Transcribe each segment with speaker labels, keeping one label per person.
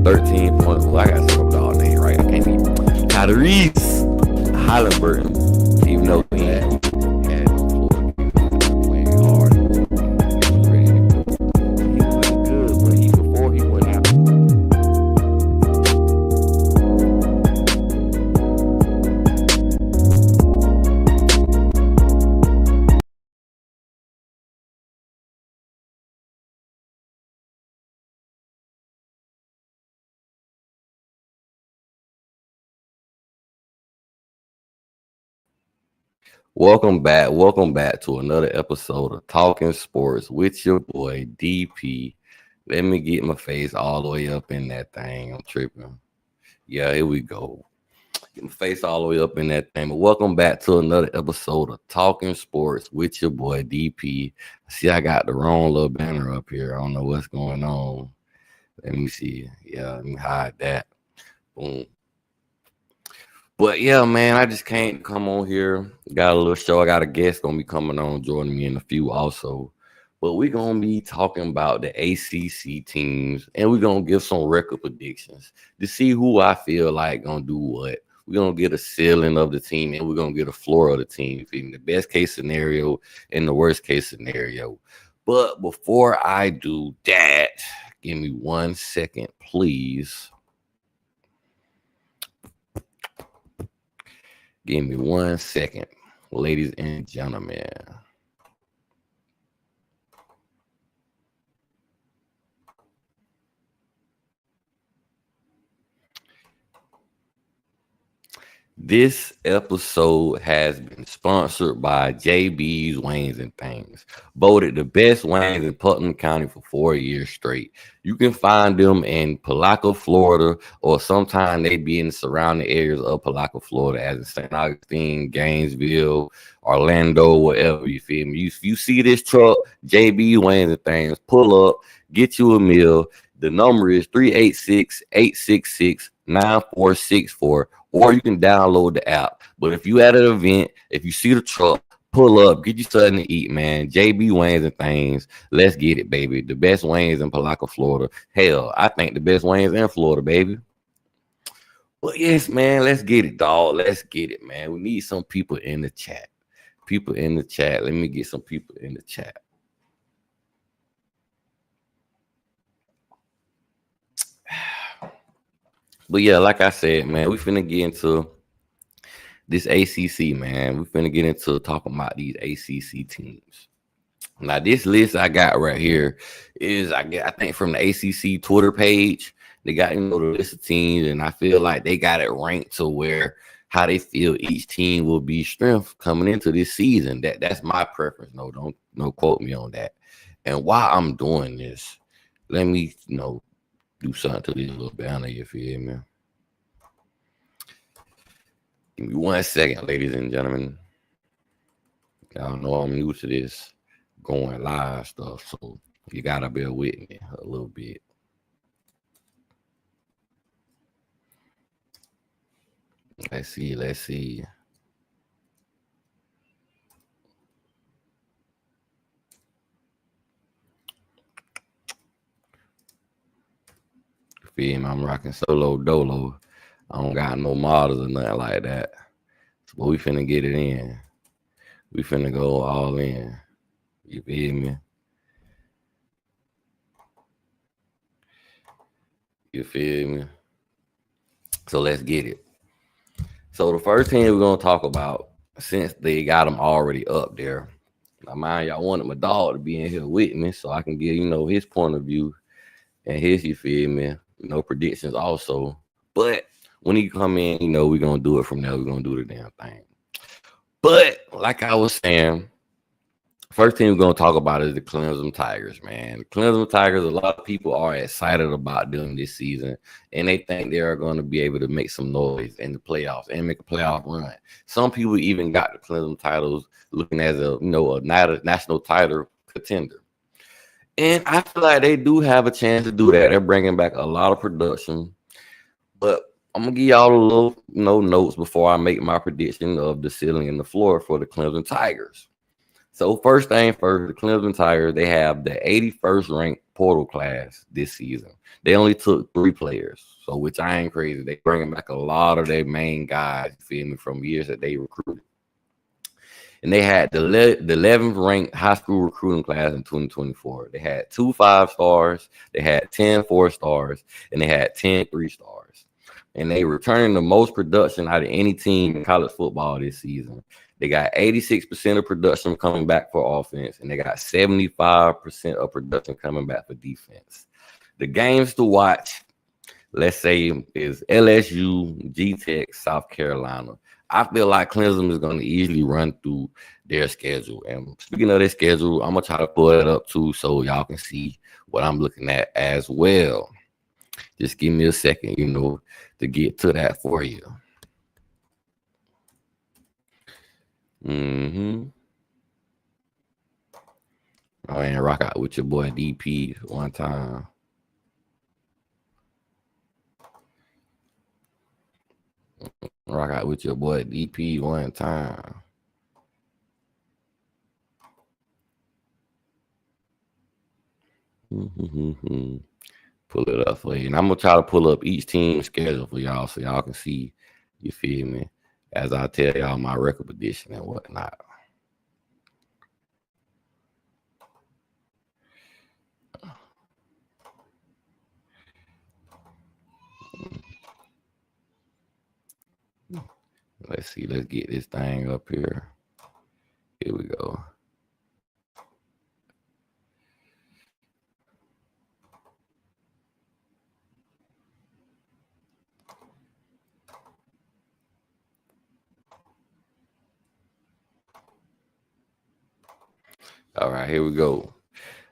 Speaker 1: 13 points. Well, I got some dog name right. I can't even. Tyrese Halliburton, even though he had Florida playing hard, he was ready to go. He was looking good when before he went out. Welcome back to another episode of Talking Sports with your boy DP. Let me get my face all the way up in that thing. I'm tripping. Yeah, here we go. Get my face all the way up in that thing. But welcome back to another episode of Talking Sports with your boy DP. See, I got the wrong little banner up here. I don't know what's going on. Let me see. Yeah, let me hide that. Boom. But yeah, man, I just can't come on here. Got a little show. I got a guest gonna be coming on, joining me in a few also. But we're gonna be talking about the ACC teams, and we're gonna give some record predictions to see who I feel like gonna do what. We're gonna get a ceiling of the team, and we're gonna get a floor of the team, the best case scenario and the worst case scenario. But before I do that, give me 1 second, please. Give me 1 second, ladies and gentlemen. This episode has been sponsored by JB's Wings and Things, voted the best wings in Putnam County for 4 years straight. You can find them in Palaco, Florida, or sometimes they be in the surrounding areas of Palaco, Florida, as in St. Augustine, Gainesville, Orlando, whatever, you feel me? You see this truck, JB Wings and Things, pull up, get you a meal. The number is 386-866-9464. Or you can download the app. But if you at an event, if you see the truck, pull up, get you something to eat, man. JB Wings and Things. Let's get it, baby. The best wings in Palaco, Florida. Hell, I think the best wings in Florida, baby. But yes, man, let's get it, dog. Let's get it, man. We need some people in the chat. People in the chat. Let me get some people in the chat. But yeah, like I said, man, we finna get into this ACC, man. We finna get into talking about these ACC teams. Now, this list I got right here is, I think from the ACC Twitter page, they got, the list of teams, and I feel like they got it ranked to where how they feel each team will be strength coming into this season. That's my preference. No, don't quote me on that. And while I'm doing this, let me, do something to this little banner, you feel me? Give me 1 second, ladies and gentlemen. Y'all know I'm new to this going live stuff, so you gotta bear with me a little bit. Let's see. Feel me? I'm rocking solo dolo. I don't got no models or nothing like that. But we finna get it in. We finna go all in. You feel me? You feel me? So let's get it. So the first team we're gonna talk about, since they got them already up there. Now, mind y'all, wanted my dog to be in here with me so I can get, his point of view and his, you feel me, predictions also. But when he come in, we're going to do it from there. We're going to do the damn thing. But like I was saying, first team we're going to talk about is the Clemson Tigers, man. The Clemson Tigers, a lot of people are excited about them this season, and they think they are going to be able to make some noise in the playoffs and make a playoff run. Some people even got the Clemson titles looking as a national title contender. And I feel like they do have a chance to do that. They're bringing back a lot of production. But I'm going to give y'all a little notes before I make my prediction of the ceiling and the floor for the Clemson Tigers. So first thing first, the Clemson Tigers, they have the 81st ranked portal class this season. They only took 3 players, so which I ain't crazy. They bringing back a lot of their main guys, you feel me, from years that they recruited. And they had the 11th ranked high school recruiting class in 2024. They had 2 5-stars, they had 10 4-stars, and they had 10 3-stars. And they returning the most production out of any team in college football this season. They got 86% of production coming back for offense, and they got 75% of production coming back for defense. The games to watch, let's say, is LSU, G-Tech, South Carolina. I feel like Clemson is going to easily run through their schedule. And speaking of their schedule, I'm going to try to pull it up too so y'all can see what I'm looking at as well. Just give me a second, to get to that for you. Oh, and rock out with your boy DP one time. Rock out with your boy DP one time. Pull it up for you. And I'm going to try to pull up each team's schedule for y'all so y'all can see, you feel me, as I tell y'all my record prediction and whatnot. Let's see. Let's get this thing up here. Here we go. All right, here we go.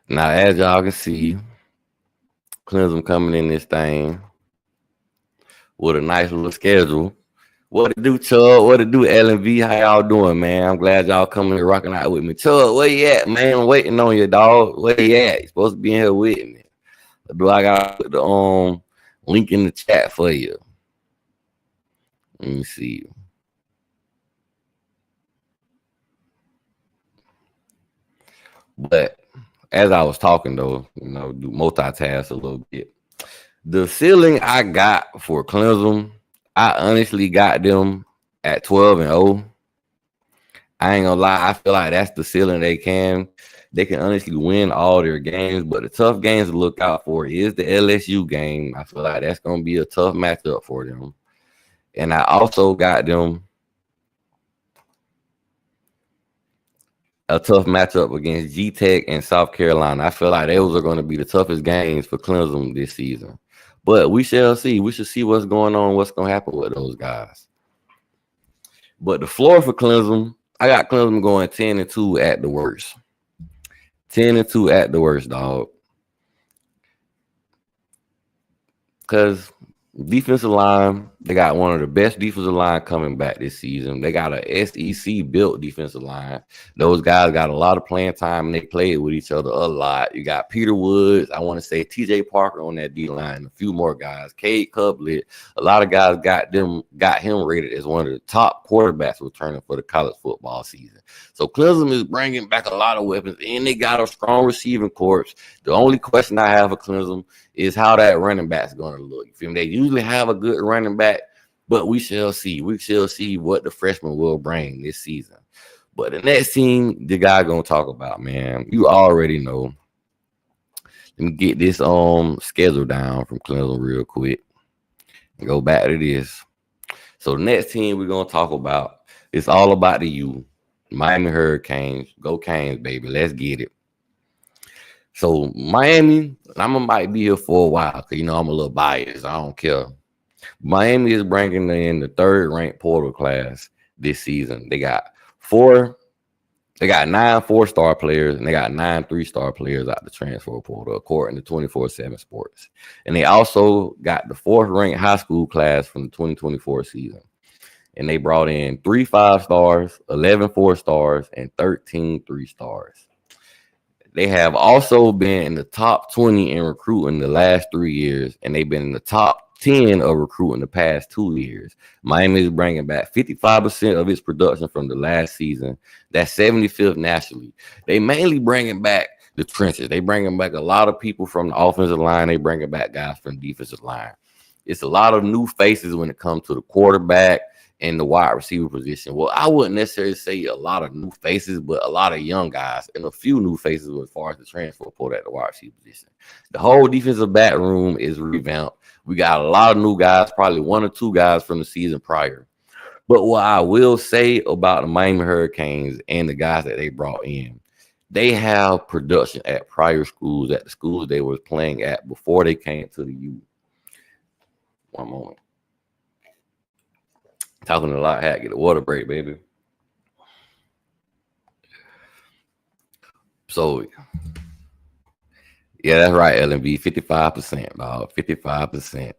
Speaker 1: Now, as y'all can see, Clemson coming in this thing with a nice little schedule. What it do, Chubb? What it do, LNV? How y'all doing, man? I'm glad y'all coming and rocking out with me. Chubb, where you at, man? I'm waiting on you, dog. Where you at? You supposed to be in here with me. Do I got to put the link in the chat for you? Let me see. But as I was talking, though, do multitask a little bit. The ceiling I got for Clemson, I honestly got them at 12-0. I ain't gonna lie, I feel like that's the ceiling they can honestly win all their games. But the tough games to look out for is the LSU game. I feel like that's gonna be a tough matchup for them. And I also got them a tough matchup against G-Tech and South Carolina. I feel like those are going to be the toughest games for Clemson this season. But we shall see. We should see what's going on, what's going to happen with those guys. But the floor for Clemson, I got Clemson going 10-2 at the worst. 10-2 at the worst, dog. Because defensive line, they got one of the best defensive line coming back this season. They got a SEC built defensive line. Those guys got a lot of playing time and they played with each other a lot. You got Peter Woods, I want to say TJ Parker on that D line, a few more guys. Cade Cublet, a lot of guys got him rated as one of the top quarterbacks returning for the college football season. So Clemson is bringing back a lot of weapons and they got a strong receiving corps. The only question I have for Clemson is how that running back's going to look. You feel me? They usually have a good running back, but we shall see. We shall see what the freshman will bring this season. But the next team, the guy going to talk about, man, you already know. Let me get this schedule down from Clemson real quick and go back to this. So the next team we're going to talk about, it's all about the U. Miami Hurricanes. Go Canes, baby. Let's get it. So Miami, might be here for a while because, I'm a little biased. I don't care. Miami is bringing in the 3rd ranked portal class this season. They got 9 4-star players and they got 9 3-star players out the transfer portal, according to 24/7 Sports. And they also got the 4th ranked high school class from the 2024 season. And they brought in 3 5-stars, 11 4-stars, and 13 3-stars. They have also been in the top 20 in recruiting the last 3 years, and they've been in the top 10 of recruiting the past 2 years. Miami is bringing back 55% of its production from the last season. That's 75th nationally. They mainly bringing back the trenches. They bringing back a lot of people from the offensive line. They bringing back guys from the defensive line. It's a lot of new faces when it comes to the quarterback and the wide receiver position. Well, I wouldn't necessarily say a lot of new faces, but a lot of young guys and a few new faces as far as the transfer portal at the wide receiver position. The whole defensive back room is revamped. We got a lot of new guys, probably one or two guys from the season prior. But what I will say about the Miami Hurricanes and the guys that they brought in, they have production at prior schools, at the schools they were playing at before they came to the U. One moment. Talking a lot, had to get a water break, baby. So, yeah, that's right, LMB, 55%, dog, 55%.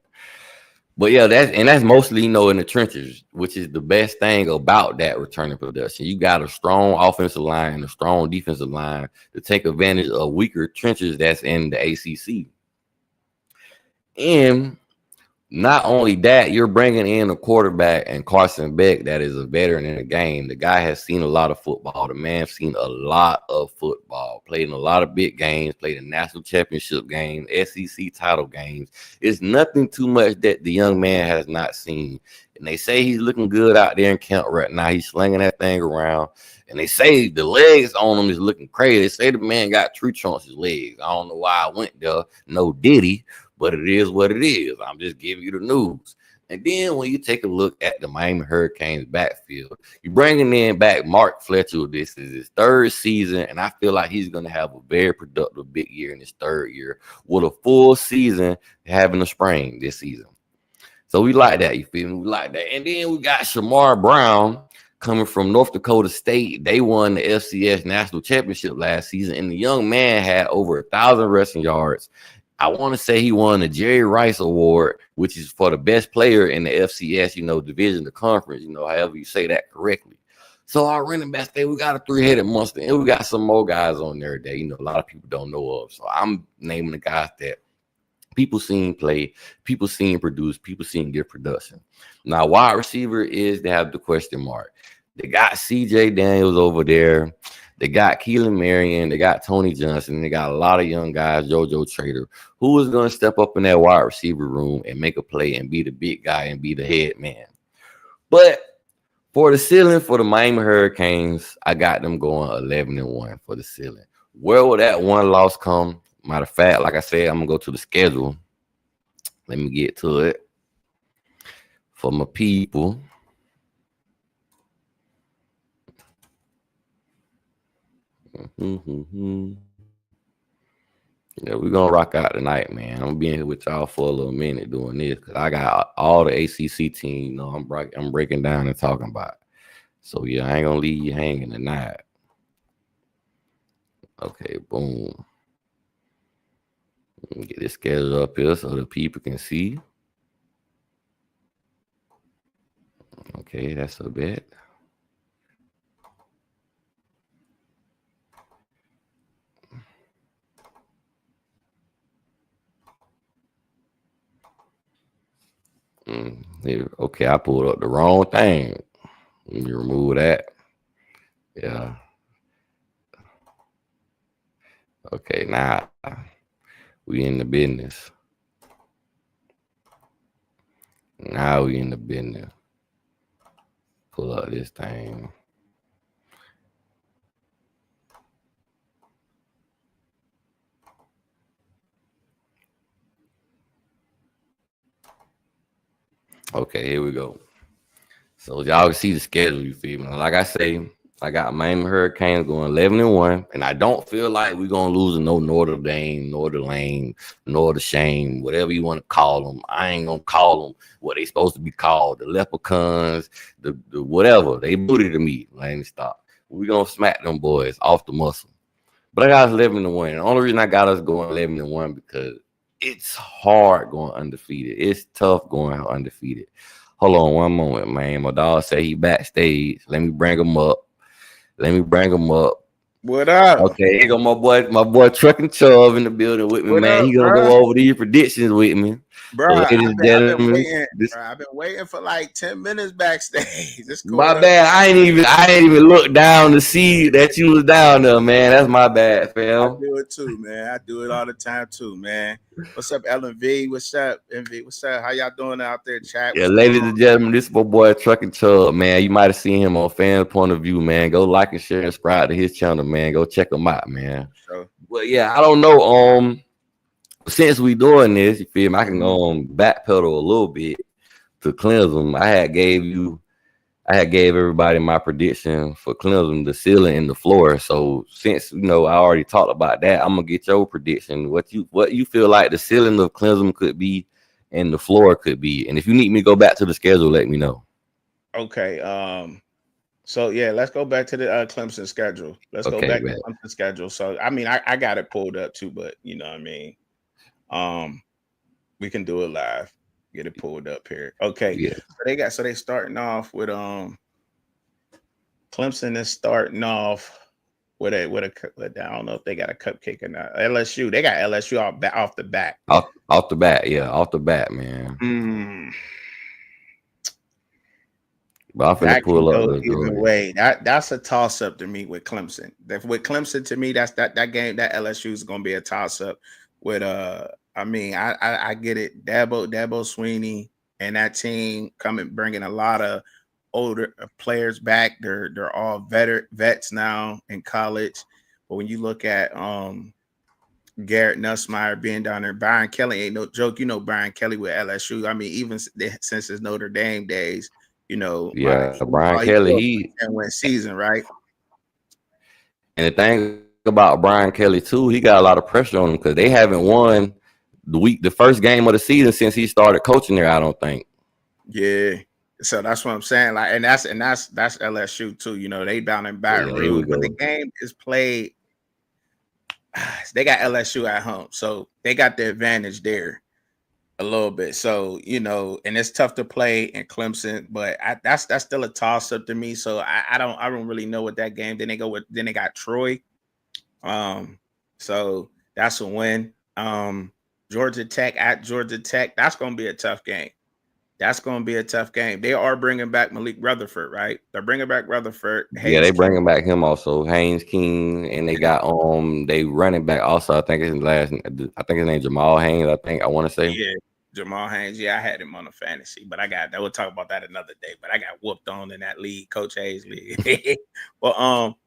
Speaker 1: But yeah, that's mostly, in the trenches, which is the best thing about that returning production. You got a strong offensive line and a strong defensive line to take advantage of weaker trenches that's in the ACC. And not only that, you're bringing in a quarterback and Carson Beck that is a veteran in the game. The guy has seen a lot of football. The man's seen a lot of football, played in a lot of big games, played in national championship games, SEC title games. It's nothing too much that the young man has not seen. And they say he's looking good out there in camp right now. He's slinging that thing around. And they say the legs on him is looking crazy. They say the man got tree trunks his legs. I don't know why I went there. No diddy. But it is what it is. I'm just giving you the news. And then when you take a look at the Miami Hurricanes backfield, you're bringing in back Mark Fletcher. This is his third season, and I feel like he's going to have a very productive big year in his third year with a full season having a spring this season. So we like that. You feel me? We like that. And then we got Shamar Brown coming from North Dakota State. They won the FCS National Championship last season, and the young man had over 1,000 rushing yards. I want to say he won the Jerry Rice Award, which is for the best player in the FCS, division, the conference, however you say that correctly. So our running back we got a three-headed monster, and we got some more guys on there that, a lot of people don't know of. So I'm naming the guys that people seen play, people seen produce, people seen give production. Now, wide receiver they have the question mark. They got CJ Daniels over there. They got Keelan Marion. They got Tony Johnson. They got a lot of young guys, JoJo Trader, who is going to step up in that wide receiver room and make a play and be the big guy and be the head man. But for the ceiling for the Miami Hurricanes, I got them going 11-1 for the ceiling. Where will that one loss come? Matter of fact, like I said, I'm going to go to the schedule. Let me get to it for my people. Yeah, we're gonna rock out tonight, man. I'm gonna be in here with y'all for a little minute doing this because I got all the ACC team. I'm breaking down and talking about. So yeah, I ain't gonna leave you hanging tonight. Okay, boom. Let me get this schedule up here so the people can see. Okay, that's a bit. Okay, I pulled up the wrong thing. Let me remove that. Yeah. Okay, now we in the business. Now we in the business. Pull up this thing. Okay, here we go. So y'all can see the schedule, you feel me? Like I say, I got Miami Hurricanes going 11-1, and I don't feel like we're gonna lose to no Notre Dame, nor the Lane, nor the Shame, whatever you want to call them. I ain't gonna call them what they supposed to be called, the Leprechauns, the whatever. They booty to me. Let me stop. We're gonna smack them boys off the muscle. But I got us 11-1. The only reason I got us going 11-1 because it's hard going undefeated. It's tough going undefeated. Hold on one moment, man. My dog said he backstage. Let me bring him up.
Speaker 2: What up?
Speaker 1: Okay, here go my boy Truck and Chubb in the building with me, what man. Up, he gonna go over these predictions with me. So,
Speaker 2: Bruh,
Speaker 1: ladies and gentlemen,
Speaker 2: I've been waiting for like 10 minutes backstage. It's
Speaker 1: my
Speaker 2: cool.
Speaker 1: bad. I ain't even looked down to see that you was down there, man. That's my bad,
Speaker 2: I
Speaker 1: fam.
Speaker 2: do it too, man. I do it all the time too, man. What's up, LV? What's up, MV? What's up? How y'all doing out there, chat?
Speaker 1: Yeah,
Speaker 2: What's going
Speaker 1: ladies
Speaker 2: on?
Speaker 1: and gentlemen, this is my boy Truckin' Chub, man. You might have seen him on Fan Point of View, man. Go like and share and subscribe to his channel, man. Go check him out, man.
Speaker 2: So,
Speaker 1: Well, yeah, I don't know. Since we doing this, you feel me? I can
Speaker 2: mhm.
Speaker 1: go backpedal a little bit to Clemson. I had gave everybody my prediction for Clemson, the ceiling and the floor. So since I already talked about that, I'm gonna get your prediction. What you feel like the ceiling of Clemson could be and the floor could be. And if you need me to go back to the schedule, let me know.
Speaker 2: Okay. So yeah, let's go back to the Clemson schedule. Let's go
Speaker 1: Okay,
Speaker 2: back to
Speaker 1: man.
Speaker 2: Clemson schedule. So I mean, I got it pulled up too, but you know what I mean. Um, we can do it live. Get it pulled up here. Okay.
Speaker 1: Yeah.
Speaker 2: So they starting off with Clemson is starting off with I don't know if they got a cupcake or not. LSU, they got LSU off the bat.
Speaker 1: Off the bat, yeah, off the bat, man.
Speaker 2: Mm,
Speaker 1: But I'm finna
Speaker 2: that can
Speaker 1: pull up
Speaker 2: go
Speaker 1: the
Speaker 2: either
Speaker 1: Georgia.
Speaker 2: way. That's a toss up to me with Clemson. With Clemson, to me, that's that game. That LSU is going to be a toss up. With I mean, I get it. Dabo Sweeney and that team bringing a lot of older players back. They're all vets now in college. But when you look at Garrett Nussmeier being down there, Brian Kelly ain't no joke. You know Brian Kelly with LSU. I mean, even since his Notre Dame days,
Speaker 1: Yeah, Brian
Speaker 2: all he
Speaker 1: Kelly,
Speaker 2: built was a 10-win season, right?
Speaker 1: and the thing about Brian Kelly too, he got a lot of pressure on him because they haven't won the first game of the season since he started coaching there. I don't think.
Speaker 2: Yeah. So that's what I'm saying. Like, and that's LSU too. They down in
Speaker 1: But
Speaker 2: Baton
Speaker 1: yeah, here we
Speaker 2: Rouge, but the
Speaker 1: go.
Speaker 2: game is played. They got LSU at home, so they got the advantage there a little bit. So and it's tough to play in Clemson, but that's still a toss up to me. So I don't really know what that game. Then they got Troy. So that's a win. Georgia Tech at Georgia Tech. That's going to be a tough game. That's going to be a tough game. They are bringing back Malik Rutherford, right? They're bringing back Rutherford.
Speaker 1: Yeah, they
Speaker 2: Haynes King.
Speaker 1: bringing back him also, Haynes King, and they got they running back also. I think his name Jamal Haynes. I want to say.
Speaker 2: Yeah, Jamal Haynes. Yeah, I had him on a fantasy, but we'll talk about that another day. But I got whooped on in that league, Coach Hayes league. Well,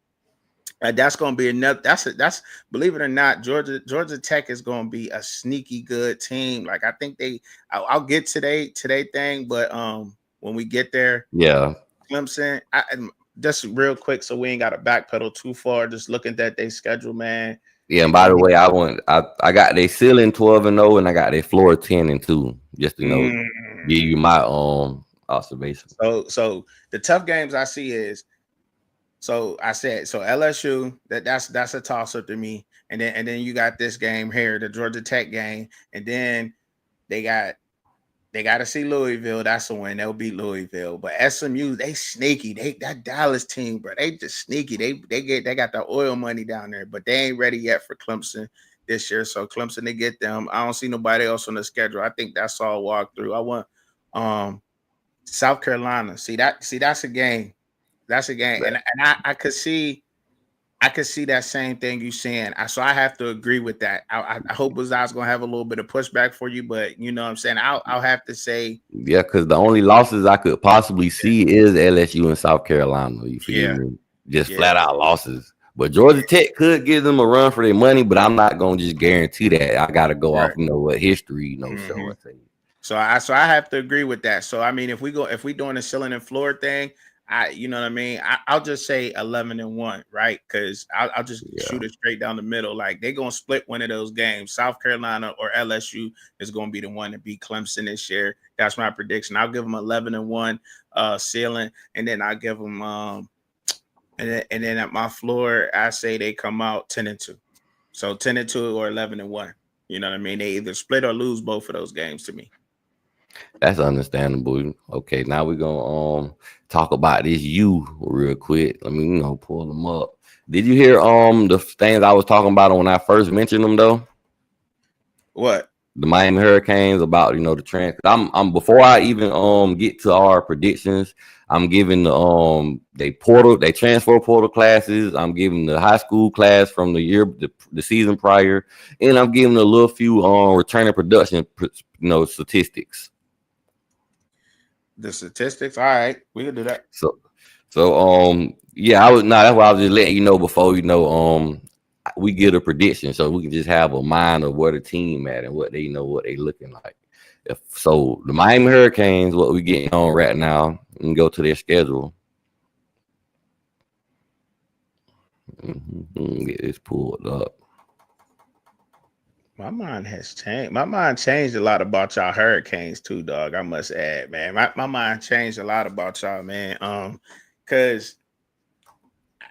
Speaker 2: that's going to be another. That's believe it or not, Georgia Tech is going to be a sneaky good team. Like I think I'll get today thing, but when we get there,
Speaker 1: Yeah.
Speaker 2: Clemson. Just real quick, so we ain't got to backpedal too far. Just looking at their schedule, man.
Speaker 1: Yeah, and by the way, I got their ceiling 12-0, and I got their floor 10-2. Just to give you my observation.
Speaker 2: So the tough games I see is. So I said, LSU, that's a toss up to me, and then you got this game here, the Georgia Tech game, and then they got to see Louisville. That's a win. They'll beat Louisville, but SMU they sneaky. That Dallas team, bro, they just sneaky. They got the oil money down there, but they ain't ready yet for Clemson this year. So Clemson, they get them. I don't see nobody else on the schedule. I think that's all walk through. I want South Carolina. See that's a game. That's a game, and I could see that same thing you saying. So I have to agree with that. I hope Bazai's gonna have a little bit of pushback for you, but you know what I'm saying. I'll have to say,
Speaker 1: Yeah, because the only losses I could possibly see is LSU and South Carolina. You feel me? Just flat out losses. But Georgia Tech could give them a run for their money, but I'm not gonna just guarantee that. I gotta go off, what history, show and say.
Speaker 2: So I have to agree with that. So I mean, if we doing a ceiling and floor thing, you know what I mean. I'll just say 11-1, right? Because I'll just shoot it straight down the middle. Like they're gonna split one of those games. South Carolina or LSU is gonna be the one to beat Clemson this year. That's my prediction. I'll give them 11-1 ceiling, and then I'll give them and then at my floor, I say they come out 10-2. So 10-2 or 11-1. You know what I mean? They either split or lose both of those games to me.
Speaker 1: That's understandable. Okay, now we're gonna talk about this real quick. Let me pull them up. Did you hear the things I was talking about when I first mentioned them though?
Speaker 2: What?
Speaker 1: the Miami Hurricanes about the transfer. I'm before I even get to our predictions. I'm giving they transfer portal classes. I'm giving the high school class from the season prior, and I'm giving a little few returning production statistics.
Speaker 2: The statistics, all right, we can do that.
Speaker 1: So yeah, I was not. That's why I was just letting you know before we get a prediction, so we can just have a mind of where the team at and what they looking like. So the Miami Hurricanes, what we getting on right now, and go to their schedule. Get this pulled up.
Speaker 2: My mind has changed. My mind changed a lot about y'all Hurricanes too, dog. I must add, man. My mind changed a lot about y'all, man. Because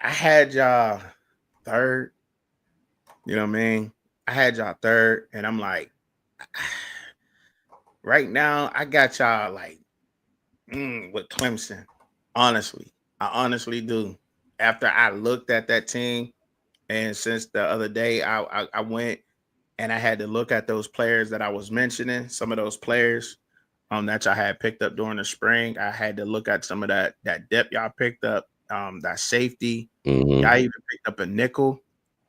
Speaker 2: I had y'all third. You know what I mean? I had y'all third, and I'm like, right now, I got y'all like with Clemson. Honestly, I honestly do. After I looked at that team, and since the other day, I went and I had to look at those players that I was mentioning. Some of those players that y'all had picked up during the spring. I had to look at some of that depth y'all picked up. That safety.
Speaker 1: Mm-hmm.
Speaker 2: Y'all even picked up a nickel.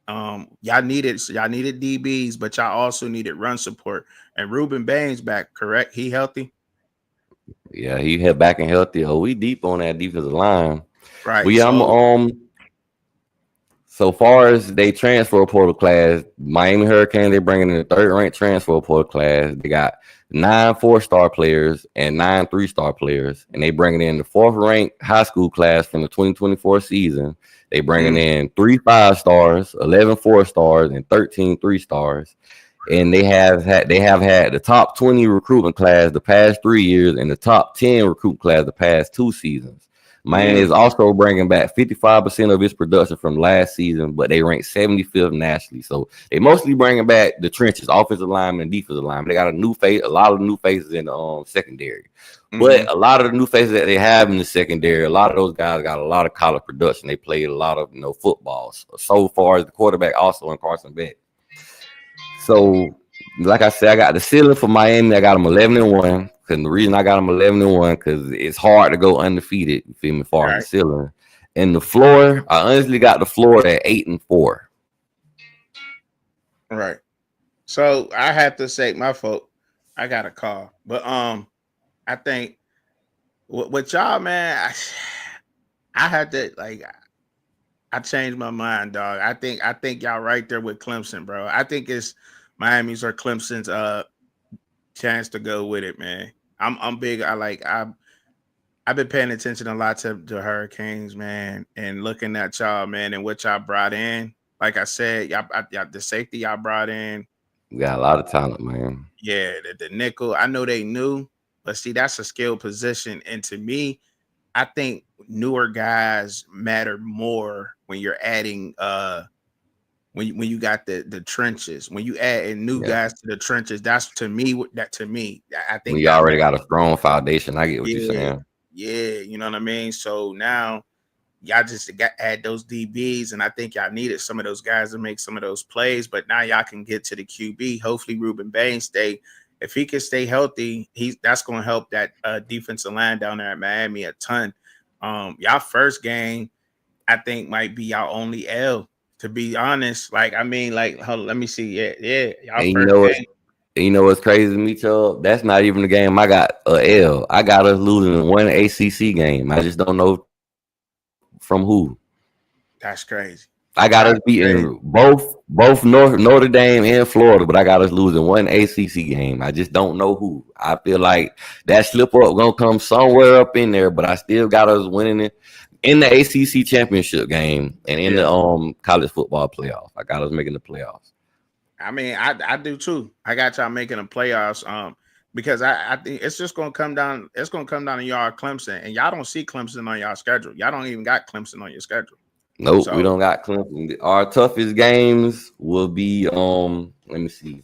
Speaker 2: Y'all needed DBs, but y'all also needed run support. And Ruben Baines back, correct? He healthy,
Speaker 1: Yeah, he had back and healthy. Oh, we deep on that defensive line. But
Speaker 2: right?
Speaker 1: yeah, so far as they transfer portal class, Miami Hurricane, they're bringing in the third ranked transfer portal class. They got 9 4-star players and 9 3-star players, and they bringing in the 4th ranked high school class from the 2024 season. They bringing in 3 5-stars, 11 4-stars, and 13 3-stars. And they have had the top 20 recruitment class the past 3 years and the top 10 recruit class the past 2 seasons. Miami is also bringing back 55% of its production from last season, but they rank 75th nationally. So they mostly bringing back the trenches, offensive lineman and defensive lineman. They got a lot of new faces in the secondary. But a lot of the new faces that they have in the secondary, a lot of those guys got a lot of college production. They played a lot of football. So far as the quarterback also in Carson Beck. So, like I said, I got the ceiling for Miami. I got them 11-1. Because the reason I got them 11-1 because it's hard to go undefeated. You feel me? As far as the ceiling and the floor, I honestly got the floor at 8-4.
Speaker 2: Right. So I have to say, my fault. I got a call, but I think with y'all, man, I had to I changed my mind, dog. I think y'all right there with Clemson, bro. I think it's Miami's or Clemson's chance to go with it, man. I'm big. I've been paying attention a lot to Hurricanes, man, and looking at y'all, man, and what y'all brought in. Like I said, y'all the safety y'all brought in.
Speaker 1: We got a lot of talent, man.
Speaker 2: Yeah, the nickel. I know they knew, but see, that's a skill position. And to me, I think newer guys matter more when you're adding when you got the trenches. When you add in new guys to the trenches, that's to me I think
Speaker 1: we already got a strong foundation. I get what you're saying.
Speaker 2: Yeah, you know what I mean? So now y'all just add those DBs, and I think y'all needed some of those guys to make some of those plays. But now y'all can get to the QB. Hopefully, Ruben Baines if he can stay healthy, that's going to help that defensive line down there at Miami a ton. Y'all first game, I think, might be y'all only L. To be honest, hold on, let me see. Yeah, y'all first game.
Speaker 1: You know what's crazy to me, Chubb? That's not even the game I got a L. I got us losing one ACC game. I just don't know from who.
Speaker 2: That's crazy.
Speaker 1: I got us beating both Notre Dame and Florida, but I got us losing one ACC game. I just don't know who. I feel like that slip up gonna come somewhere up in there, but I still got us winning it in the ACC championship game and in the college football playoff. I got us making the playoffs.
Speaker 2: I mean, I do too. I got y'all making the playoffs. Because I think it's just gonna come down. It's gonna come down to y'all Clemson, and y'all don't see Clemson on y'all schedule. Y'all don't even got Clemson on your schedule.
Speaker 1: Nope, we don't got Clemson. Our toughest games will be let me see.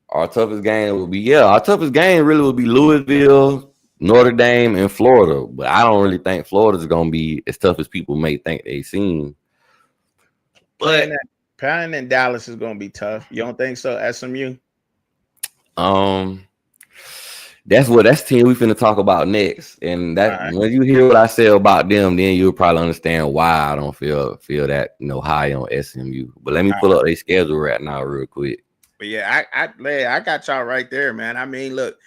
Speaker 1: Our toughest game really will be Louisville, Notre Dame, and Florida. But I don't really think Florida's gonna be as tough as people may think they seem.
Speaker 2: But playing in Dallas is gonna be tough. You don't think so, SMU?
Speaker 1: Um, that's the team we finna talk about next. And
Speaker 2: All
Speaker 1: that
Speaker 2: right.
Speaker 1: when you hear what I say about them, then you'll probably understand why I don't feel that high on SMU. But let me pull up their schedule right now real quick.
Speaker 2: But yeah, I got y'all right there, man. I mean, look,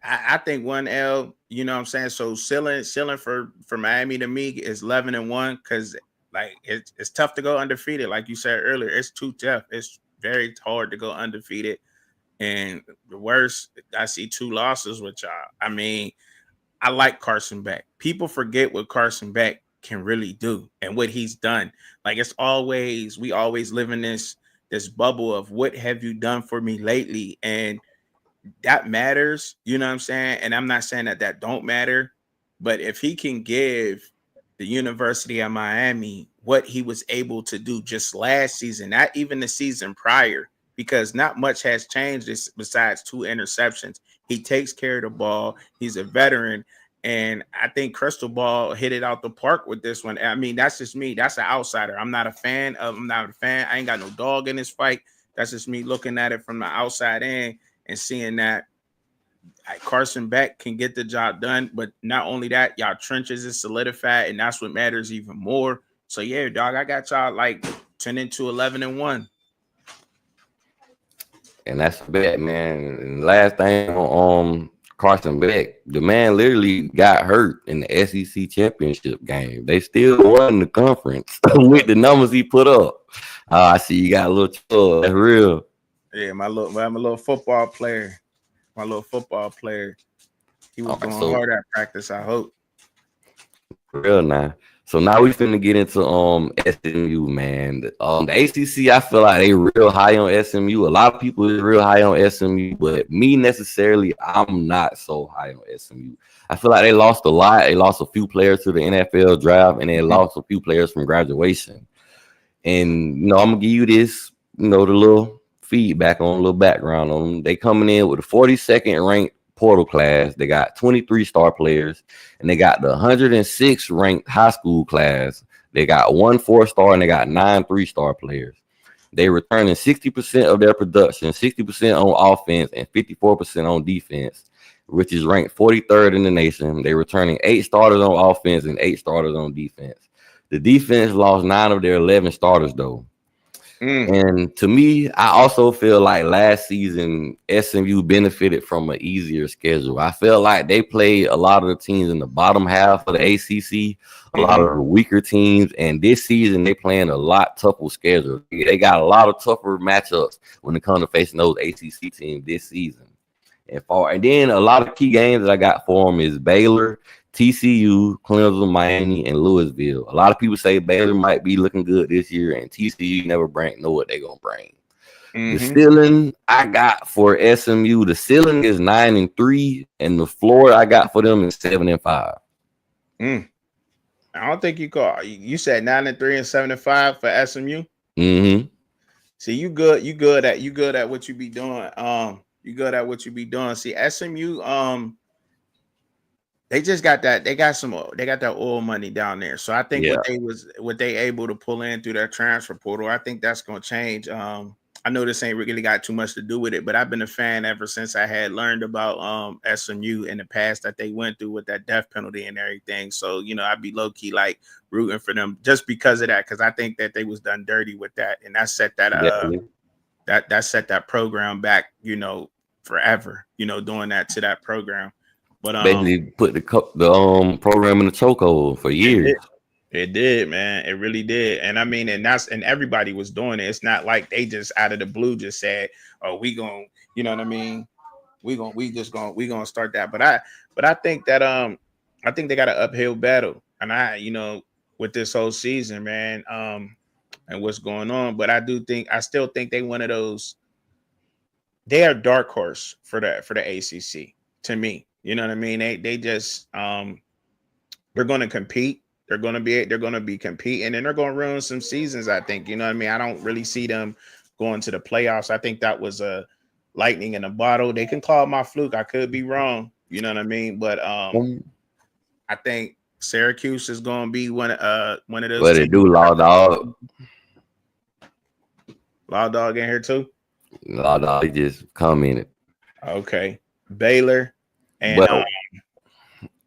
Speaker 2: I think 1L, you know what I'm saying? So ceiling for Miami to me is 11-1 because like it's tough to go undefeated. Like you said earlier, it's too tough. It's very hard to go undefeated. And the worst, I see 2 losses with y'all. I mean, I like Carson Beck. People forget what Carson Beck can really do and what he's done. Like we always live in this bubble of what have you done for me lately? And that matters, you know what I'm saying? And I'm not saying that don't matter, but if he can give the University of Miami what he was able to do just last season, not even the season prior, because not much has changed besides 2 interceptions. He takes care of the ball. He's a veteran. And I think Crystal Ball hit it out the park with this one. I mean, that's just me. That's an outsider. I'm not a fan. I ain't got no dog in this fight. That's just me looking at it from the outside in and seeing that Carson Beck can get the job done. But not only that, y'all trenches is solidified, and that's what matters even more. So yeah, dog, I got y'all like 10 to 11-1.
Speaker 1: And that's a bet, man. And last thing on Carson Beck, the man literally got hurt in the SEC championship game. They still won the conference with the numbers he put up. I see you got a little chill. That's real.
Speaker 2: Yeah, I'm a little football player. My little football player. He was going hard at practice, I hope.
Speaker 1: Real now. So now we finna get into SMU, man. The ACC, I feel like they real high on SMU. A lot of people is real high on SMU, but me necessarily, I'm not so high on SMU. I feel like they lost a lot. They lost a few players to the NFL draft, and they lost a few players from graduation. And I'm gonna give you this, the little feedback on a little background on them. They coming in with the 42nd ranked portal class. They got 23 star players, and they got the 106 ranked high school class. They got 1 4-star, and they got 9 3-star players. They returning 60% of their production, 60% on offense and 54% on defense, which is ranked 43rd in the nation. They returning 8 starters on offense and 8 starters on defense. The defense lost 9 of their 11 starters though. And to me, I also feel like last season SMU benefited from an easier schedule. I feel like they played a lot of the teams in the bottom half of the ACC, a lot of the weaker teams, and this season they playing a lot tougher schedule. They got a lot of tougher matchups when it comes to facing those ACC teams this season. And then a lot of key games that I got for them is Baylor, TCU, Clemson, Miami, and Louisville. A lot of people say Baylor might be looking good this year, and TCU never know what they're gonna bring. The ceiling I got for SMU, the ceiling is 9-3, and the floor I got for them is 7-5.
Speaker 2: I don't think you call. You said 9-3 and 7-5 for SMU. See, you good at what you be doing. You good at what you be doing. See, SMU, they just got that. They got that oil money down there. So I think what they able to pull in through their transfer portal, I think that's gonna change. I know this ain't really got too much to do with it, but I've been a fan ever since I had learned about SMU in the past that they went through with that death penalty and everything. So I'd be low key like rooting for them just because of that, because I think that they was done dirty with that, and that set that that set that program back, forever. Doing that to that program. But
Speaker 1: basically put the program in the chokehold for years.
Speaker 2: It did, man. It really did. And I mean, and everybody was doing it. It's not like they just out of the blue just said, "Oh, we gonna," you know what I mean? We gonna start that. But I think that I think they got an uphill battle, and with this whole season, man, and what's going on. But I still think they one of those. They are dark horse for the ACC to me. You know what I mean? They just they're going to compete. They're going to be competing, and they're going to ruin some seasons. I think. You know what I mean? I don't really see them going to the playoffs. I think that was a lightning in a bottle. They can call my fluke. I could be wrong. You know what I mean? But I think Syracuse is going to be one of those.
Speaker 1: But they do Law Dog.
Speaker 2: Law Dog in here too.
Speaker 1: Law Dog just commented.
Speaker 2: Okay, Baylor, and
Speaker 1: But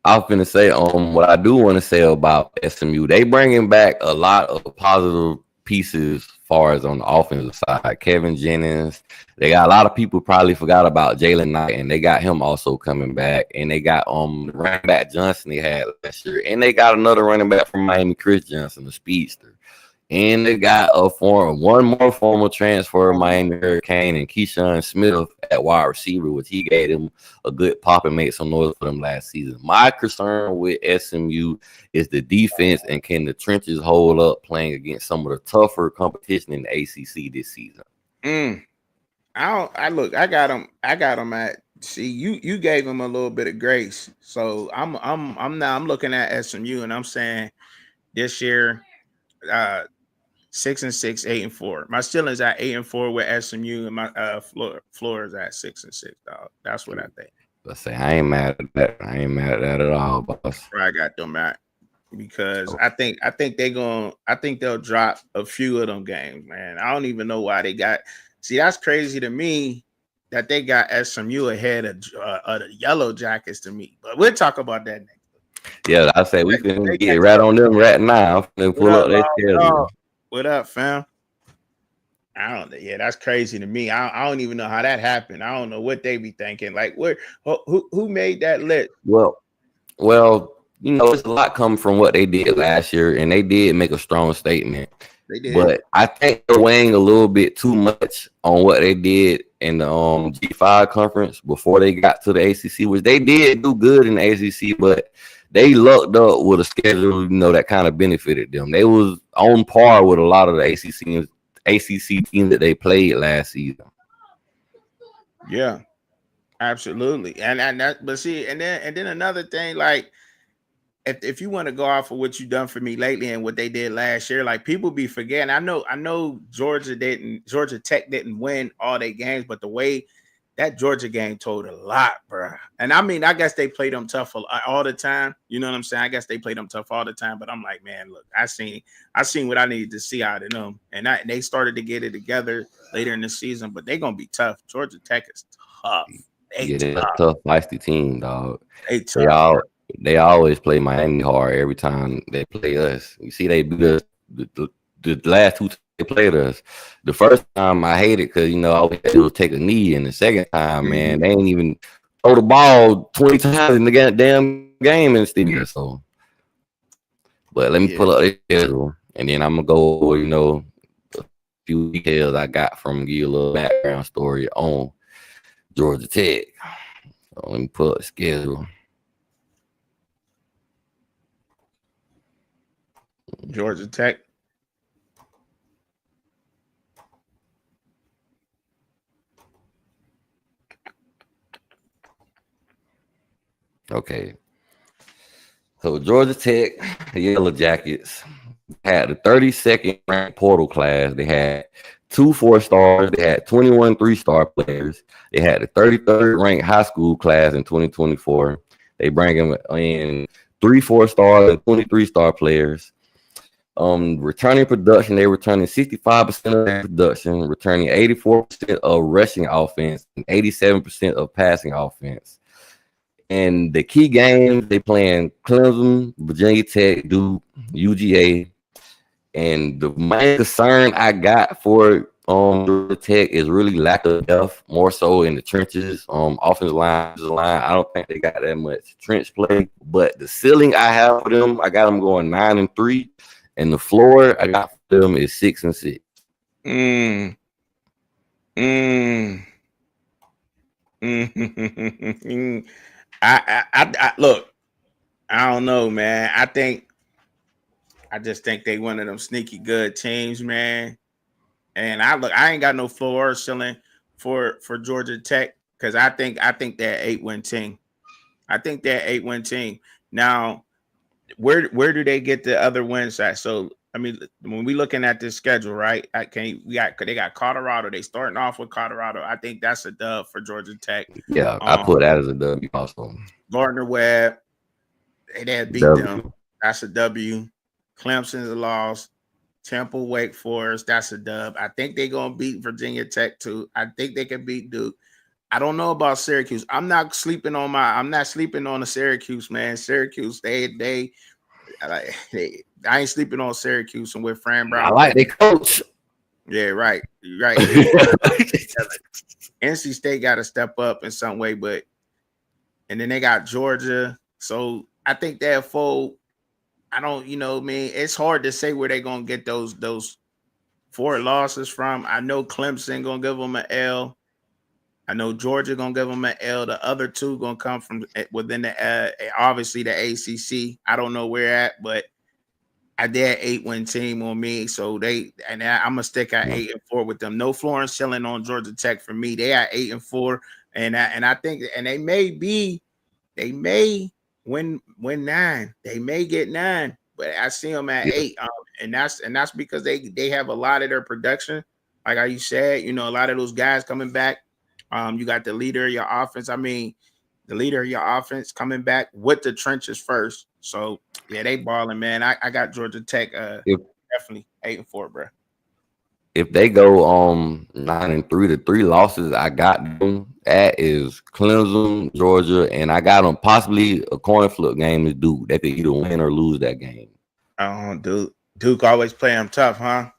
Speaker 1: I was gonna say, what I do want to say about SMU, they bringing back a lot of positive pieces as far as on the offensive side. Kevin Jennings, they got a lot of people probably forgot about Jalen Knight, and they got him also coming back. And they got running back Johnson they had last year, and they got another running back from Miami, Chris Johnson, the speedster. And they got one more formal transfer of Miami Hurricane and Keyshawn Smith at wide receiver, which he gave them a good pop and made some noise for them last season. My concern with SMU is the defense and can the trenches hold up playing against some of the tougher competition in the ACC this season.
Speaker 2: I got them. I got them at. See, you gave them a little bit of grace, so I'm looking at SMU and I'm saying this year, 6-6, 8-4. My ceiling's at 8-4 with SMU, and my floor is at 6-6. Dog, that's what I think.
Speaker 1: Let's say I ain't mad at that. I ain't mad at that at all, boss.
Speaker 2: Where I got them at, because I think they'll drop a few of them games, man. I don't even know why they got. See, that's crazy to me that they got SMU ahead of the Yellow Jackets to me. But we'll talk about that next.
Speaker 1: Yeah, I say we can get right on them right now and pull up their schedule.
Speaker 2: What up, fam? Yeah, that's crazy to me. I don't even know how that happened. I don't know what they be thinking. Like, who made that list?
Speaker 1: Well, it's a lot coming from what they did last year, and they did make a strong statement.
Speaker 2: They did.
Speaker 1: But I think they're weighing a little bit too much on what they did in the G5 conference before they got to the ACC, which they did do good in the ACC, but they lucked up with a schedule, that kind of benefited them. They was on par with a lot of the ACC teams that they played last season.
Speaker 2: Yeah, absolutely. And then another thing, like, if you want to go off of what you done for me lately and what they did last year, like, people be forgetting. I know Georgia Tech didn't win all their games, but the way that Georgia game told a lot, bro. And I mean, I guess they played them tough all the time. You know what I'm saying? I guess they played them tough all the time. But I'm like, man, look, I seen what I needed to see out of them, and they started to get it together later in the season. But they're gonna be tough. Georgia Tech is tough.
Speaker 1: They're a tough, feisty team, dog.
Speaker 2: They tough.
Speaker 1: They always play Miami hard every time they play us. You see, they beat us the last two they played us. The first time I hated because all we had to do was take a knee, and the second time, man, they ain't even throw the ball 20 times in the damn game and still. So, but let me pull up this schedule, and then I'm gonna go over, a few details I got from, give you a little background story on Georgia Tech. So let me pull up the schedule.
Speaker 2: Georgia Tech.
Speaker 1: Okay. So Georgia Tech, the Yellow Jackets, had the 32nd ranked portal class. They had 2 4-stars. They had 21 3-star players. They had the 33rd ranked high school class in 2024. They bring them in 3 4-stars and 23-star players. Returning production, they returning 65% of their production, returning 84% of rushing offense and 87% of passing offense. And the key games, they playing Clemson, Virginia Tech, Duke, UGA. And the main concern I got for Georgia Tech is really lack of depth, more so in the trenches. Offensive line. I don't think they got that much trench play. But the ceiling I have for them, I got them going 9-3. And the floor I got for them is 6-6.
Speaker 2: I look, I don't know, man. I just think they one of them sneaky good teams, man. And I ain't got no floor or ceiling for Georgia Tech, because I think they're 8-win team. I think they're 8-win team. Now, where do they get the other wins at? So I mean, when we looking at this schedule, right? They got Colorado. They starting off with Colorado. I think that's a dub for Georgia Tech.
Speaker 1: Yeah, I put that as a W also.
Speaker 2: Gardner Webb, they had beat them. That's a W. Clemson's a loss. Temple, Wake Forest, that's a dub. I think they're gonna beat Virginia Tech too. I think they can beat Duke. I don't know about Syracuse. I'm not sleeping on the Syracuse, man. Syracuse, I ain't sleeping on Syracuse and with Fran
Speaker 1: I
Speaker 2: Brown
Speaker 1: like
Speaker 2: playing.
Speaker 1: their coach.
Speaker 2: Yeah, right. They NC State got to step up in some way, and then they got Georgia. So I think they'll fold. I don't, man, it's hard to say where they're gonna get those 4 losses from. I know Clemson gonna give them an L. I know Georgia gonna give them an L. The other 2 gonna come from within the obviously the ACC. I don't know where at, but I did 8-win team on me, so I'm gonna stick at 8-4 with them. No Florence chilling on Georgia Tech for me. They at 8-4, and I think they may win 9. They may get 9, but I see them at 8. And that's because they have a lot of their production, like how you said, a lot of those guys coming back. You got the leader of your offense. I mean, the leader of your offense coming back with the trenches first. So yeah, they balling, man. I got Georgia Tech definitely 8-4, bro.
Speaker 1: If they go 9-3, the 3 losses I got them at is Clemson, Georgia, and I got them possibly a coin flip game is Duke. They could either win or lose that game.
Speaker 2: Oh, Duke always play them tough, huh?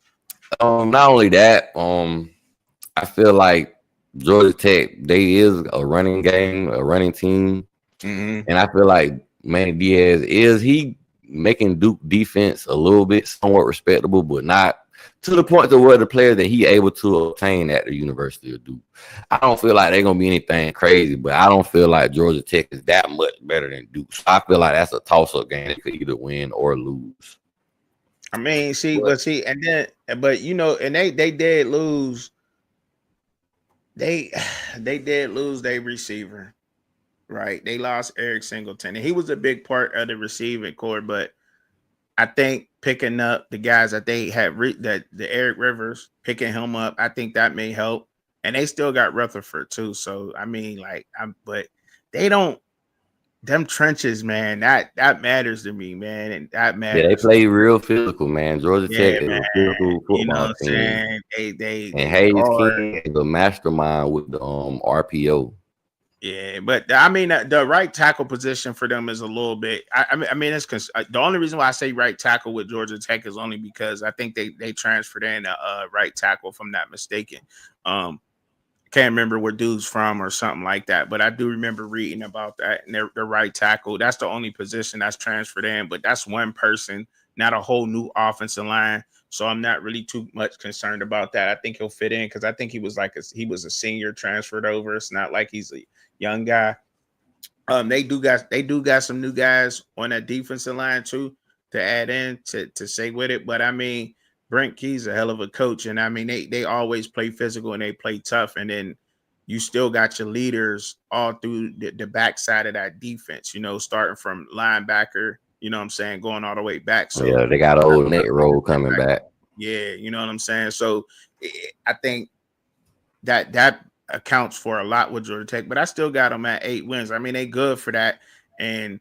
Speaker 1: Not only that, I feel like Georgia Tech, they is a running game, a running team.
Speaker 2: Mm-hmm.
Speaker 1: And I feel like Manny Diaz is he making Duke defense a little bit somewhat respectable, but not to the point to where the player that he able to obtain at the University of Duke. I don't feel like they're gonna be anything crazy, but I don't feel like Georgia Tech is that much better than Duke. So I feel like that's a toss-up game. They could either win or lose.
Speaker 2: I mean, and they did lose. They did lose their receiver, right? They lost Eric Singleton, and he was a big part of the receiving core. But I think picking up the guys that they had, the Eric Rivers, picking him up, I think that may help. And they still got Rutherford too. So I mean, but they don't. Them trenches, man, that matters to me, man, and that matters.
Speaker 1: Yeah, they play real physical, man. Georgia Tech is a physical football team.
Speaker 2: Saying?
Speaker 1: And Hayes King is the mastermind with the RPO.
Speaker 2: Yeah, but I mean the right tackle position for them is a little bit. I mean it's the only reason why I say right tackle with Georgia Tech is only because I think they transferred in a right tackle, if I'm not mistaken. Can't remember where dude's from or something like that, but I do remember reading about that. And the right tackle, that's the only position that's transferred in, but that's one person, not a whole new offensive line. So I'm not really too much concerned about that. I think he'll fit in because I think he was a senior transferred over. It's not like he's a young guy. They do got some new guys on that defensive line too to add in to say with it. But I mean, Brent Key's a hell of a coach, and I mean they always play physical and they play tough, and then you still got your leaders all through the backside of that defense. Starting from linebacker, you know what I'm saying, going all the way back. So
Speaker 1: yeah, they got an old neck roll coming back.
Speaker 2: Yeah, you know what I'm saying. So I think that accounts for a lot with Georgia Tech, but I still got them at 8 wins. I mean, they good for that, and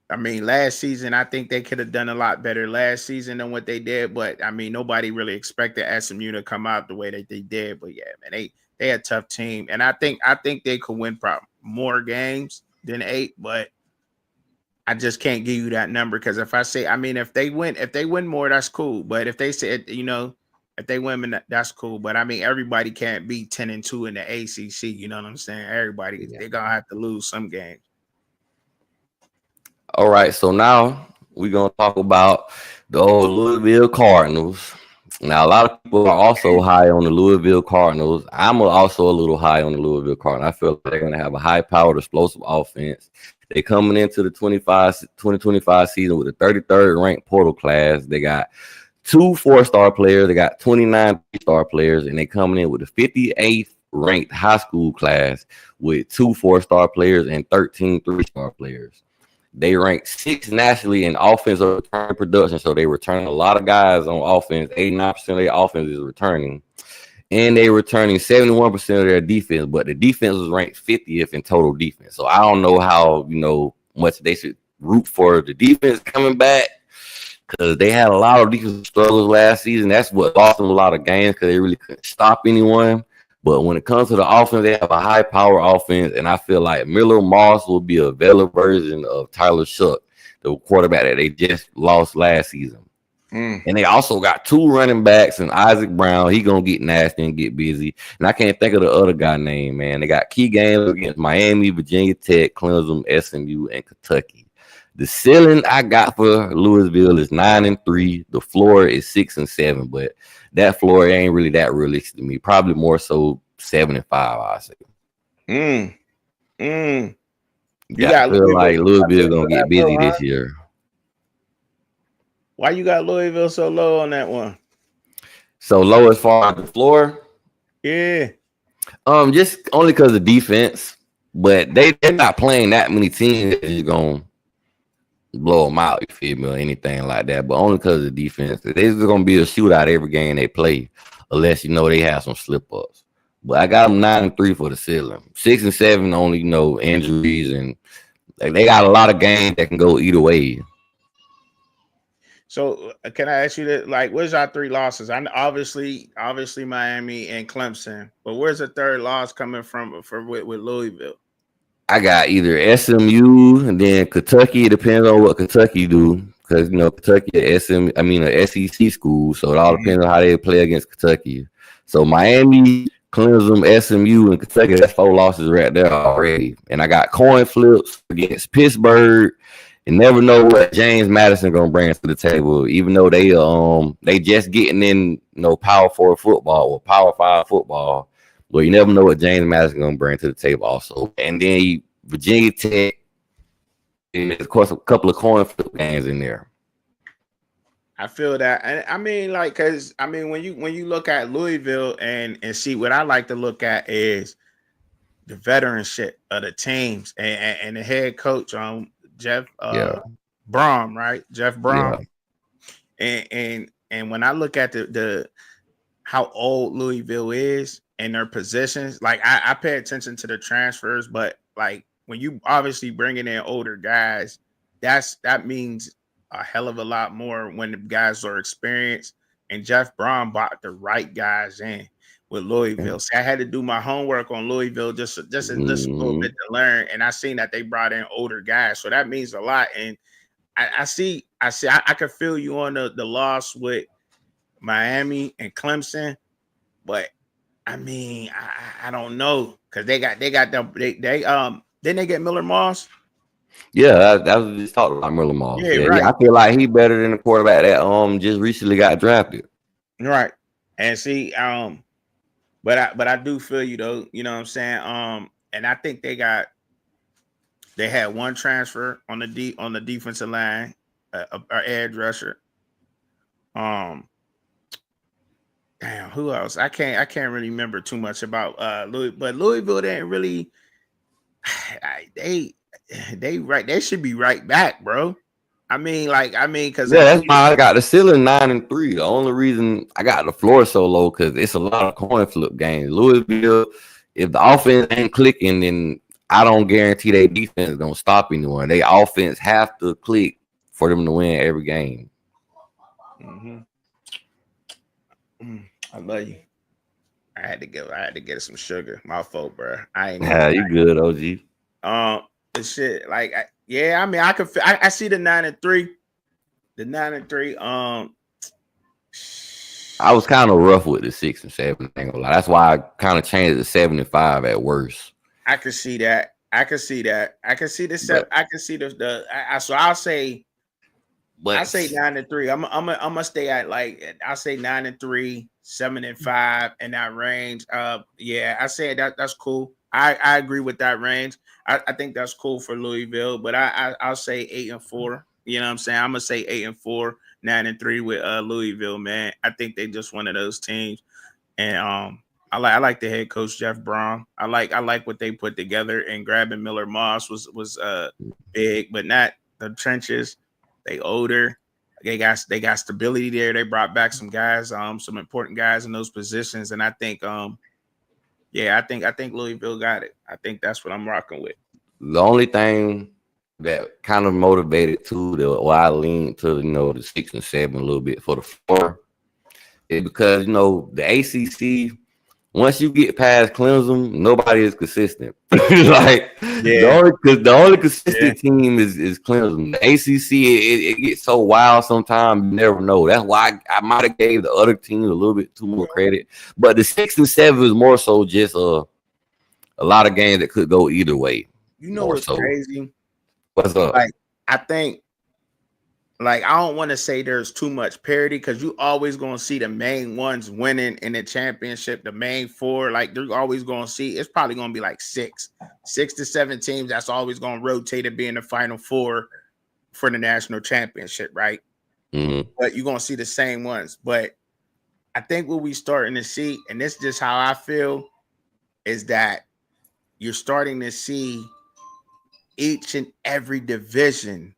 Speaker 2: I mean, last season, I think they could have done a lot better last season than what they did. But I mean, nobody really expected SMU to come out the way that they did. But yeah, man, they had a tough team, and I think they could win more games than 8. But I just can't give you that number because if they win more, that's cool. But if they said, if they win, that's cool. But I mean, everybody can't be 10-2 in the ACC. You know what I'm saying? Everybody, they're gonna have to lose some games.
Speaker 1: All right, so now we're gonna talk about the old Louisville Cardinals. Now, a lot of people are also high on the Louisville Cardinals. I'm also a little high on the Louisville Cardinals. I feel like they're gonna have a high-powered, explosive offense. They're coming into the 2025 season with a 33rd ranked portal class. They got 2 4-star players. They got 29 3-star players, and they coming in with a 58th ranked high school class with 2 4-star players and 13 3-star players. They rank 6th nationally in offensive return production, so they return a lot of guys on offense. 89% of their offense is returning, and they're returning 71% of their defense. But the defense was ranked 50th in total defense. So I don't know how much they should root for the defense coming back because they had a lot of defensive struggles last season. That's what lost them a lot of games because they really couldn't stop anyone. But when it comes to the offense, they have a high power offense, and I feel like Miller Moss will be a better version of Tyler Shuck, the quarterback that they just lost last season. And they also got 2 running backs and Isaac Brown. He gonna get nasty and get busy. And I can't think of the other guy name, man. They got key games against Miami, Virginia Tech, Clemson, SMU, and Kentucky. The ceiling I got for Louisville is 9-3. The floor is 6-7, but that floor ain't really that realistic to me. Probably more so 7-5, I say. I feel like Louisville gonna get busy this year.
Speaker 2: Why you got Louisville so low on that one?
Speaker 1: So low as far as the floor?
Speaker 2: Yeah.
Speaker 1: Just only because of defense, but they're not playing that many teams that you're gonna blow them out, you feel me, or anything like that. But only because of the defense. There's gonna be a shootout every game they play, unless you know they have some slip ups. But I got them 9-3 for the ceiling. 6-7 only, you know, injuries, and they got a lot of games that can go either way.
Speaker 2: So can I ask you that? Like, where's our 3 losses? I obviously Miami and Clemson, but where's the third loss coming from with Louisville?
Speaker 1: I got either SMU and then Kentucky. It depends on what Kentucky do, because you know Kentucky, a SEC school, so it all depends on how they play against Kentucky. So Miami, Clemson, SMU, and Kentucky. That's 4 losses right there already. And I got coin flips against Pittsburgh. You never know what James Madison gonna bring to the table, even though they just getting in, you know, Power 4 football or Power 5 football. Well, you never know what James Madison gonna bring to the table also. And then Virginia Tech, and of course a couple of coin flip games in there.
Speaker 2: I feel that. And I mean, like, because I mean, when you look at Louisville and see, what I like to look at is the veteranship of the teams and the head coach Jeff Brom, right? Jeff Brom. Yeah. And when I look at the how old Louisville is and their positions, like I pay attention to the transfers, but like when you obviously bringing in older guys, that means a hell of a lot more when the guys are experienced. And Jeff Brom brought the right guys in with Louisville. So I had to do my homework on Louisville just a little bit to learn. And I seen that they brought in older guys. So that means a lot. And I could feel you on the loss with Miami and Clemson, but I mean, I don't know, because they didn't they get Miller Moss?
Speaker 1: Yeah, that was just talking about Miller Moss.
Speaker 2: Yeah, right.
Speaker 1: I feel like he better than the quarterback that just recently got drafted.
Speaker 2: Right. And see, but I do feel you though, you know what I'm saying? And I think they had 1 transfer on the defensive line, a edge rusher. Damn, who else? I can't really remember too much about Louisville, but Louisville didn't really. They should be right back, bro. Because
Speaker 1: that's why I got the ceiling 9-3. The only reason I got the floor so low, because it's a lot of coin flip games. Louisville, if the offense ain't clicking, then I don't guarantee their defense is gonna stop anyone. Their offense have to click for them to win every game.
Speaker 2: I love you. I had to get some sugar. My fault, bro. I ain't.
Speaker 1: Yeah, you good, OG.
Speaker 2: The shit, like, I mean, I see the 9-3. The 9-3.
Speaker 1: I was kind of rough with the 6-7 thing. That's why I kind of changed it to 7-5 at worst.
Speaker 2: I can see that. I can see the 7. I can see so I'll say. But I say 9-3. I'm gonna stay at, like, I say 9-3, 7-5 in that range. Yeah, I say that's cool. I agree with that range. I think that's cool for Louisville, but I'll say 8-4. You know what I'm saying? I'm gonna say 8-4, 9-3 with Louisville, man. I think they just one of those teams, and I like the head coach Jeff Brom. I like what they put together, and grabbing Miller Moss was big, but not the trenches. They older. They got stability there. They brought back some guys, some important guys in those positions, and I think I think Louisville got it. I think that's what I'm rocking with.
Speaker 1: The only thing that kind of motivated why I lean to the 6 and 7 a little bit for the 4 is because the ACC, Once you get past Clemson, nobody is consistent. Like
Speaker 2: Yeah,
Speaker 1: the only
Speaker 2: yeah.
Speaker 1: consistent team is Clemson. The ACC it gets so wild sometimes you never know. That's why I might have gave the other teams a little bit too much credit. But the 6 and 7 is more so just a lot of games that could go either way.
Speaker 2: You know
Speaker 1: More
Speaker 2: what's
Speaker 1: so.
Speaker 2: crazy?
Speaker 1: What's up?
Speaker 2: Like, I think, like, I don't want to say there's too much parity because you always gonna see the main ones winning in the championship, the main four. Like, they're always gonna see it's probably gonna be like six to seven teams that's always gonna rotate to be in the final four for the national championship, right?
Speaker 1: Mm-hmm.
Speaker 2: But you're gonna see the same ones. But I think what we starting to see, and this is just how I feel, is that you're starting to see each and every division,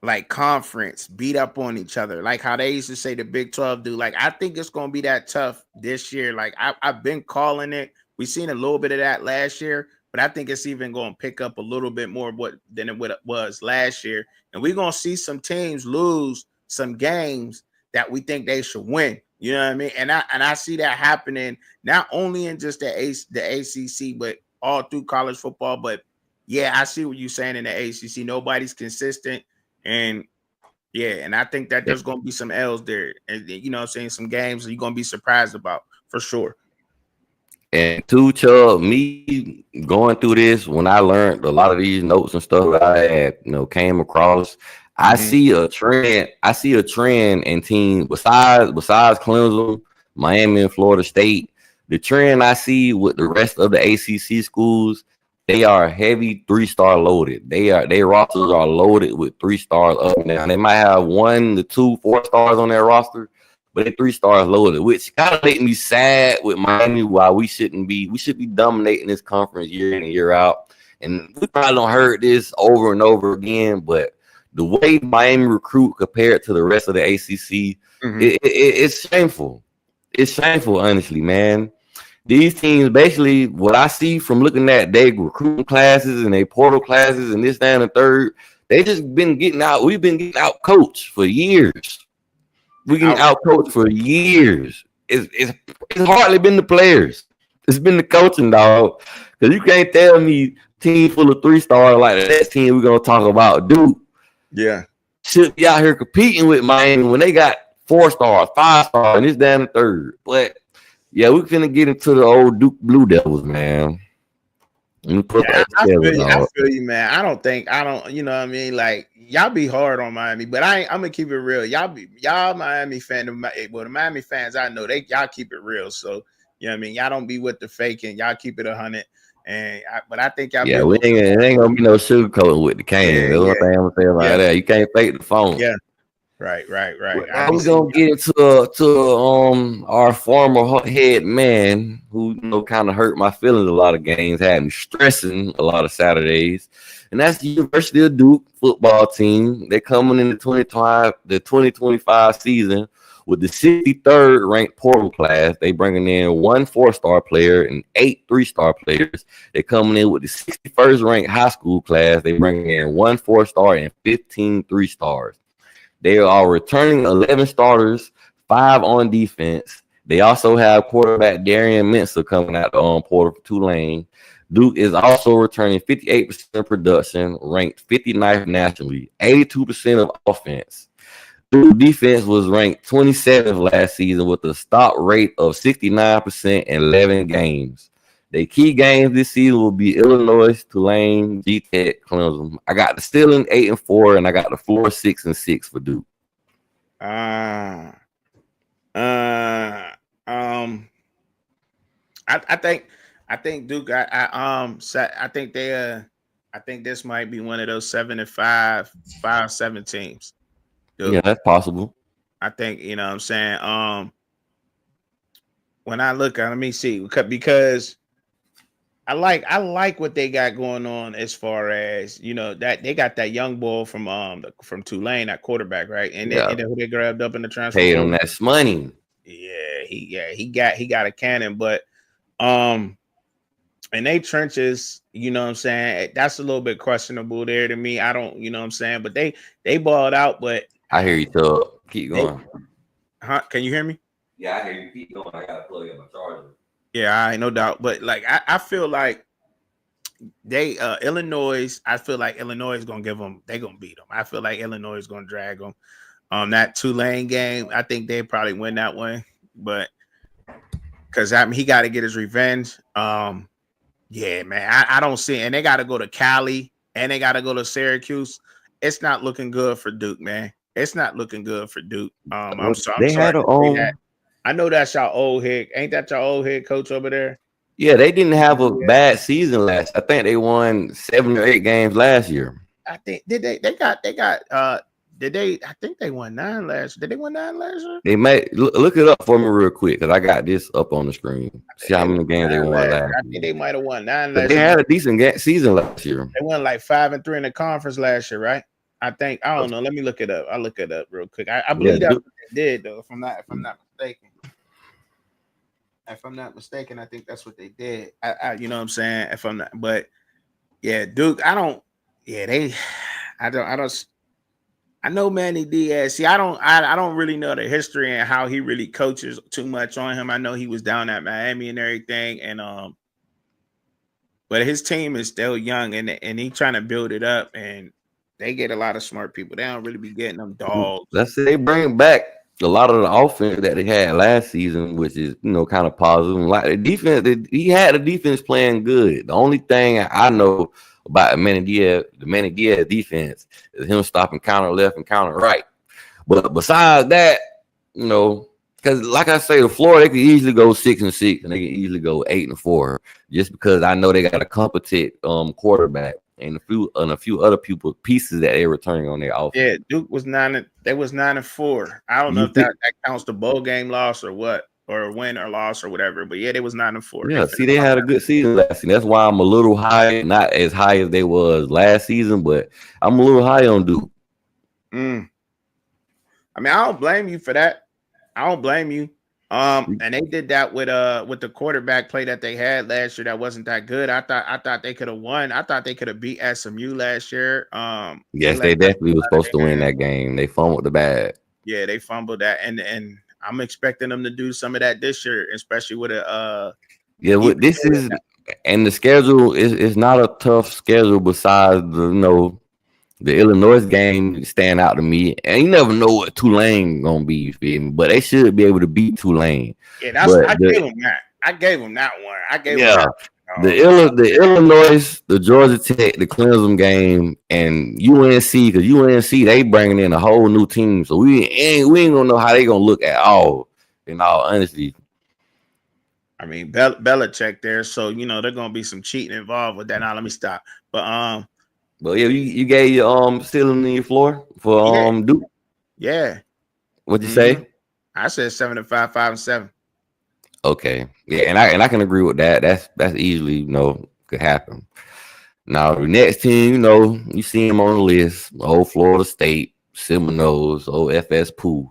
Speaker 2: like conference, beat up on each other, like how they used to say the Big 12 do. Like, I think it's going to be that tough this year. Like, I've been calling it. We've seen a little bit of that last year, but I think it's even going to pick up a little bit more than it was last year. And we're going to see some teams lose some games that we think they should win. You know what I mean? And I see that happening not only in just the ACC, but all through college football. But yeah, I see what you're saying in the ACC. Nobody's consistent. And yeah, and I think that there's going to be some L's there. And, you know what I'm saying? Some games you're going to be surprised about for sure.
Speaker 1: And to Chubb, me going through this when I learned a lot of these notes and stuff that I had, came across, I
Speaker 2: Mm-hmm.
Speaker 1: see a trend. I see a trend in teams besides Clemson, Miami, and Florida State. The trend I see with the rest of the ACC schools, they are heavy 3-star loaded. Their rosters are loaded with 3 stars up and down. They might have 1 to 2 4 stars on their roster, but they 3 stars loaded, which kind of make me sad with Miami. Why we should be dominating this conference year in and year out. And we probably don't heard this over and over again, but the way Miami recruit compared to the rest of the ACC,
Speaker 2: Mm-hmm.
Speaker 1: it's shameful. It's shameful, honestly, man. These teams, basically, what I see from looking at their recruiting classes and their portal classes and this, that, and the third, they just been getting out. We've been getting out coached for years. We getting out coached for years. It's hardly been the players. It's been the coaching, dog. Because you can't tell me team full of 3 stars like the next team we're gonna talk about, dude.
Speaker 2: Yeah.
Speaker 1: Should be out here competing with Miami when they got 4 stars, 5 stars, and it's down the third. But yeah, we're finna get into the old Duke Blue Devils, man. Let me put that
Speaker 2: I
Speaker 1: together,
Speaker 2: feel you. I
Speaker 1: dog.
Speaker 2: feel you, man. I don't, you know what I mean? Like, y'all be hard on Miami, but I'm gonna keep it real. Y'all Miami fan, the Miami fans I know, y'all keep it real. So, you know what I mean? Y'all don't be with the faking. Y'all keep it 100. But I think y'all be
Speaker 1: Yeah,
Speaker 2: a
Speaker 1: we
Speaker 2: little
Speaker 1: ain't,
Speaker 2: bit
Speaker 1: it
Speaker 2: more.
Speaker 1: ain't gonna be no sugarcoating with the cane.
Speaker 2: Yeah,
Speaker 1: That's one
Speaker 2: yeah,
Speaker 1: thing I'm gonna say about
Speaker 2: yeah,
Speaker 1: that. You can't fake the phone.
Speaker 2: yeah. Right. I
Speaker 1: Now
Speaker 2: be
Speaker 1: we're
Speaker 2: seeing
Speaker 1: gonna get into our former head man who kind of hurt my feelings a lot of games, had me stressing a lot of Saturdays, and that's the University of Duke football team. They're coming in the 2025 season with the 63rd ranked portal class. They bringing in 1 4-star player and 8 3-star players. They're coming in with the 61st ranked high school class. They bringing in 1 4-star and 15 3-stars. They are returning 11 starters, 5 on defense. They also have quarterback Darian Mensah coming out on portal for Tulane. Duke is also returning 58% production, ranked 59th nationally, 82% of offense. Duke defense was ranked 27th last season with a stop rate of 69% in 11 games. The key games this season will be Illinois, Tulane, G-Tech, Clemson. I got the Steelers 8-4, and I got the floor 6-6 for Duke.
Speaker 2: uh I think Duke. I think I think this might be one of those 7-5, 5-7 teams.
Speaker 1: Yeah,
Speaker 2: Duke.
Speaker 1: that's possible.
Speaker 2: I think you know what I'm saying. When I look at, let me see, because I like what they got going on as far as that they got that young boy from Tulane, that quarterback, right?
Speaker 1: Yeah,
Speaker 2: And then who they grabbed up in the transfer
Speaker 1: paid them
Speaker 2: portal.
Speaker 1: that money.
Speaker 2: He got a cannon, but um. And they trenches, you know what I'm saying? That's a little bit questionable there to me. I don't, you know what I'm saying? But they balled out, but
Speaker 1: I hear you, Tub. Keep
Speaker 2: they
Speaker 1: going.
Speaker 2: can you hear me?
Speaker 1: Yeah, I hear you. Keep going. I gotta plug in my charger.
Speaker 2: Yeah, I ain't no doubt. But like I feel like they Illinois. I feel like Illinois is gonna give them. They gonna beat them. I feel like Illinois is gonna drag them. That Tulane game, I think they probably win that one. But because I mean, he got to get his revenge. Yeah, man, I don't see. And they got to go to Cali and they got to go to Syracuse. It's not looking good for Duke, man. It's not looking good for Duke. I'm
Speaker 1: They
Speaker 2: sorry
Speaker 1: had
Speaker 2: to
Speaker 1: a
Speaker 2: say that. I know that's your old head. Ain't that your old head coach over there?
Speaker 1: Yeah, they didn't have a
Speaker 2: Yeah.
Speaker 1: bad season last. I think they won 7 or 8 games last year.
Speaker 2: I think did they got did they I think they won 9 last year. Did they win 9 last year?
Speaker 1: They may look it up for me real quick because I got this up on the screen. See how many games they won last
Speaker 2: I
Speaker 1: year.
Speaker 2: think they might have won 9
Speaker 1: But
Speaker 2: last
Speaker 1: they
Speaker 2: year.
Speaker 1: had a decent season last year.
Speaker 2: They won like 5-3 in the conference last year, right? I think I don't know. Let me look it up. I'll look it up real quick. I believe that's what they did though. If I'm not mistaken. If I'm not mistaken, I think that's what they did. You know what I'm saying? If I'm not, but yeah, Duke, I don't. Yeah, I don't. I know Manny Diaz. See, I don't really know the history and how he really coaches too much on him. I know he was down at Miami and everything, and but his team is still young and he trying to build it up, and they get a lot of smart people. They don't really be getting them dogs.
Speaker 1: Let's say they bring back a lot of the offense that they had last season, which is kind of positive. Like the defense, he had the defense playing good. The only thing I know about the Manny Diaz defense is him stopping counter left and counter right. But besides that, because like I say, the floor they could easily go 6-6 and they can easily go 8-4, just because I know they got a competent quarterback and a few other pieces that they're returning on their offense.
Speaker 2: Yeah, Duke was 9. They was 9-4. I don't know if that counts the bowl game loss or what, or a win or loss or whatever. But yeah, they was 9-4.
Speaker 1: Yeah, they had a good season last season. That's why I'm a little high, not as high as they was last season, but I'm a little high on Duke.
Speaker 2: I mean, I don't blame you for that. I don't blame you. And they did that with the quarterback play that they had last year that wasn't that good. I thought they could have won. I thought they could have beat SMU last year.
Speaker 1: Yes, they definitely was supposed to win that game. They fumbled the bag.
Speaker 2: Yeah, they fumbled that, and I'm expecting them to do some of that this year, especially with a
Speaker 1: this is and the schedule is not a tough schedule besides the Illinois game stand out to me, and you never know what Tulane gonna be. You feel me? But they should be able to beat Tulane.
Speaker 2: Yeah, I gave them that. I gave them that one.
Speaker 1: The Illinois, the Georgia Tech, the Clemson game, and UNC, because UNC they bringing in a whole new team, so we ain't gonna know how they gonna look at all. In all honesty,
Speaker 2: I mean Belichick there, so they're gonna be some cheating involved with that. Now let me stop.
Speaker 1: But yeah, you gave your ceiling in your floor for Duke.
Speaker 2: Yeah.
Speaker 1: What'd you say?
Speaker 2: I said 7-5, 5-7.
Speaker 1: Okay. Yeah, and I can agree with that. That's easily could happen. Now the next team, you see him on the list, old Florida State, Seminoles, old FS Pooh.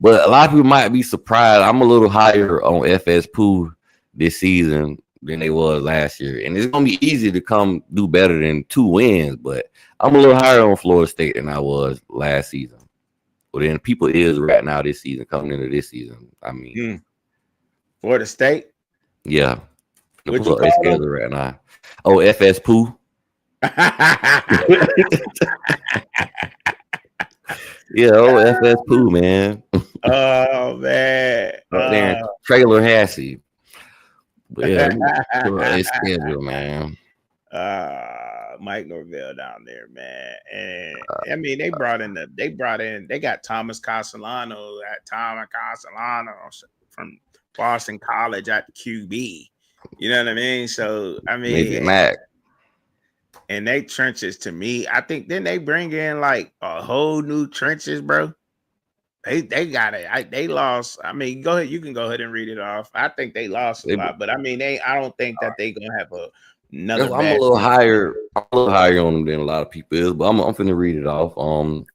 Speaker 1: But a lot of people might be surprised. I'm a little higher on FS Pooh this season than they was last year, and it's gonna be easy to come do better than 2 wins. But I'm a little higher on Florida State than I was last season. Well, then people is right now this season coming into this season. I mean,
Speaker 2: Florida State,
Speaker 1: yeah,
Speaker 2: what you call them
Speaker 1: right now? Oh, FS Pooh. Yeah, FS Pooh, man.
Speaker 2: Oh man,
Speaker 1: there Trailer Hassey. But yeah, it's schedule, man.
Speaker 2: Mike Norvell down there, man. And I mean, they got Thomas Castellano from Boston College at the QB. You know what I mean? So I mean,
Speaker 1: Mac.
Speaker 2: And they trenches to me, I think then they bring in like a whole new trenches, bro. They got it. They lost. I mean, go ahead. You can go ahead and read it off. I think they lost a lot, but I mean, I don't think that they gonna have another.
Speaker 1: I'm a little higher on them than a lot of people is, but I'm finna read it off.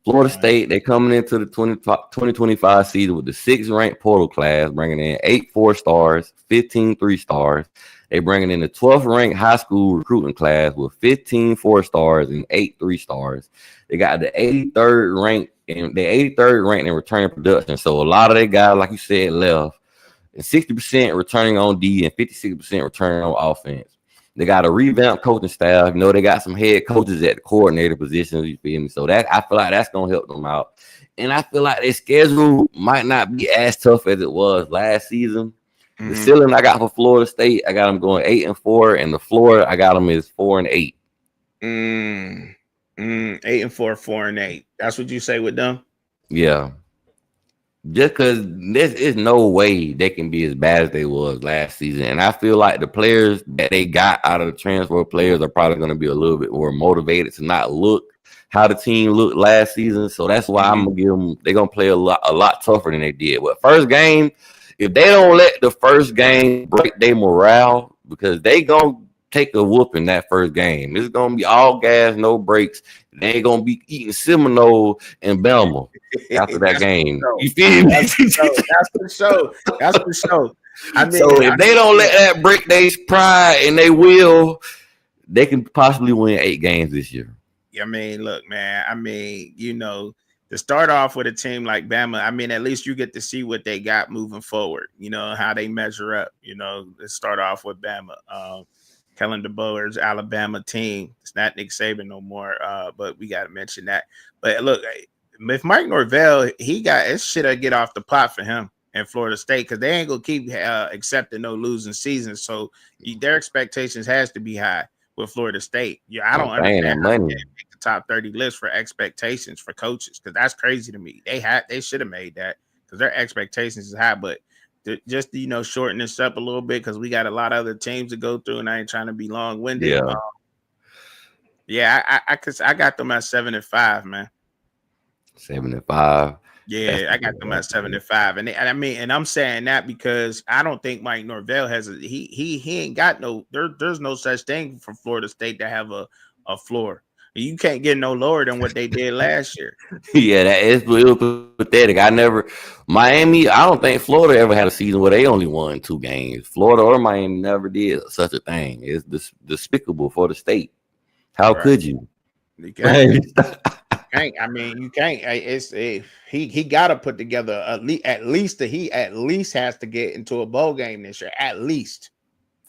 Speaker 1: Florida State, they coming into the 2025 season with the 6th ranked portal class, bringing in 8 4-stars, 15 3-stars. They bringing in the 12th ranked high school recruiting class with 15 4-stars and 8 3-stars. They got the 83rd ranked in returning production. So a lot of their guys, like you said, left. and 60% returning on D and 56% returning on offense. They got a revamped coaching staff. You know, they got some head coaches at the coordinator positions. You feel me? So that I feel like that's gonna help them out. And I feel like their schedule might not be as tough as it was last season. The ceiling I got for Florida State, I got them going 8-4, and the floor I got them is 4-8.
Speaker 2: 8-4, 4-8. That's what you say with them?
Speaker 1: Yeah. Just because this is no way they can be as bad as they was last season. And I feel like the players that they got out of the transfer players are probably going to be a little bit more motivated to not look how the team looked last season. So that's why I'm going to give them, they're going to play a lot tougher than they did. But first game, if they don't let the first game break their morale, because they going to take a whooping that first game. It's going to be all gas, no breaks. They ain't going to be eating Seminole and Belma after that game. You feel me?
Speaker 2: That's for sure. That's for sure. I mean,
Speaker 1: so if they don't let that break their pride, and they can possibly win 8 games this year.
Speaker 2: I mean, look, man. I mean, you know, to start off with a team like Bama, I mean, at least you get to see what they got moving forward. You know, how they measure up. You know, let's start off with Bama. Kellen DeBoer's Alabama team. It's not Nick Saban no more, but we got to mention that. But look, if Mike Norvell, he got his shit to get off the pot for him in Florida State, because they ain't gonna keep accepting no losing seasons. So their expectations has to be high with Florida State. Yeah, I don't understand how they make the top 30 list for expectations for coaches, because that's crazy to me. They should have made that, because their expectations is high, but just to, you know, shorten this up a little bit, because we got a lot of other teams to go through, and I ain't trying to be long-winded. I got them at 7-5, man.
Speaker 1: 7-5.
Speaker 2: Yeah, I got them at 7-5, and I mean, and I'm saying that because I don't think Mike Norvell has he ain't got no there's no such thing for Florida State to have a floor. You can't get no lower than what they did last year.
Speaker 1: Yeah, that is real pathetic. Miami, I don't think Florida ever had a season where they only won 2 games. Florida or Miami never did such a thing. It's despicable for the state. How could you?
Speaker 2: You can't. I mean, you can't. He got to put together at least he at least has to get into a bowl game this year. At least.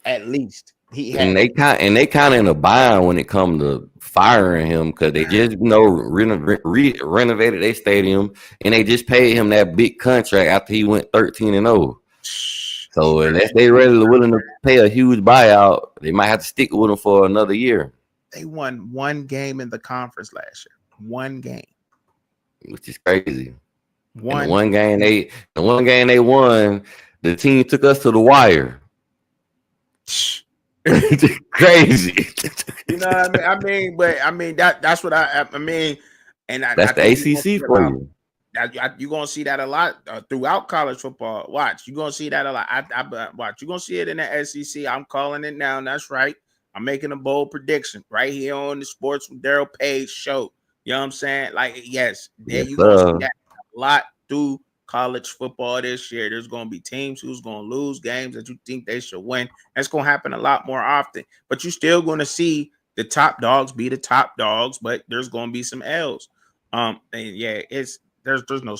Speaker 1: They kind of in a bind when it comes to firing him, because they just renovated their stadium, and they just paid him that big contract after he went 13-0. So unless they really willing to pay a huge buyout, they might have to stick with him for another year.
Speaker 2: They won 1 game in the conference last year. 1 game,
Speaker 1: which is crazy. One game they won, the team took us to the wire. Crazy.
Speaker 2: You know what I mean? That's what I mean, and
Speaker 1: that's the ACC for you.
Speaker 2: You're gonna see that a lot throughout college football. Watch, you're gonna see that a lot. Watch, you're gonna see it in the SEC. I'm calling it now. That's right. I'm making a bold prediction right here on the Sports with Daryl Page show. You know what I'm saying? Like, yes, there you gonna see that a lot through college football this year. There's gonna be teams who's gonna lose games that you think they should win. That's gonna happen a lot more often. But you're still gonna see the top dogs be the top dogs, but there's gonna be some L's. And yeah, there's no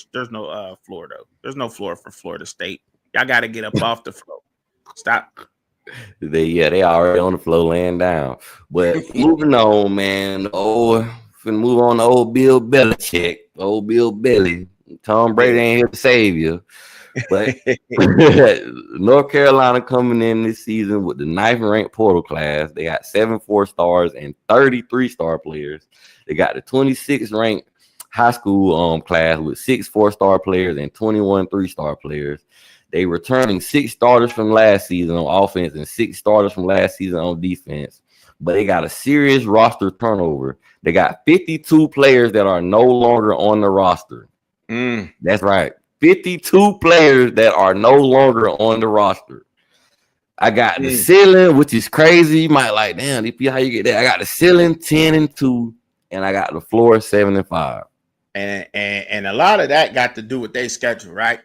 Speaker 2: floor though. There's no floor for Florida State. Y'all got to get up off the floor. Stop.
Speaker 1: They already on the floor laying down. But moving on, man. Move on to old Bill Belichick. Old Bill Belly. Tom Brady ain't here to save you. But North Carolina coming in this season with the 9th ranked portal class. They got 7 4-stars and 33 star players. They got the 26th ranked high school class with 6 4-star players and 21 3-star players. They returning 6 starters from last season on offense and 6 starters from last season on defense. But they got a serious roster turnover. They got 52 players that are no longer on the roster. That's right. 52 players that are no longer on the roster. I got the ceiling, which is crazy. You might like, damn, DP, how you get that? I got the ceiling 10-2, and I got the floor 7-5.
Speaker 2: And a lot of that got to do with their schedule, right?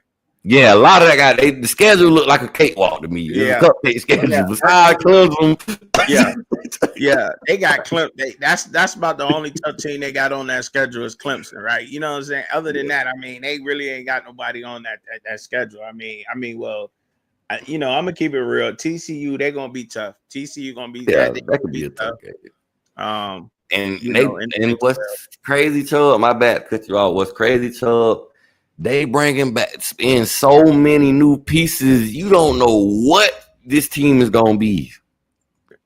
Speaker 1: Yeah, a lot of that the schedule looked like a cakewalk to me. Yeah, a cupcake schedule.
Speaker 2: Yeah.
Speaker 1: Besides
Speaker 2: Clemson. Yeah, they got Clemson. That's about the only tough team they got on that schedule is Clemson, right? You know what I'm saying? Other than that, I mean, they really ain't got nobody on that schedule. I mean, well, I'm gonna keep it real. TCU, they're gonna be tough. TCU gonna be
Speaker 1: Yeah,
Speaker 2: that. They
Speaker 1: that
Speaker 2: gonna
Speaker 1: could be
Speaker 2: be
Speaker 1: a tough
Speaker 2: tough.
Speaker 1: game.
Speaker 2: Um,
Speaker 1: And
Speaker 2: in the
Speaker 1: and
Speaker 2: Big 12.
Speaker 1: what's crazy, Chubb? My bad, cut you off. What's crazy, Chubb? They bringing back in so many new pieces. You don't know what this team is gonna be.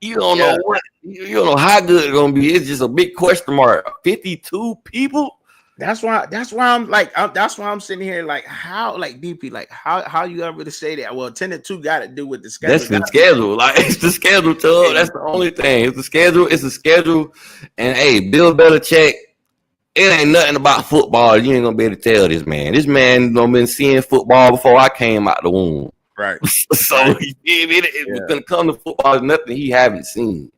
Speaker 1: You don't
Speaker 2: Yeah,
Speaker 1: know what. You don't know how good it's gonna be. It's just a big question mark. 52 people.
Speaker 2: that's why. That's why I'm sitting here like how like DP like how you ever to say that? Well, 10-2 got to do with the schedule.
Speaker 1: That's the schedule. Like it's the schedule, Chubb. That's the only thing. It's the schedule. It's the schedule. And hey, Bill Belichick. It ain't nothing about football. You ain't gonna be able to tell this man. This man done been seeing football before I came out the womb.
Speaker 2: Right.
Speaker 1: So
Speaker 2: Right.
Speaker 1: when it comes to football, there's nothing he haven't seen.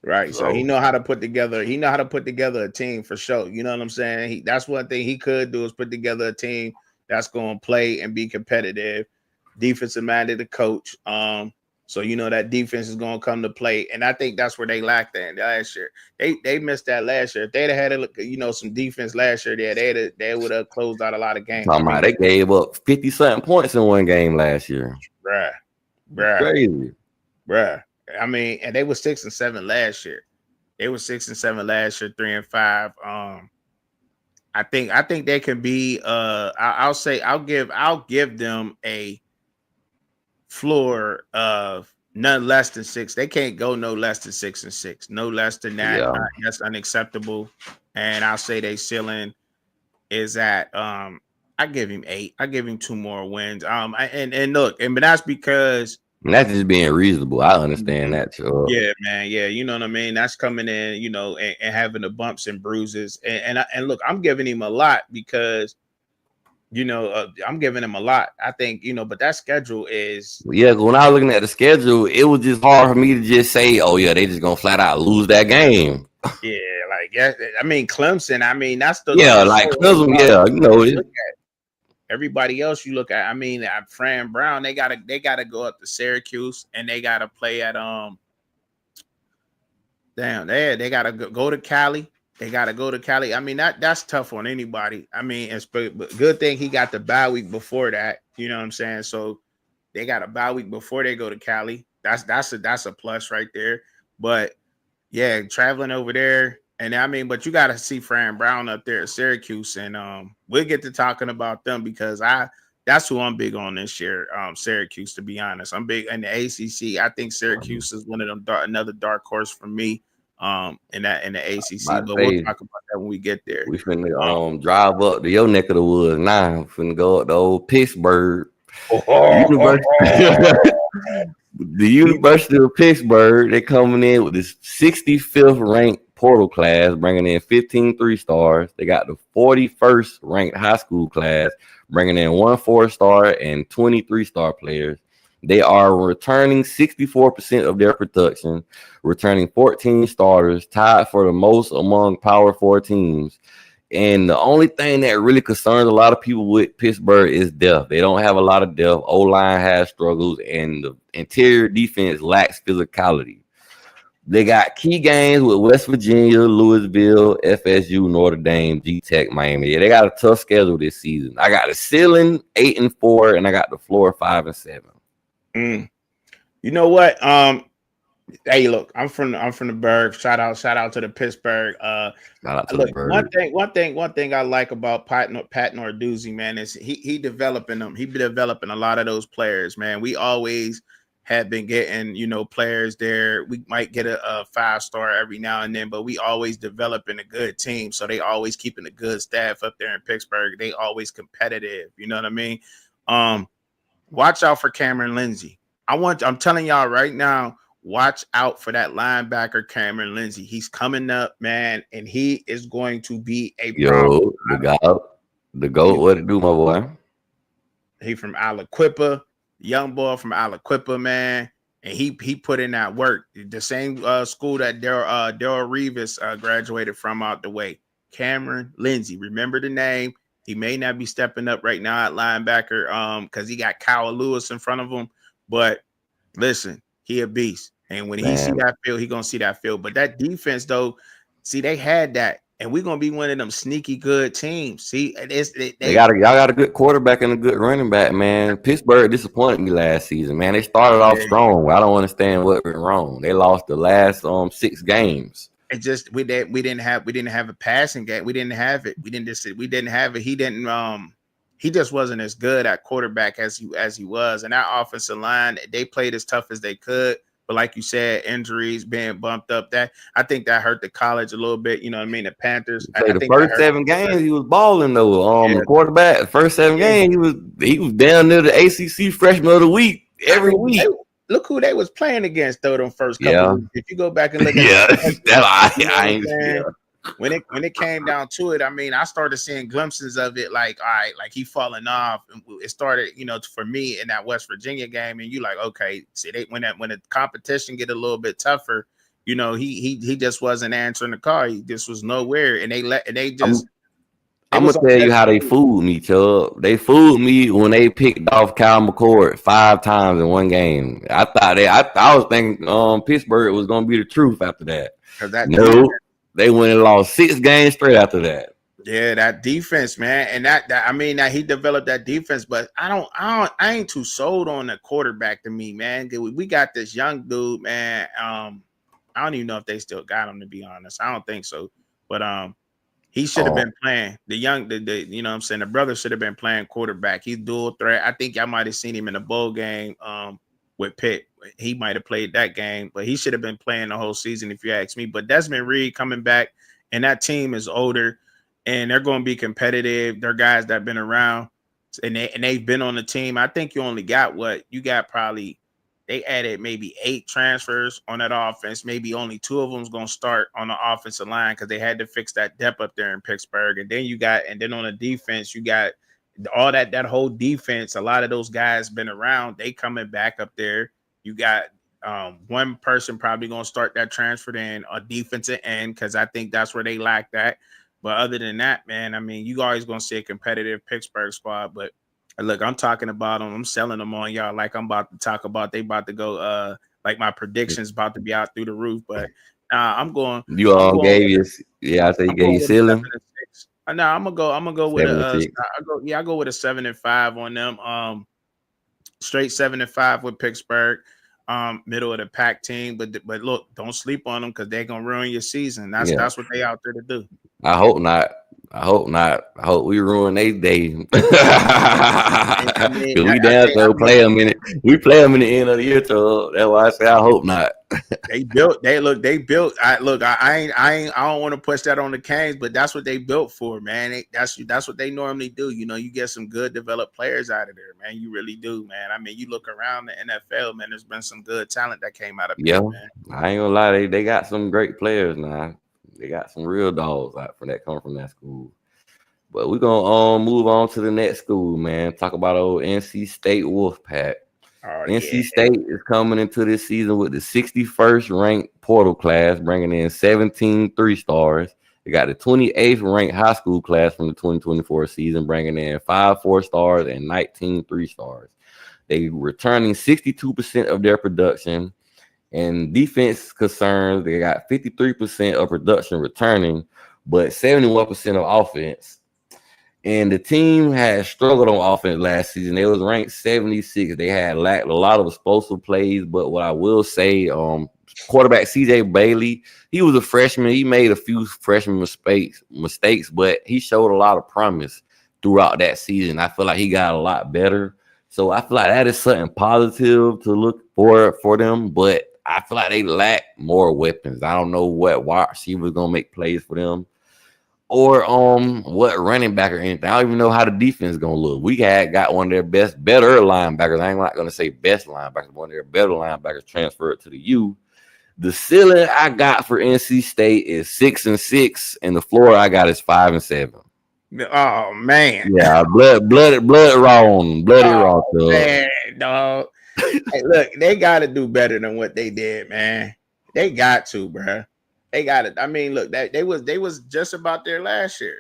Speaker 2: Right. So he know how to put together. He know how to put together a team for sure. You know what I'm saying? That's one thing he could do is put together a team that's going to play and be competitive. Defensive minded, the coach. So that defense is going to come to play, and I think that's where they lacked that last year. They missed that last year. If they'd have had some defense last year, they would have closed out a lot of games.
Speaker 1: Talking about they gave up 50 something points in one game last year.
Speaker 2: Bruh.
Speaker 1: Crazy.
Speaker 2: I mean, and they were 6-7 last year. They were 6-7 last year, 3-5. I think they can be. I'll give them a floor of none less than 6. They can't go no less than 6-6. No less than that.
Speaker 1: Yeah.
Speaker 2: That's unacceptable. And I'll say they ceiling is at I give him 8. I give him 2 more wins. And look, but that's because
Speaker 1: and that's just being reasonable. I understand that, sure.
Speaker 2: Yeah, man. Yeah, you know what I mean. That's coming in, and having the bumps and bruises. And look, I'm giving him a lot because I'm giving him a lot. I think but that schedule is
Speaker 1: When I was looking at the schedule, it was just hard for me to just say, "Oh yeah, they just gonna flat out lose that game."
Speaker 2: I mean Clemson. I mean that's the
Speaker 1: like Clemson. Yeah,
Speaker 2: everybody else you look at. I mean, Fran Brown, they gotta go up to Syracuse and they gotta play at they gotta go to Cali. They gotta go to Cali. I mean, that's tough on anybody. I mean, but good thing he got the bye week before that. You know what I'm saying? So they got a bye week before they go to Cali. That's a plus right there. But yeah, traveling over there. And I mean, but you got to see Fran Brown up there at Syracuse, and we'll get to talking about them because that's who I'm big on this year. Syracuse, to be honest, I'm big in the ACC. I think Syracuse is one of them another dark horse for me. In the ACC, but we'll talk about that when we get there.
Speaker 1: We finna drive up to your neck of the woods now. Finna go up to old Pittsburgh. The University of Pittsburgh, they coming in with this 65th ranked portal class, bringing in 15 3-stars. They got the 41st ranked high school class, bringing in 1 4-star and 23-star players. They are returning 64% of their production, returning 14 starters, tied for the most among Power 4 teams. And the only thing that really concerns a lot of people with Pittsburgh is depth. They don't have a lot of depth. O-line has struggles, and the interior defense lacks physicality. They got key games with West Virginia, Louisville, FSU, Notre Dame, G-Tech, Miami. Yeah, they got a tough schedule this season. I got the ceiling 8-4, and I got the floor 5-7.
Speaker 2: You know what? Hey, look, I'm from the Berg. Shout out to the Pittsburgh. Look, one thing I like about Pat Narduzzi, man, is he developing them. He be developing a lot of those players, man. We always have been getting players there. We might get a 5-star every now and then, but we always developing a good team. So they always keeping a good staff up there in Pittsburgh. They always competitive. You know what I mean? Watch out for Cameron Lindsey. I'm telling y'all right now. Watch out for that linebacker, Cameron Lindsey. He's coming up, man, and he is going to be a problem.
Speaker 1: The GOAT, what it do, my boy?
Speaker 2: He from Aliquippa, young boy from Aliquippa, man, and he put in that work. The same school that Daryl Revis graduated from out the way. Cameron Lindsey, remember the name. He may not be stepping up right now at linebacker because he got Kyle Lewis in front of him, but listen, he a beast. And when he see that field, he gonna see that field. But that defense, though, see, they had that. and we're gonna be one of them sneaky good teams. See,
Speaker 1: Y'all got a good quarterback and a good running back, man. Pittsburgh disappointed me last season, man. They started off strong. I don't understand what went wrong. They lost the last 6 games.
Speaker 2: It just we didn't have a passing game. We didn't have it. We didn't have it. He just wasn't as good at quarterback as he was. And that offensive line, they played as tough as they could. But like you said, injuries being bumped up, that I think that hurt the college a little bit. You know what I mean? The Panthers.
Speaker 1: The first 7 games he was balling though. The quarterback, the first 7 games he was down near the ACC Freshman of the Week every week.
Speaker 2: Look who they was playing against though. Them first couple weeks. If you go back and look at when it came down to it, I mean, I started seeing glimpses of it. Like, all right, like he falling off. It started, for me in that West Virginia game, and you like, okay, see, when the competition get a little bit tougher, he just wasn't answering the call. He just was nowhere, and they just.
Speaker 1: I'm gonna tell you how they fooled me, Chubb. They fooled me when they picked off Kyle McCord 5 times in one game. I was thinking Pittsburgh was gonna be the truth after that. They went and lost 6 games straight after that.
Speaker 2: Yeah, that defense, man, and that he developed that defense, but I ain't too sold on the quarterback to me, man. We got this young dude, man. I don't even know if they still got him, to be honest. I don't think so, but he should have been playing the you know what I'm saying, the brother should have been playing quarterback. He's dual threat. I think y'all might have seen him in the bowl game with Pitt. He might have played that game, but he should have been playing the whole season if you ask me. But Desmond Reed coming back, and that team is older and they're going to be competitive. They're guys that have been around and they've been on the team. I think you only got probably they added maybe 8 transfers on that offense. Maybe only 2 of them is going to start on the offensive line because they had to fix that depth up there in Pittsburgh. And then on the defense, you got all that whole defense. A lot of those guys been around. They coming back up there. You got one person probably going to start that transfer in a defensive end because I think that's where they lack that. But other than that, man, I mean, you always going to see a competitive Pittsburgh squad, but look, I'm talking about them. I'm selling them on y'all like I'm about to talk about. They about to go. Like my predictions about to be out through the roof. But I'm going.
Speaker 1: You all gave you. Yeah, I say you gave you ceiling.
Speaker 2: No, I'm gonna go with I go with a 7-5 on them. Straight 7-5 with Pittsburgh. Middle of the pack team. But look, don't sleep on them because they're gonna ruin your season. That's what they out there to do.
Speaker 1: I hope not. I hope we ruin their day. We down to play them in it. We play them in the end of the year, so that's why I say I hope not.
Speaker 2: They built. I don't want to push that on the Canes, but that's what they built for, man. That's what they normally do. You get some good developed players out of there, man. You really do, man. I mean, you look around the NFL, man. There's been some good talent that came out of there, man.
Speaker 1: I ain't gonna lie, they got some great players now. They got some real dogs out from that come from that school. But we're gonna move on to the next school, man. Talk about old NC State Wolfpack. NC State is coming into this season with the 61st ranked portal class, bringing in 17 3-stars. They got the 28th ranked high school class from the 2024 season, bringing in 5 4-stars and 19 3-stars. They returning 62% of their production. And defense concerns, they got 53% of production returning, but 71% of offense. And the team had struggled on offense last season. They was ranked 76. They had lacked a lot of explosive plays, but what I will say, quarterback CJ Bailey, he was a freshman. He made a few freshman mistakes, but he showed a lot of promise throughout that season. I feel like he got a lot better. So I feel like that is something positive to look for them, but I feel like they lack more weapons. I don't know what wide receiver is gonna make plays for them, or what running back or anything. I don't even know how the defense is gonna look. We got one of their better linebackers. I'm not gonna say best linebackers, one of their better linebackers transferred to the U. The ceiling I got for NC State is 6-6, and the floor I got is 5-7.
Speaker 2: Oh man,
Speaker 1: yeah, bloody raw,
Speaker 2: man, dog. Hey, look, they got to do better than what they did, man. They got to, bro. They got it. I mean, look, they was just about there last year,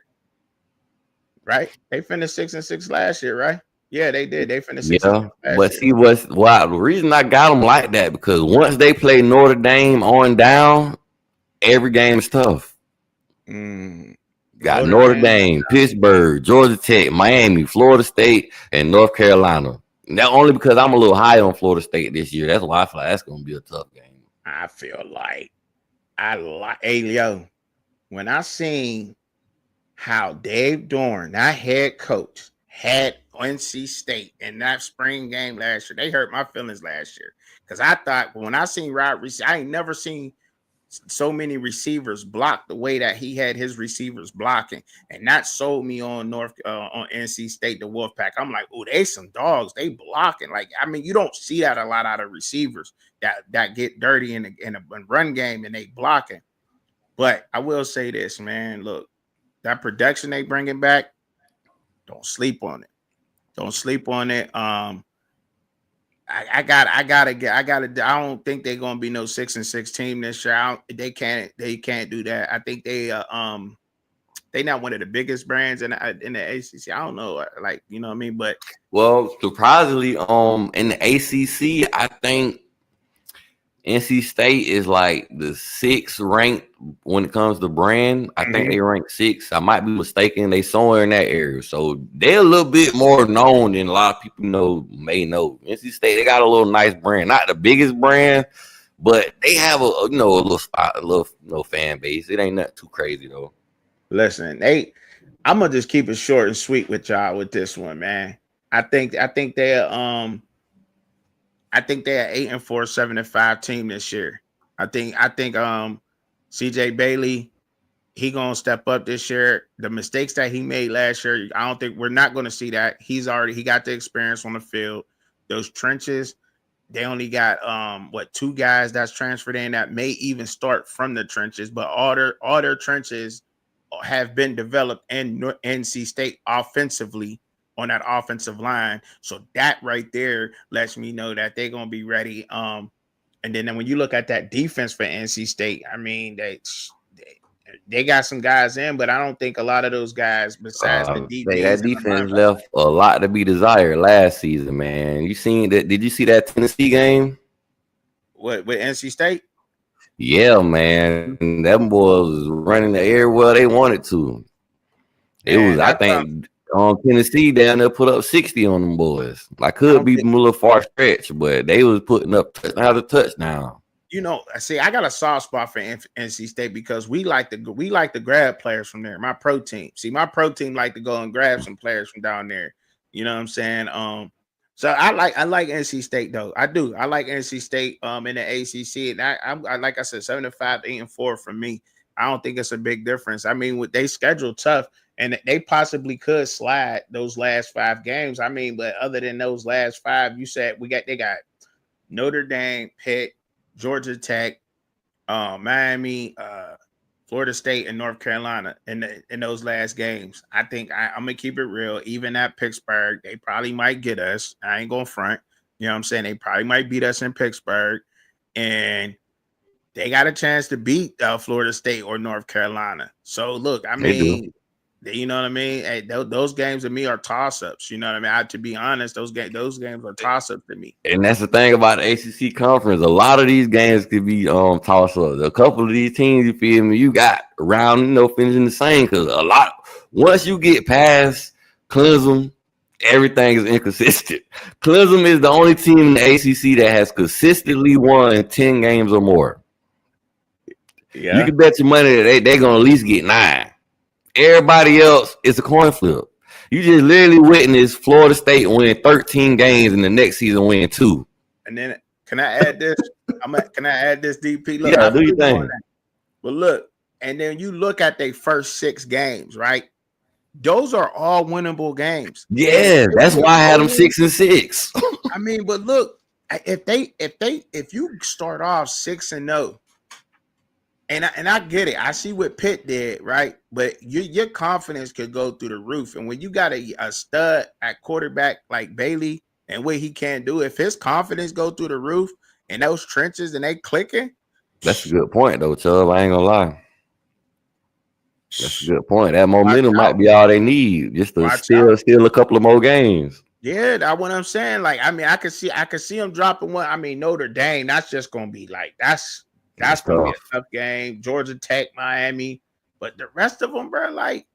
Speaker 2: right? They finished 6-6 last year, right? Yeah, they did. They finished 6-6 last
Speaker 1: but see, the reason I got them like that because once they play Notre Dame on down, every game is tough. Got
Speaker 2: Notre
Speaker 1: Notre
Speaker 2: Dame.
Speaker 1: Dame, Pittsburgh, Georgia Tech, Miami, Florida State, and North Carolina. Now only because I'm a little high on Florida State this year. That's why I feel like that's gonna be a tough game.
Speaker 2: I feel like hey Leo, when I seen how Dave Dorn, that head coach, had NC State in that spring game last year, they hurt my feelings last year. Because I thought when I seen Rod Reese, I ain't never seen so many receivers block the way that he had his receivers blocking, and that sold me on on NC State, the Wolfpack. I'm like, oh, they some dogs. They blocking. Like, I mean, you don't see that a lot out of receivers that get dirty in a run game and they blocking. But I will say this, man. Look, that production they bringing back, don't sleep on it. Don't sleep on it. I don't think they're gonna be no 6-6 team this year. They can't do that. I think they not one of the biggest brands in the ACC. I don't know, like, you know what I mean. But
Speaker 1: well, surprisingly, in the ACC, I think NC State is like the 6th ranked when it comes to brand. I think they rank 6. I might be mistaken. They somewhere in that area. So they're a little bit more known than a lot of people may know. NC State, they got a little nice brand. Not the biggest brand, but they have a little fan base. It ain't nothing too crazy though.
Speaker 2: Listen, I'm gonna just keep it short and sweet with y'all with this one, man. I think they're 8-4, 7-5 team this year. I think CJ Bailey, he gonna step up this year. The mistakes that he made last year, I don't think we're not gonna see that. He got the experience on the field. Those trenches, they only got 2 guys that's transferred in that may even start from the trenches, but all their trenches have been developed in NC State offensively on that offensive line. So that right there lets me know that they're going to be ready. And then when you look at that defense for NC State, I mean, they got some guys in, but I don't think a lot of those guys, besides the DBs,
Speaker 1: that defense left a lot to be desired last season, man. You seen that? Did you see that Tennessee game?
Speaker 2: What, with NC State?
Speaker 1: Yeah, man. Them boys was running the air well they wanted to. It was, I think, on Tennessee down there put up 60 on them boys. I could be a little far stretch, but they was putting up touchdown to touchdown.
Speaker 2: You know, see, I got a soft spot for NC State because we like to grab players from there. My pro team, my pro team like to go and grab some players from down there. You know what I'm saying? So I like NC State though. I do. I like NC State in the ACC, and I like I said, 7-5, 8-4 for me. I don't think it's a big difference. I mean, they schedule tough, and they possibly could slide those last 5 games. I mean, but other than those last 5, you said they got Notre Dame, Pitt, Georgia Tech, Miami, Florida State, and North Carolina in those last games. I think I'm gonna keep it real. Even at Pittsburgh, they probably might get us. I ain't gonna front. You know what I'm saying? They probably might beat us in Pittsburgh, and they got a chance to beat Florida State or North Carolina. So look, I mean, you know what I mean? Hey, those games to me are toss-ups. You know what I mean? To be honest, those games are toss-ups to me.
Speaker 1: And that's the thing about the ACC conference. A lot of these games could be toss-ups. A couple of these teams, you feel me, you got around, finishing the same. Because once you get past Clemson, everything is inconsistent. Clemson is the only team in the ACC that has consistently won 10 games or more. Yeah. You can bet your money that they're going to at least get 9. Everybody else is a coin flip. You just literally witnessed Florida State win 13 games and the next season win 2.
Speaker 2: And then can I add this? Can I add this, DP? Look,
Speaker 1: yeah, do your thing.
Speaker 2: But look, and then you look at their first 6 games, right? Those are all winnable games.
Speaker 1: Yeah, that's why I had them 6-6.
Speaker 2: I mean, but look, if you start off 6-0. And I get it. I see what Pitt did, right? But your confidence could go through the roof. And when you got a stud at quarterback like Bailey and what he can do, if his confidence go through the roof and those trenches and they clicking.
Speaker 1: That's a good point, though, Chubb. I ain't gonna lie. That's a good point. That momentum might be all they need just to steal a couple of more games.
Speaker 2: Yeah, that's what I'm saying. Like, I mean, I could see them dropping one. I mean, Notre Dame, that's just gonna be like that's gonna be a tough game. Georgia Tech, Miami, but the rest of them, bro, like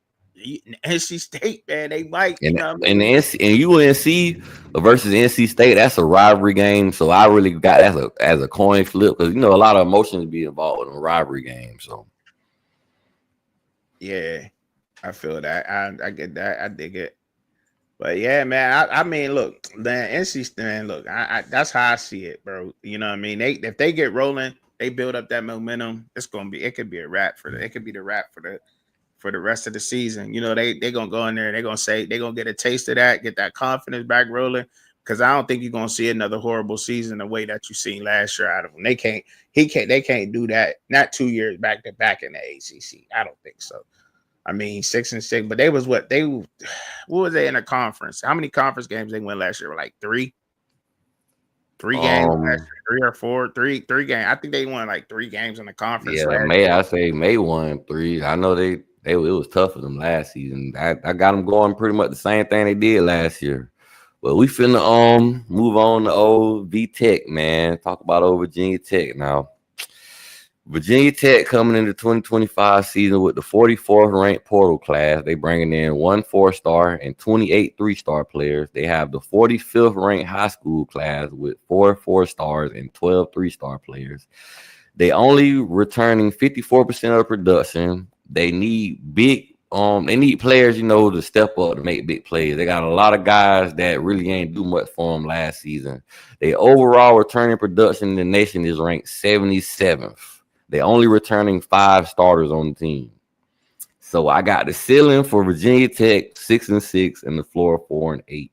Speaker 2: NC State, man, they might, you
Speaker 1: And
Speaker 2: know what I
Speaker 1: and
Speaker 2: mean?
Speaker 1: UNC versus NC State, that's a rivalry game. So I really got that as a coin flip because a lot of emotions be involved in a rivalry game. So
Speaker 2: Yeah, I feel that. I get that. I dig it. But yeah, man. I mean, look, man, NC State, man, look, that's how I see it, bro. You know what I mean? If they get rolling, they build up that momentum. It could be a wrap for it could be the wrap for the rest of the season. They gonna go in there. They're gonna say they're gonna get a taste of that, get that confidence back rolling. Because I don't think you're gonna see another horrible season the way that you seen last year out of them. They can't do that. Not 2 years back to back in the ACC. I don't think so. I mean, 6-6, but what was they in a conference? How many conference games they won last year? Like three games last year, 3 or 4, three games. I think they won like 3 games in the conference last year.
Speaker 1: I say May won 3. I know they it was tough for them last season. I got them going pretty much the same thing they did last year. But we finna move on to old V Tech, man. Talk about old Virginia Tech now. Virginia Tech coming into 2025 season with the 44th ranked portal class. They bringing in 1 4-star and 28 3-star players. They have the 45th ranked high school class with 4 4-stars and 12 3-star players. They only returning 54% of the production. They need they need players, to step up to make big plays. They got a lot of guys that really ain't do much for them last season. They overall returning production in the nation is ranked 77th. They only returning 5 starters on the team. So I got the ceiling for Virginia Tech 6-6 and the floor 4-8.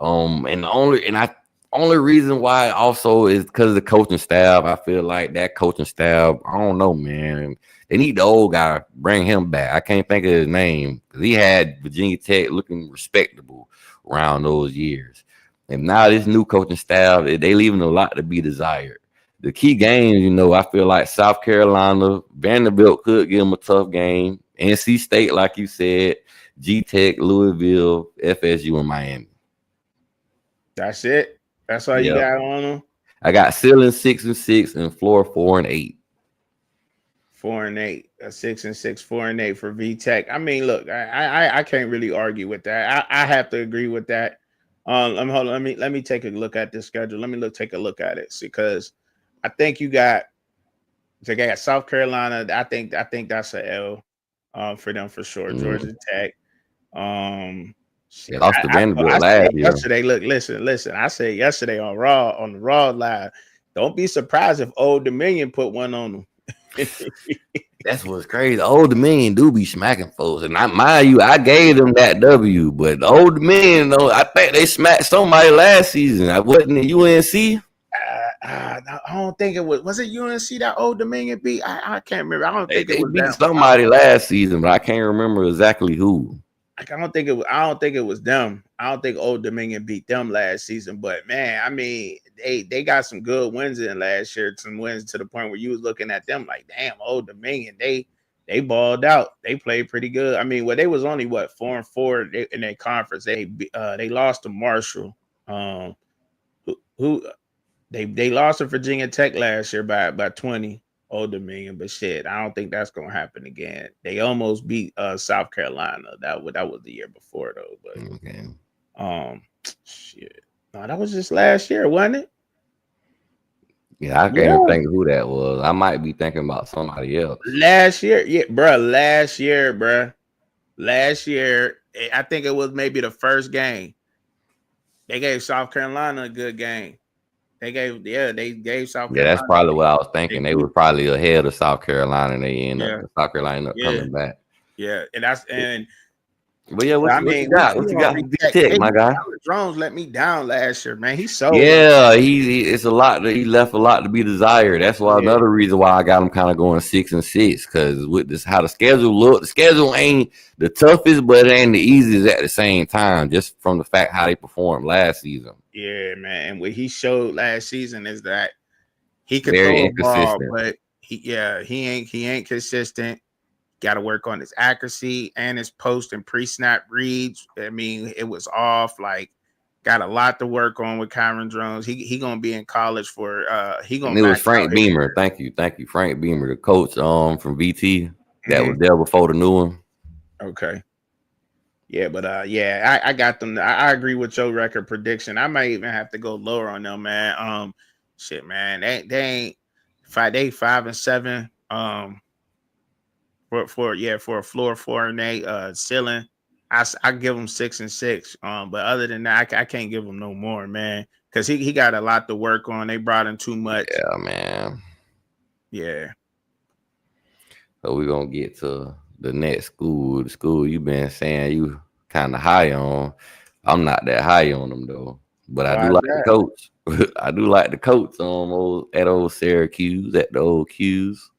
Speaker 1: And the only reason why also is because of the coaching staff. I feel like that coaching staff, I don't know, man. They need the old guy, bring him back. I can't think of his name because he had Virginia Tech looking respectable around those years. And now this new coaching staff, they leaving a lot to be desired. The key games, I feel like South Carolina, Vanderbilt could give them a tough game. NC State, like you said, G-Tech, Louisville, FSU, and Miami.
Speaker 2: That's it. That's all you got on them.
Speaker 1: I got ceiling 6-6 and floor 4-8.
Speaker 2: 4-8, 6-6, 4-8 for V Tech. I mean, look, I can't really argue with that. I have to agree with that. Hold on, let me take a look at this schedule. Take a look at it because I think you got South Carolina. I think that's a L for them for sure. Georgia Tech.
Speaker 1: They lost to Vanderbilt last year.
Speaker 2: Yesterday, look, listen. I said yesterday on the Raw live. Don't be surprised if Old Dominion put one on them.
Speaker 1: That's what's crazy. Old Dominion do be smacking folks, and I gave them that W, but Old Dominion, though, I think they smacked somebody last season. I wasn't at UNC.
Speaker 2: I don't think it was. Was it UNC that Old Dominion beat? I can't remember. I don't think it was
Speaker 1: beat
Speaker 2: them.
Speaker 1: Somebody last season, but I can't remember exactly who.
Speaker 2: I don't think it was them. I don't think Old Dominion beat them last season. But man, I mean, they got some good wins in last year. Some wins to the point where you was looking at them like, damn, Old Dominion, they balled out. They played pretty good. I mean, they was only 4-4 in their conference. They lost to Marshall. Who they lost to Virginia Tech last year by 20. Old Dominion, but shit, I don't think that's gonna happen again. They almost beat South Carolina. That was the year before though. But shit, no, that was just last year, wasn't it?
Speaker 1: Yeah, I can't even think of who that was. I might be thinking about somebody else.
Speaker 2: Last year, yeah, bro. Last year, I think it was maybe the first game. They gave South Carolina a good game. They gave South Carolina.
Speaker 1: Yeah, that's probably what I was thinking. They were probably ahead of South Carolina, and they South Carolina coming back.
Speaker 2: Yeah,
Speaker 1: But yeah, what you got? What you got? Tech, my guy.
Speaker 2: Jones let me down last year, man. He's so
Speaker 1: it's a lot. He left a lot to be desired. That's why another reason why I got him kind of going 6-6 because with this how the schedule look, the schedule ain't the toughest, but it ain't the easiest at the same time. Just from the fact how they performed last season.
Speaker 2: Yeah, man. And what he showed last season is that he could throw a ball, but he ain't consistent. Got to work on his accuracy and his post and pre-snap reads. I mean, it was off. Like, got a lot to work on with Kyron Jones. He gonna be in college for. It was
Speaker 1: Frank Beamer. Thank you, Frank Beamer, the coach from VT. that was there before the new one.
Speaker 2: Okay. Yeah, but yeah, I got them. I agree with your record prediction. I might even have to go lower on them, man. Shit, man, they ain't five. They 5-7. For a floor 4-8, ceiling, I give them 6-6. But other than that, I can't give them no more, man, because he got a lot to work on. They brought in too much.
Speaker 1: Yeah, man.
Speaker 2: Yeah.
Speaker 1: So we're gonna get to the next school. The school you been saying you kind of high on. I'm not that high on them though, but I do
Speaker 2: Why is
Speaker 1: like the
Speaker 2: that?
Speaker 1: coach. I do like the coach at old Syracuse at the old Q's.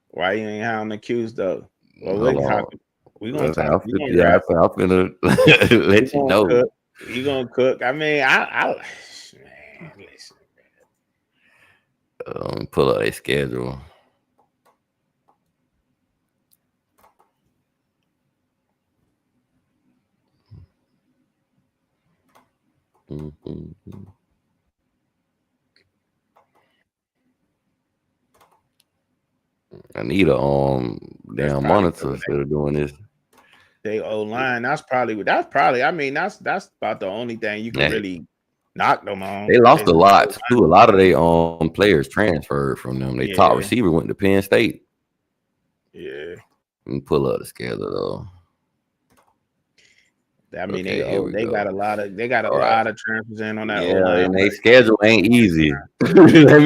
Speaker 2: Why you ain't high on the Q's though? Well,
Speaker 1: Hold on.
Speaker 2: we gonna talk.
Speaker 1: I'm
Speaker 2: We
Speaker 1: finna,
Speaker 2: gonna
Speaker 1: yeah,
Speaker 2: grab.
Speaker 1: I'm finna
Speaker 2: We
Speaker 1: let you
Speaker 2: gonna
Speaker 1: know.
Speaker 2: cook. You gonna cook? I mean, I man, listen.
Speaker 1: Pull up a schedule. Mm-hmm. I need a
Speaker 2: That's
Speaker 1: damn
Speaker 2: probably
Speaker 1: monitor instead of doing this.
Speaker 2: they O line. That's probably. I mean, that's about the only thing you can
Speaker 1: Hey,
Speaker 2: really knock them on.
Speaker 1: they lost
Speaker 2: Is
Speaker 1: a
Speaker 2: the
Speaker 1: lot
Speaker 2: O-line.
Speaker 1: too. A lot of their players transferred from them. They top
Speaker 2: Yeah,
Speaker 1: receiver went to Penn State.
Speaker 2: yeah.
Speaker 1: Let me pull up the schedule though.
Speaker 2: I mean,
Speaker 1: Okay, here we
Speaker 2: they
Speaker 1: go.
Speaker 2: they got a
Speaker 1: All right.
Speaker 2: lot of transfers in on that O
Speaker 1: Yeah,
Speaker 2: line.
Speaker 1: and they schedule ain't easy. let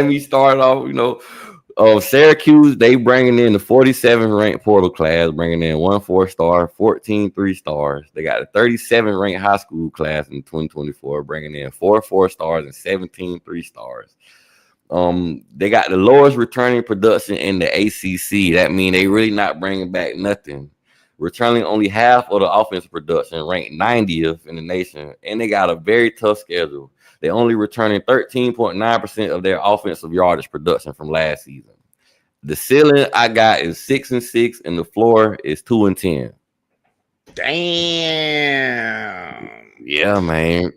Speaker 1: me start off. Syracuse, they bringing in the 47 ranked portal class, bringing in 1 4-star, 14 3-stars. They got a 37 ranked high school class in 2024, bringing in 4 4-stars and 17 3-stars. They got the lowest returning production in the ACC. That means they really not bringing back nothing. Returning only half of the offensive production, ranked 90th in the nation, and they got a very tough schedule. They only returning 13.9% of their offensive yardage production from last season. The ceiling I got is 6-6, and the floor is 2-10.
Speaker 2: Damn.
Speaker 1: Yeah, man.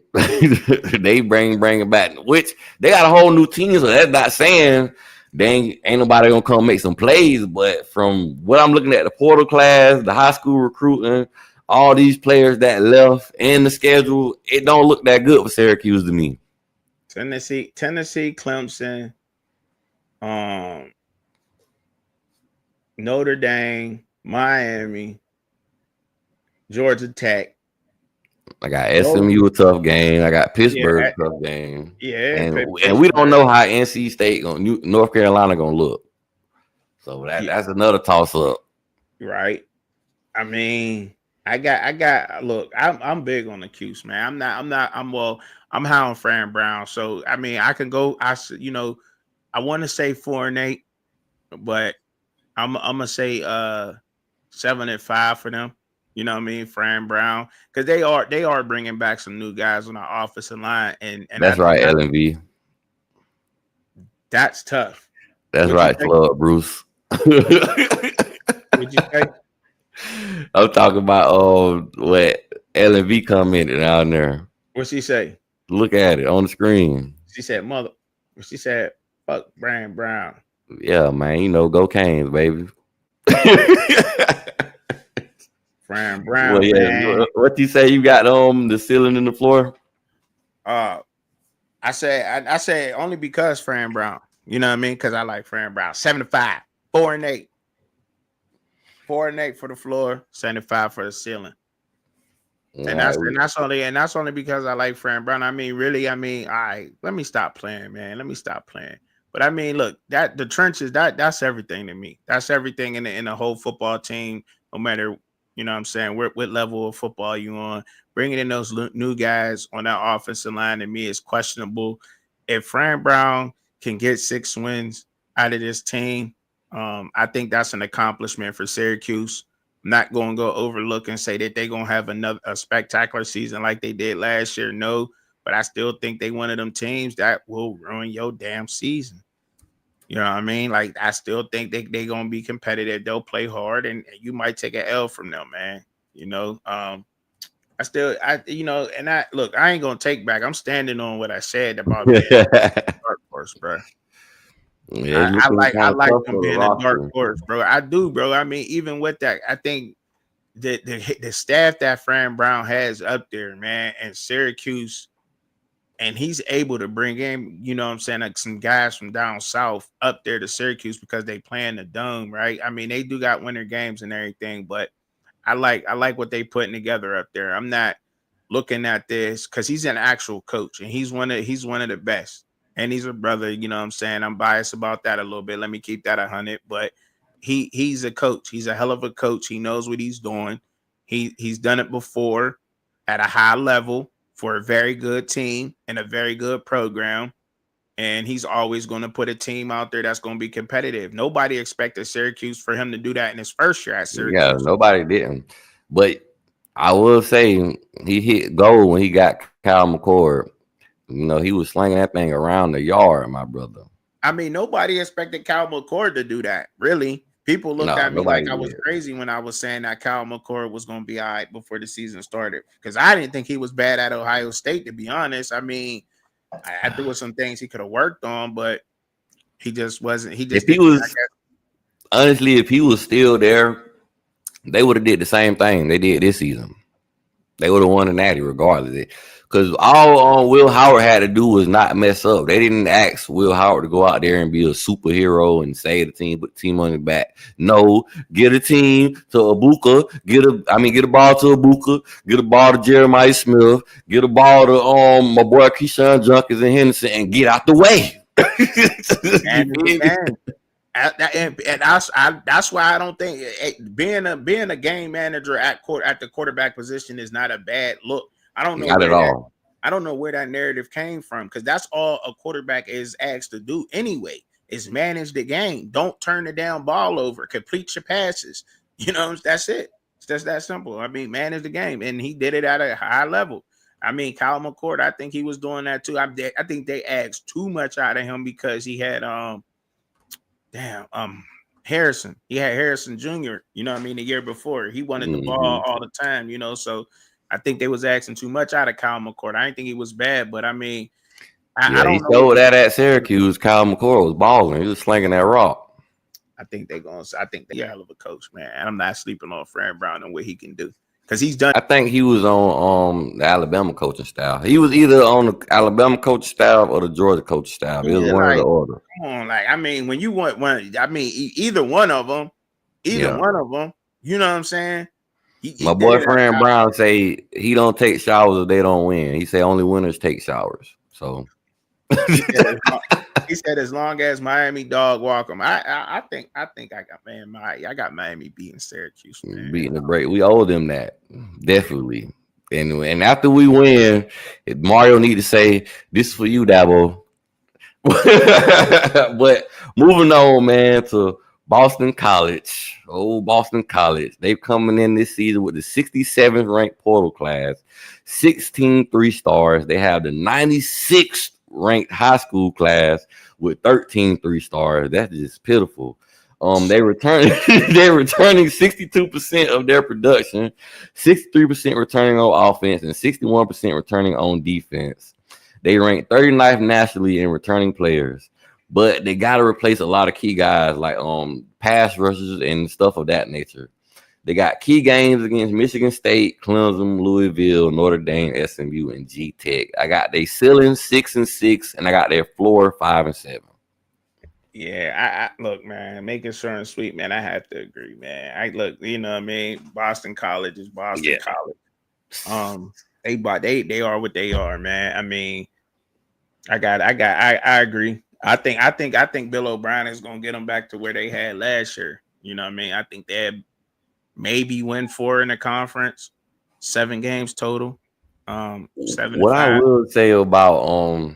Speaker 1: They bring it back, which they got a whole new team. So that's not saying ain't nobody gonna come make some plays. But from what I'm looking at, the portal class, the high school recruiting, all these players that left in the schedule, it don't look that good for Syracuse to me.
Speaker 2: Tennessee, Clemson, um, Notre Dame, Miami, Georgia Tech.
Speaker 1: I got
Speaker 2: Those,
Speaker 1: SMU a tough game. I got
Speaker 2: yeah,
Speaker 1: Pittsburgh a tough game,
Speaker 2: yeah,
Speaker 1: and we don't
Speaker 2: Pittsburgh.
Speaker 1: know how NC State North Carolina gonna look. So
Speaker 2: Yeah,
Speaker 1: that's another toss up.
Speaker 2: right. I mean, I got. Look, I'm big on the Cuse, man. I'm high on Fran Brown. So I mean, I can go. I want to say 4-8, but I'm gonna say 7-5 for them. You know what I mean, Fran Brown, because they are bringing back some new guys on our offensive line, and I
Speaker 1: That's
Speaker 2: think
Speaker 1: right, LNV.
Speaker 2: that's tough.
Speaker 1: That's
Speaker 2: What'd you
Speaker 1: right,
Speaker 2: say?
Speaker 1: Floyd Bruce.
Speaker 2: What'd you say?
Speaker 1: I'm talking about what LNV commented down there.
Speaker 2: What she say?
Speaker 1: Look at it on the screen.
Speaker 2: She said, "Mother." She said, "Fuck Fran Brown."
Speaker 1: Yeah, man. Go Canes, baby.
Speaker 2: Fran
Speaker 1: Well,
Speaker 2: Brown,
Speaker 1: yeah.
Speaker 2: man.
Speaker 1: What you say? You got the ceiling in the floor?
Speaker 2: Uh, I say only because Fran Brown. You know what I mean? Because I like Fran Brown. 7-5, 4-8, 4-8 for the floor, 75 for the ceiling.
Speaker 1: All
Speaker 2: And
Speaker 1: right.
Speaker 2: that's only because I like Fran Brown. I mean, really, I mean, all right, let me stop playing, man. Let me stop playing. But I mean, look, that the trenches, that's everything to me. That's everything in the whole football team, no matter, you know what I'm saying, what level of football you on. Bringing in those new guys on that offensive line to me is questionable. If Fran Brown can get 6 wins out of this team, I think that's an accomplishment for Syracuse. Not going to go overlook and say that they're going to have a spectacular season like they did last year. No, but I still think they one of them teams that will ruin your damn season. You know what I mean? Like, I still think they're going to be competitive. They'll play hard, and you might take an L from them, man. Look, I ain't going to take back. I'm standing on what I said about being dark horse, bro.
Speaker 1: Yeah, it's looking kind
Speaker 2: I
Speaker 1: of
Speaker 2: like
Speaker 1: tough
Speaker 2: them
Speaker 1: for the
Speaker 2: being a dark
Speaker 1: roster.
Speaker 2: horse, bro. I do, bro. I mean, even with that, I think the staff that Fran Brown has up there, man, and Syracuse, and he's able to bring in, you know what I'm saying, like some guys from down south up there to Syracuse because they play in the dome, right? I mean, they do got winter games and everything, but I like what they putting together up there. I'm not looking at this because he's an actual coach and he's one of the best. And he's a brother, you know what I'm saying? I'm biased about that a little bit. Let me keep that 100. But he's a coach. He's a hell of a coach. He knows what he's doing. He's done it before at a high level for a very good team and a very good program. And he's always going to put a team out there that's going to be competitive. Nobody expected Syracuse for him to do that in his first year at
Speaker 1: Yeah,
Speaker 2: Syracuse.
Speaker 1: nobody didn't. But I will say he hit goal when he got Kyle McCord. You know, he was slinging that thing around the yard, my brother.
Speaker 2: I mean, nobody expected Kyle McCord to do that. Really, people looked
Speaker 1: No,
Speaker 2: at me like
Speaker 1: nobody
Speaker 2: I was
Speaker 1: did.
Speaker 2: crazy when I was saying that Kyle McCord was going to be all right before the season started because I didn't think he was bad at Ohio State. To be honest, I mean, there was some things he could have worked on, but he just wasn't. He
Speaker 1: If
Speaker 2: just
Speaker 1: he
Speaker 2: didn't. I
Speaker 1: was
Speaker 2: guess.
Speaker 1: honestly, if he was still there, they would have did the same thing they did this season. They would have won the Natty regardless. Because all Will Howard had to do was not mess up. They didn't ask Will Howard to go out there and be a superhero and save the team, put the team on his back. No, get a team to Ibuka, get a ball to Ibuka, get a ball to Jeremiah Smith, get a ball to my boy Keyshawn Junkins and Henderson, and get out the way.
Speaker 2: And that's why I don't think being a game manager at the quarterback position is not a bad look. I don't know
Speaker 1: Not at
Speaker 2: where that
Speaker 1: all.
Speaker 2: I don't know where that narrative came from because that's all a quarterback is asked to do anyway. Is manage the game. Don't turn the down ball over. Complete your passes. You know, that's it. It's just that simple. I mean, manage the game, and he did it at a high level. I mean, Kyle McCord, I think he was doing that too. I think they asked too much out of him because he had Harrison. He had Harrison Jr., you know what I mean, the year before. He wanted the ball all the time, you know. So I think they was asking too much out of Kyle McCord. I didn't think he was bad, but I mean, I
Speaker 1: Yeah, he
Speaker 2: don't know
Speaker 1: showed
Speaker 2: what
Speaker 1: that at Syracuse. Kyle McCord was balling. He was slinging that rock.
Speaker 2: I think they're a hell of a coach, man. And I'm not sleeping on Fran Brown and what he can do. Because he's done.
Speaker 1: I think he was on the Alabama coaching staff. He was either on the Alabama coaching staff or the Georgia coaching staff. It was
Speaker 2: Yeah,
Speaker 1: one of the
Speaker 2: like,
Speaker 1: order.
Speaker 2: come on, like, I mean, when you want one, I mean, either one of them,
Speaker 1: Yeah.
Speaker 2: you know what I'm saying?
Speaker 1: My
Speaker 2: He did
Speaker 1: boy
Speaker 2: it
Speaker 1: Fran
Speaker 2: at
Speaker 1: Brown say he don't take showers if they don't win. He say only winners take showers. So
Speaker 2: he said as long, he said as long as Miami dog walk them. I think I got Miami beating Syracuse, man.
Speaker 1: beating the break, we owe them that definitely. And after we win, Mario need to say this is for you, Dabo. But moving on, man, to Boston College. Oh, Boston College. They're coming in this season with the 67th ranked portal class, 16 3-stars. They have the 96th ranked high school class with 13 3-stars. That's just pitiful. They return they're returning 62% of their production, 63% returning on offense, and 61% returning on defense. They rank 39th nationally in returning players, but they got to replace a lot of key guys like pass rushers and stuff of that nature. They got key games against Michigan State, Clemson, Louisville, Notre Dame, SMU, and G Tech. I got their ceiling 6-6, and I got their floor 5-7.
Speaker 2: Yeah, I look, man, making sure and sweet, man. I have to agree, man. I look, you know what I mean. Boston College is Boston College. They are what they are, man. I mean, I agree. I think Bill O'Brien is gonna get them back to where they had last year. You know what I mean? I think they had maybe win 4 in the conference, 7 games total. 7 to
Speaker 1: What I
Speaker 2: 5.
Speaker 1: will say about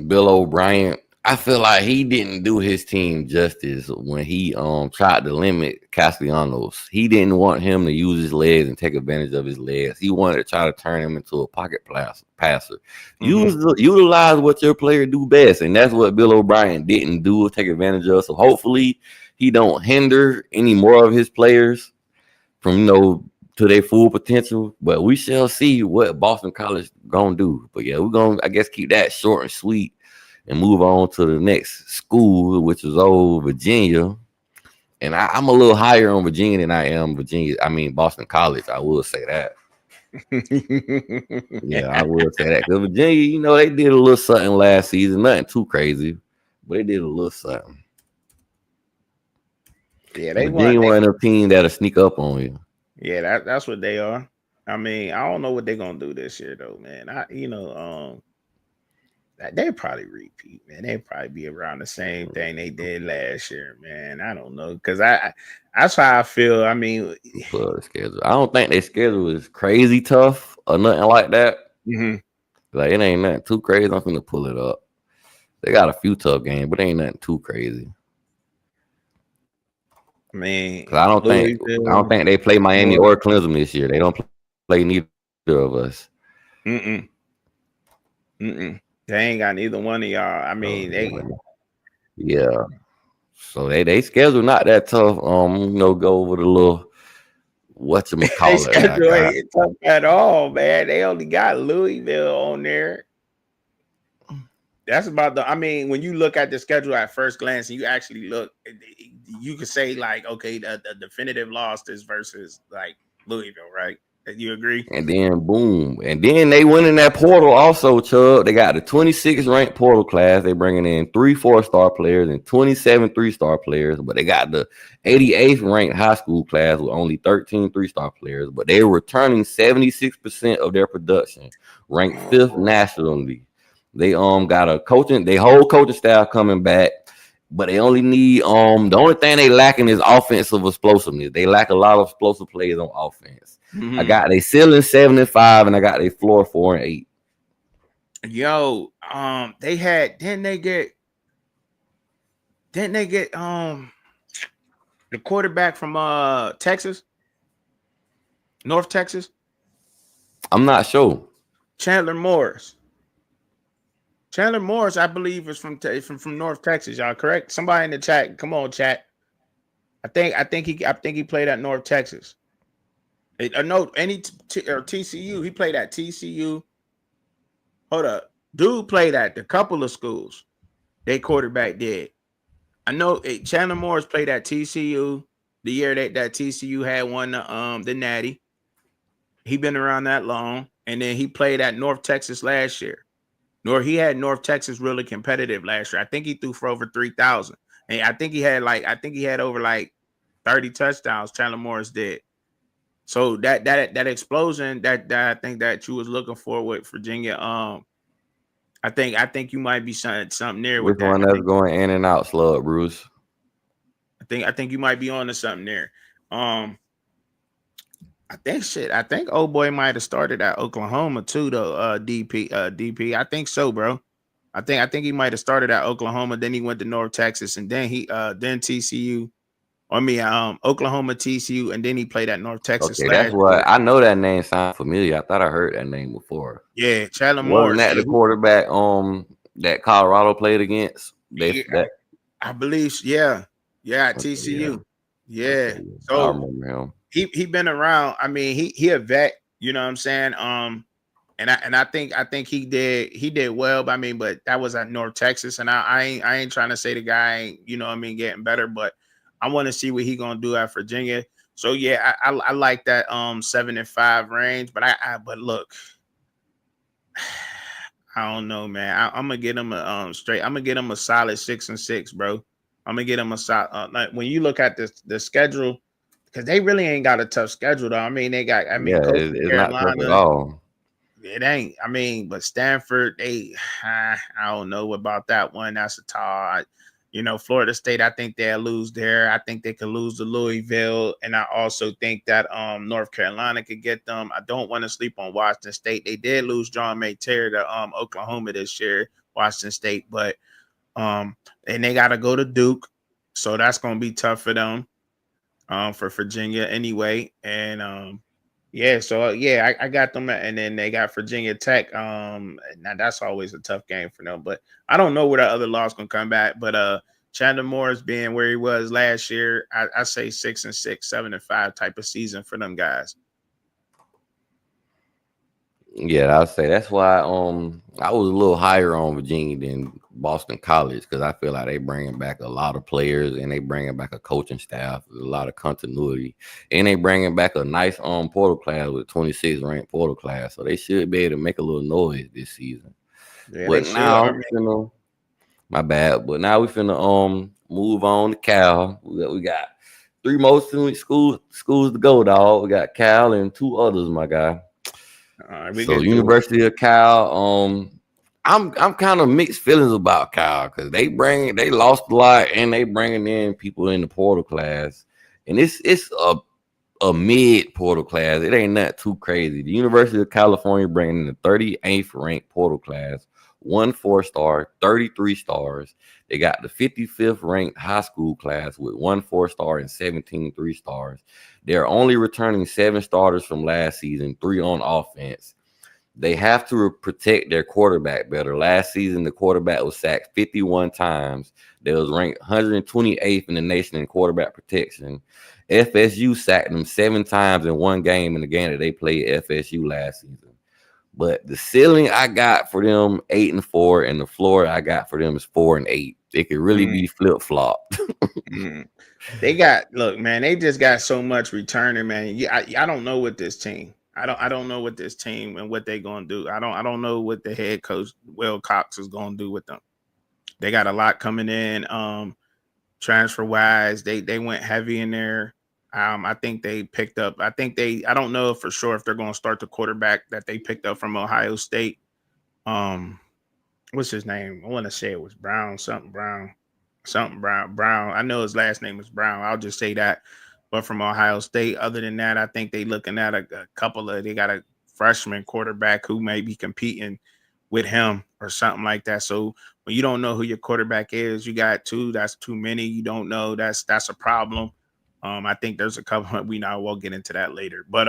Speaker 1: Bill O'Brien, I feel like he didn't do his team justice when he tried to limit Castellanos. He didn't want him to use his legs and take advantage of his legs. He wanted to try to turn him into a pocket passer. Utilize what your player do best, and that's what Bill O'Brien didn't do, take advantage of. So hopefully he don't hinder any more of his players from to their full potential, but we shall see what Boston College gonna do. But yeah, we're gonna, I guess, keep that short and sweet and move on to the next school, which is old Virginia. And I'm a little higher on Virginia than I am Boston College. I will say that. Yeah, I will say that. Because Virginia, they did a little something last season. Nothing too crazy, but they did a little something.
Speaker 2: Yeah,
Speaker 1: Virginia one of the team that'll sneak up on you.
Speaker 2: Yeah, that's what they are. I mean, I don't know what they're gonna do this year though, man. They probably repeat, man. They probably be around the same thing they did last year, man. I don't know, cause that's how I feel. I mean,
Speaker 1: pull the schedule. I don't think their schedule is crazy tough or nothing like that.
Speaker 2: Mm-hmm.
Speaker 1: Like it ain't nothing too crazy. I'm gonna pull it up. They got a few tough games, but it ain't nothing too crazy.
Speaker 2: I mean,
Speaker 1: I don't think they play Miami or Clemson this year. They don't play neither of us.
Speaker 2: Mm-mm. They ain't got neither one of y'all. I mean,
Speaker 1: yeah. So they schedule not that tough. Go over the little whatchamacallit.
Speaker 2: They schedule ain't tough at all, man. They only got Louisville on there. That's about I mean, when you look at the schedule at first glance and you actually look, you could say like, okay, the definitive loss is versus like Louisville, right? You agree?
Speaker 1: And then boom, and then they went in that portal also, Chubb. They got the 26th ranked portal class. They bringing in 3 4-star players and 27 3-star players, but they got the 88th ranked high school class with only 13 3-star players. But they're returning 76% of their production, ranked 5th nationally. They got their whole coaching staff coming back. But they only need the only thing they lacking is offensive explosiveness. They lack a lot of explosive plays on offense. Mm-hmm. I got they ceiling 7-5 and I got their floor 4-8.
Speaker 2: Yo, didn't they get the quarterback from Texas? North Texas?
Speaker 1: I'm not sure.
Speaker 2: Chandler Morris, I believe, is from North Texas. Y'all correct? Somebody in the chat, come on, chat. I think he played at North Texas. No, or TCU. He played at TCU. Hold up, dude played at a couple of schools. They quarterback did. I know Chandler Morris played at TCU the year that TCU had won the Natty. He been around that long, and then he played at North Texas last year. He had North Texas really competitive last year. I think he threw for over 3,000. And I think he had over like 30 touchdowns. Chandler Morris did. So that explosion that I think that you was looking for with Virginia. I think you might be something there with that.
Speaker 1: Which one that's going in and out, Slug Bruce?
Speaker 2: I think you might be on to something there. I think old boy might have started at Oklahoma too, though. DP. I think so, bro. I think he might have started at Oklahoma, then he went to North Texas, and then then TCU. Oklahoma, TCU, and then he played at North Texas.
Speaker 1: Okay, that's what I know. That name sounds familiar. I thought I heard that name before.
Speaker 2: Yeah, Chandler Morris.
Speaker 1: Wasn't that the quarterback that Colorado played against?
Speaker 2: I believe, yeah, at TCU. Yeah. Okay. So
Speaker 1: I remember him.
Speaker 2: He been around. I mean, he a vet. You know what I'm saying? And I think he did well. But that was at North Texas, and I ain't trying to say the guy ain't, getting better, but I want to see what he gonna do at Virginia. So yeah, I like that 7-5 range, but look, I don't know, man. I'm gonna get him a straight. I'm gonna get him a solid 6-6, bro. I'm gonna get him a solid. Like when you look at the schedule, because they really ain't got a tough schedule though. It's
Speaker 1: not tough at all.
Speaker 2: It ain't. But Stanford, I don't know about that one. That's a tall. Florida State, I think they'll lose there. I think they could lose to Louisville. And I also think that North Carolina could get them. I don't want to sleep on Washington State. They did lose John Mayterre to Oklahoma this year, Washington State. But and they got to go to Duke. So that's going to be tough for them, for Virginia anyway. And I got them. And then they got Virginia Tech. Now that's always a tough game for them. But I don't know where the other loss going to come back. But Chandler Morris being where he was last year, I say 6-6, 7-5 type of season for them guys.
Speaker 1: Yeah, I'll say that's why I was a little higher on Virginia than Boston College because I feel like they bringing back a lot of players and they bringing back a coaching staff, a lot of continuity, and they bringing back a nice portal class with 26 ranked portal class, so they should be able to make a little noise this season.
Speaker 2: Yeah, they
Speaker 1: But
Speaker 2: should. I
Speaker 1: now,
Speaker 2: mean,
Speaker 1: my bad. But now we finna move on to Cal. We got three more schools to go, dog. We got Cal and two others, my guy.
Speaker 2: we
Speaker 1: So
Speaker 2: get through it.
Speaker 1: University of Cal, I'm kind of mixed feelings about Cal because they lost a lot and they bringing in people in the portal class, and it's a mid portal class. It ain't not too crazy. The University of California bringing in the 38th ranked portal class, 1 4-star, 33 stars. They got the 55th ranked high school class with 1 4-star and 17 3-stars. They're only returning 7 starters from last season, 3 on offense. They have to protect their quarterback better. Last season, the quarterback was sacked 51 times. They was ranked 128th in the nation in quarterback protection. FSU sacked them 7 times in one game in the game that they played FSU last season. But the ceiling I got for them 8-4, and the floor I got for them is 4-8. It could really
Speaker 2: Mm,
Speaker 1: be flip flop.
Speaker 2: mm. They got look, man. They just got so much returning, man. Yeah, I don't know what this team. I don't know what this team and what they gonna do. I don't know what the head coach Will Cox is gonna do with them. They got a lot coming in. Transfer wise, they went heavy in there. I think they picked up. I don't know for sure if they're gonna start the quarterback that they picked up from Ohio State. Um, what's his name? I want to say it was Brown. I know his last name is Brown. I'll just say that. But from Ohio State, other than that, I think they looking at a couple of. They got a freshman quarterback who may be competing with him or something like that. So when you don't know who your quarterback is, you got two. That's too many. You don't know. That's a problem. I think there's a couple. We now we'll get into that later. But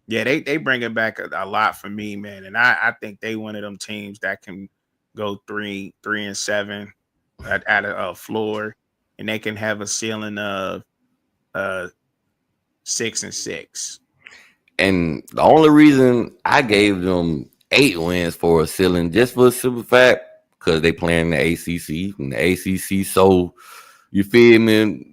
Speaker 2: yeah, they bring it back a lot for me, man. And I think they one of them teams that can go 3-7 at a floor, and they can have a ceiling of uh 6-6.
Speaker 1: And the only reason I gave them 8 wins for a ceiling, just for a simple fact, because they playing the ACC, and the ACC, so you feel me,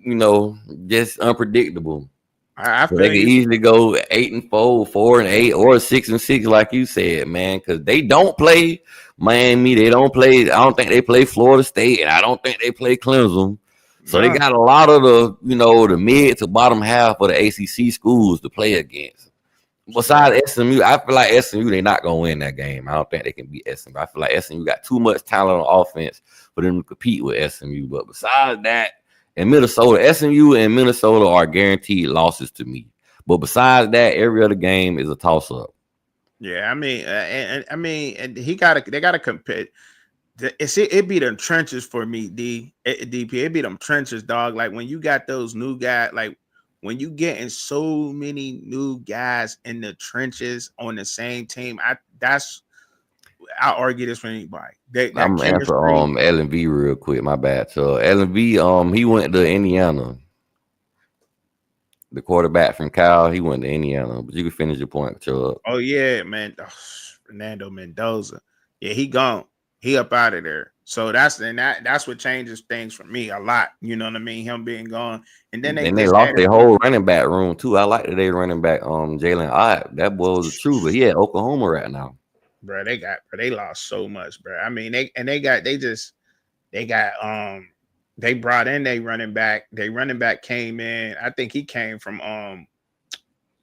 Speaker 1: just unpredictable.
Speaker 2: I
Speaker 1: So they
Speaker 2: feel
Speaker 1: can
Speaker 2: you.
Speaker 1: easily go 8-4, 4-8, or 6-6, like you said, man. Because they don't play Miami, they don't play. I don't think they play Florida State, and I don't think they play Clemson. So they
Speaker 2: No,
Speaker 1: got a lot of the mid to bottom half of the ACC schools to play against.
Speaker 2: right.
Speaker 1: Besides SMU, I feel like SMU they not gonna win that game. I don't think they can beat SMU. I feel like SMU got too much talent on offense for them to compete with SMU. But besides that, in Minnesota, SMU and Minnesota are guaranteed losses to me. But besides that, every other game is a toss up.
Speaker 2: Yeah, I mean, and they gotta compete. It be them trenches for me, DP. It be them trenches, dog. Like when you got those new guys, like when you getting so many new guys in the trenches on the same team. I argue this with anybody. That
Speaker 1: I'm gonna answer
Speaker 2: chemistry,
Speaker 1: LV real quick. My bad. So LV he went to Indiana. The quarterback from Cal, he went to Indiana. But you can finish your point, Chubb.
Speaker 2: oh yeah, man. Fernando Mendoza. Yeah, he gone. He up out of there. So that's what changes things for me a lot. You know what I mean? Him being gone. And then they
Speaker 1: Then they
Speaker 2: just
Speaker 1: lost
Speaker 2: added
Speaker 1: their whole running back room too. I like that they running back Jalen Ott. That boy was true, but he at Oklahoma right now.
Speaker 2: bro, they lost so much, bro. I mean, they brought in their running back. Their running back came in. I think he came from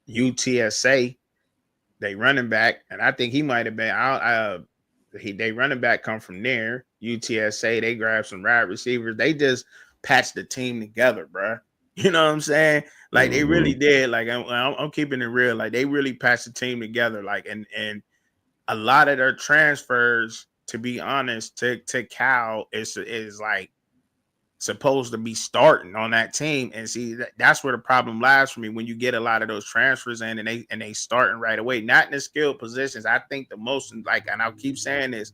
Speaker 2: UTSA. They running back, and I think he might have been out. They running back come from there. UTSA. They grabbed some wide receivers. They just patched the team together, bro. You know what I'm saying? Like they
Speaker 1: Hmm.
Speaker 2: really did. Like I'm keeping it real. Like they really patched the team together. Like and a lot of their transfers, to be honest, to Cal is like supposed to be starting on that team. And see that's where the problem lies for me when you get a lot of those transfers in and they starting right away, not in the skilled positions. I think the most, like, and I'll keep saying this,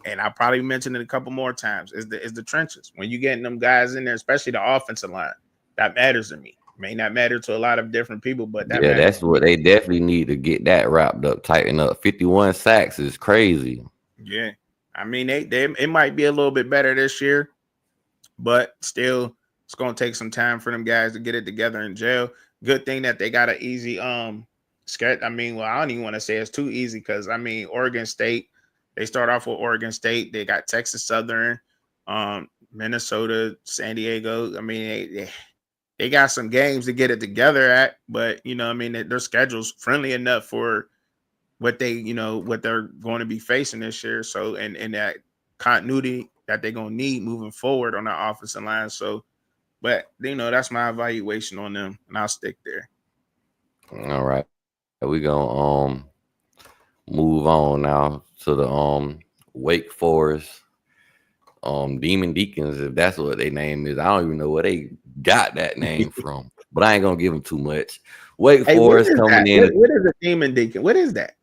Speaker 2: and I'll probably mention it a couple more times, is the trenches. When you getting them guys in there, especially the offensive line, that matters to me. May not matter to a lot of different people, but that
Speaker 1: Yeah,
Speaker 2: matters
Speaker 1: that's
Speaker 2: to me.
Speaker 1: what they definitely need to get that wrapped up, tighten up. 51 sacks is crazy.
Speaker 2: Yeah, I mean they it might be a little bit better this year, but still, it's gonna take some time for them guys to get it together in jail. Good thing that they got an easy sketch. I mean, well, I don't even want to say it's too easy because I mean, Oregon State. They start off with Oregon State. They got Texas Southern, Minnesota, San Diego. I mean, they got some games to get it together at, but you know, I mean, their schedule's friendly enough for what they, you know, what they're going to be facing this year. So, and that continuity that they're gonna need moving forward on the offensive line. So, but you know, that's my evaluation on them, and I'll stick there.
Speaker 1: All right. We gonna move on now to the Wake Forest Demon Deacons, if that's what their name is. I don't even know where they got that name from, but I ain't gonna give them too much. Wake
Speaker 2: Hey, what
Speaker 1: Forest
Speaker 2: is
Speaker 1: coming
Speaker 2: that?
Speaker 1: in.
Speaker 2: What is a demon deacon? What is that?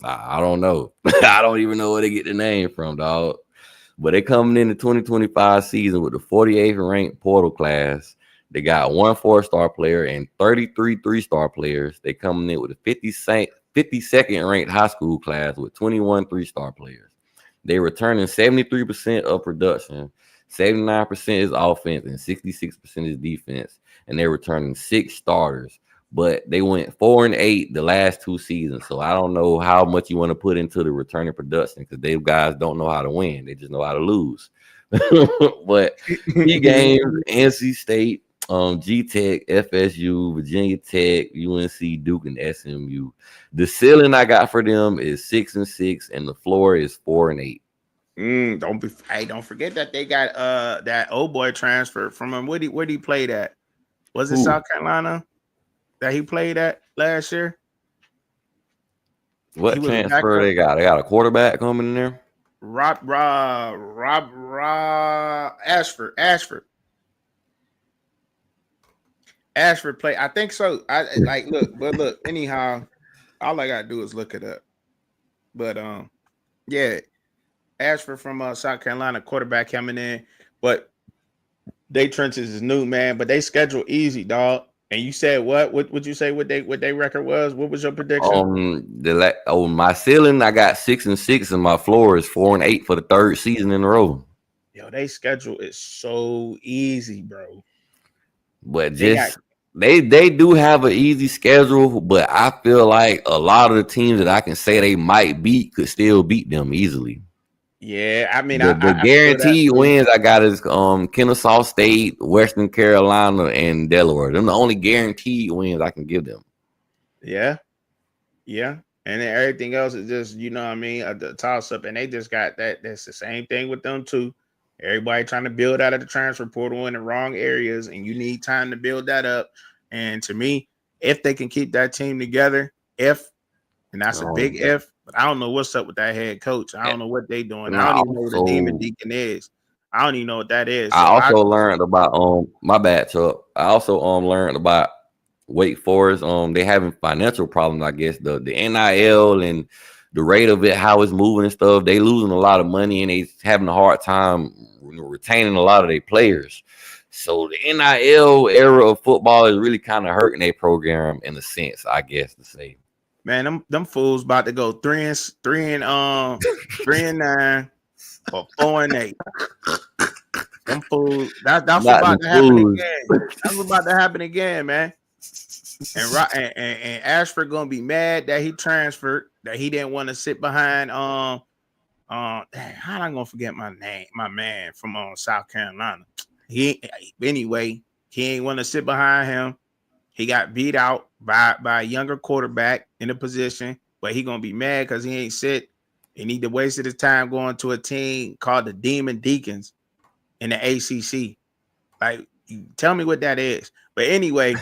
Speaker 1: I don't know. I don't even know where they get the name from, dog. But they coming in the 2025 season with the 48th ranked portal class. They got one 4-star player and 33 3-star players. They coming in with a 52nd ranked high school class with 21 3-star players. They returning 73% of production, 79% is offense, and 66% is defense. And they're returning 6 starters. But they went 4-8 the last 2 seasons. So I don't know how much you want to put into the returning production because they guys don't know how to win. They just know how to lose. But key games, NC State, G Tech, FSU, Virginia Tech, UNC, Duke, and SMU. The ceiling I got for them is 6-6, and the floor is 4-8.
Speaker 2: Don't forget that they got that old boy transfer from him. Where did he play that? Was it
Speaker 1: Who?
Speaker 2: South Carolina that he played at last year? He
Speaker 1: What
Speaker 2: was a
Speaker 1: transfer
Speaker 2: backup.
Speaker 1: they got? They got a quarterback coming in there.
Speaker 2: Rob Ashford play. I think so. I like look. Anyhow, all I gotta do is look it up. But yeah, Ashford from South Carolina, quarterback coming in. But they trenches is new, man. But they schedule easy, dog. And you said what? What would you say? What they record was? What was your prediction?
Speaker 1: My ceiling I got 6-6, and my floor is 4-8 for the 3rd season in a row.
Speaker 2: Yo, they schedule is so easy, bro.
Speaker 1: But just they do have an easy schedule, but I feel like a lot of the teams that I can say they might beat could still beat them easily.
Speaker 2: Yeah, I mean,
Speaker 1: The
Speaker 2: I feel that
Speaker 1: guaranteed
Speaker 2: too.
Speaker 1: wins I got is Kennesaw State, Western Carolina, and Delaware. Them the only guaranteed wins I can give them.
Speaker 2: Yeah, yeah. And then everything else is just, you know what I mean, the toss up. And they just got that. That's the same thing with them too. Everybody trying to build out of the transfer portal in the wrong areas, and you need time to build that up. And to me, if they can keep that team together, and that's a big if, but I don't know what's up with that head coach. I don't know what they doing.
Speaker 1: And
Speaker 2: I don't even know what a demon deacon is. I don't even know what that is.
Speaker 1: I
Speaker 2: So
Speaker 1: also learned about my bad, Chuck. I also learned about Wake Forest. They having financial problems, I guess. The NIL and the rate of it, how it's moving and stuff, they losing a lot of money and they having a hard time retaining a lot of their players. So the NIL era of football is really kind of hurting their program in a sense, I guess to say.
Speaker 2: Man, them fools about to go 3-9 or 4-8. Them fools. That's about to happen again. That's about to happen again, man. And Ashford gonna be mad that he transferred, that he didn't want to sit behind how am I gonna forget my man from South Carolina. He ain't want to sit behind him. He got beat out by a younger quarterback in a position, but he gonna be mad because he ain't sit. He need to waste his time going to a team called the Demon Deacons in the ACC. Like, tell me what that is. But anyway,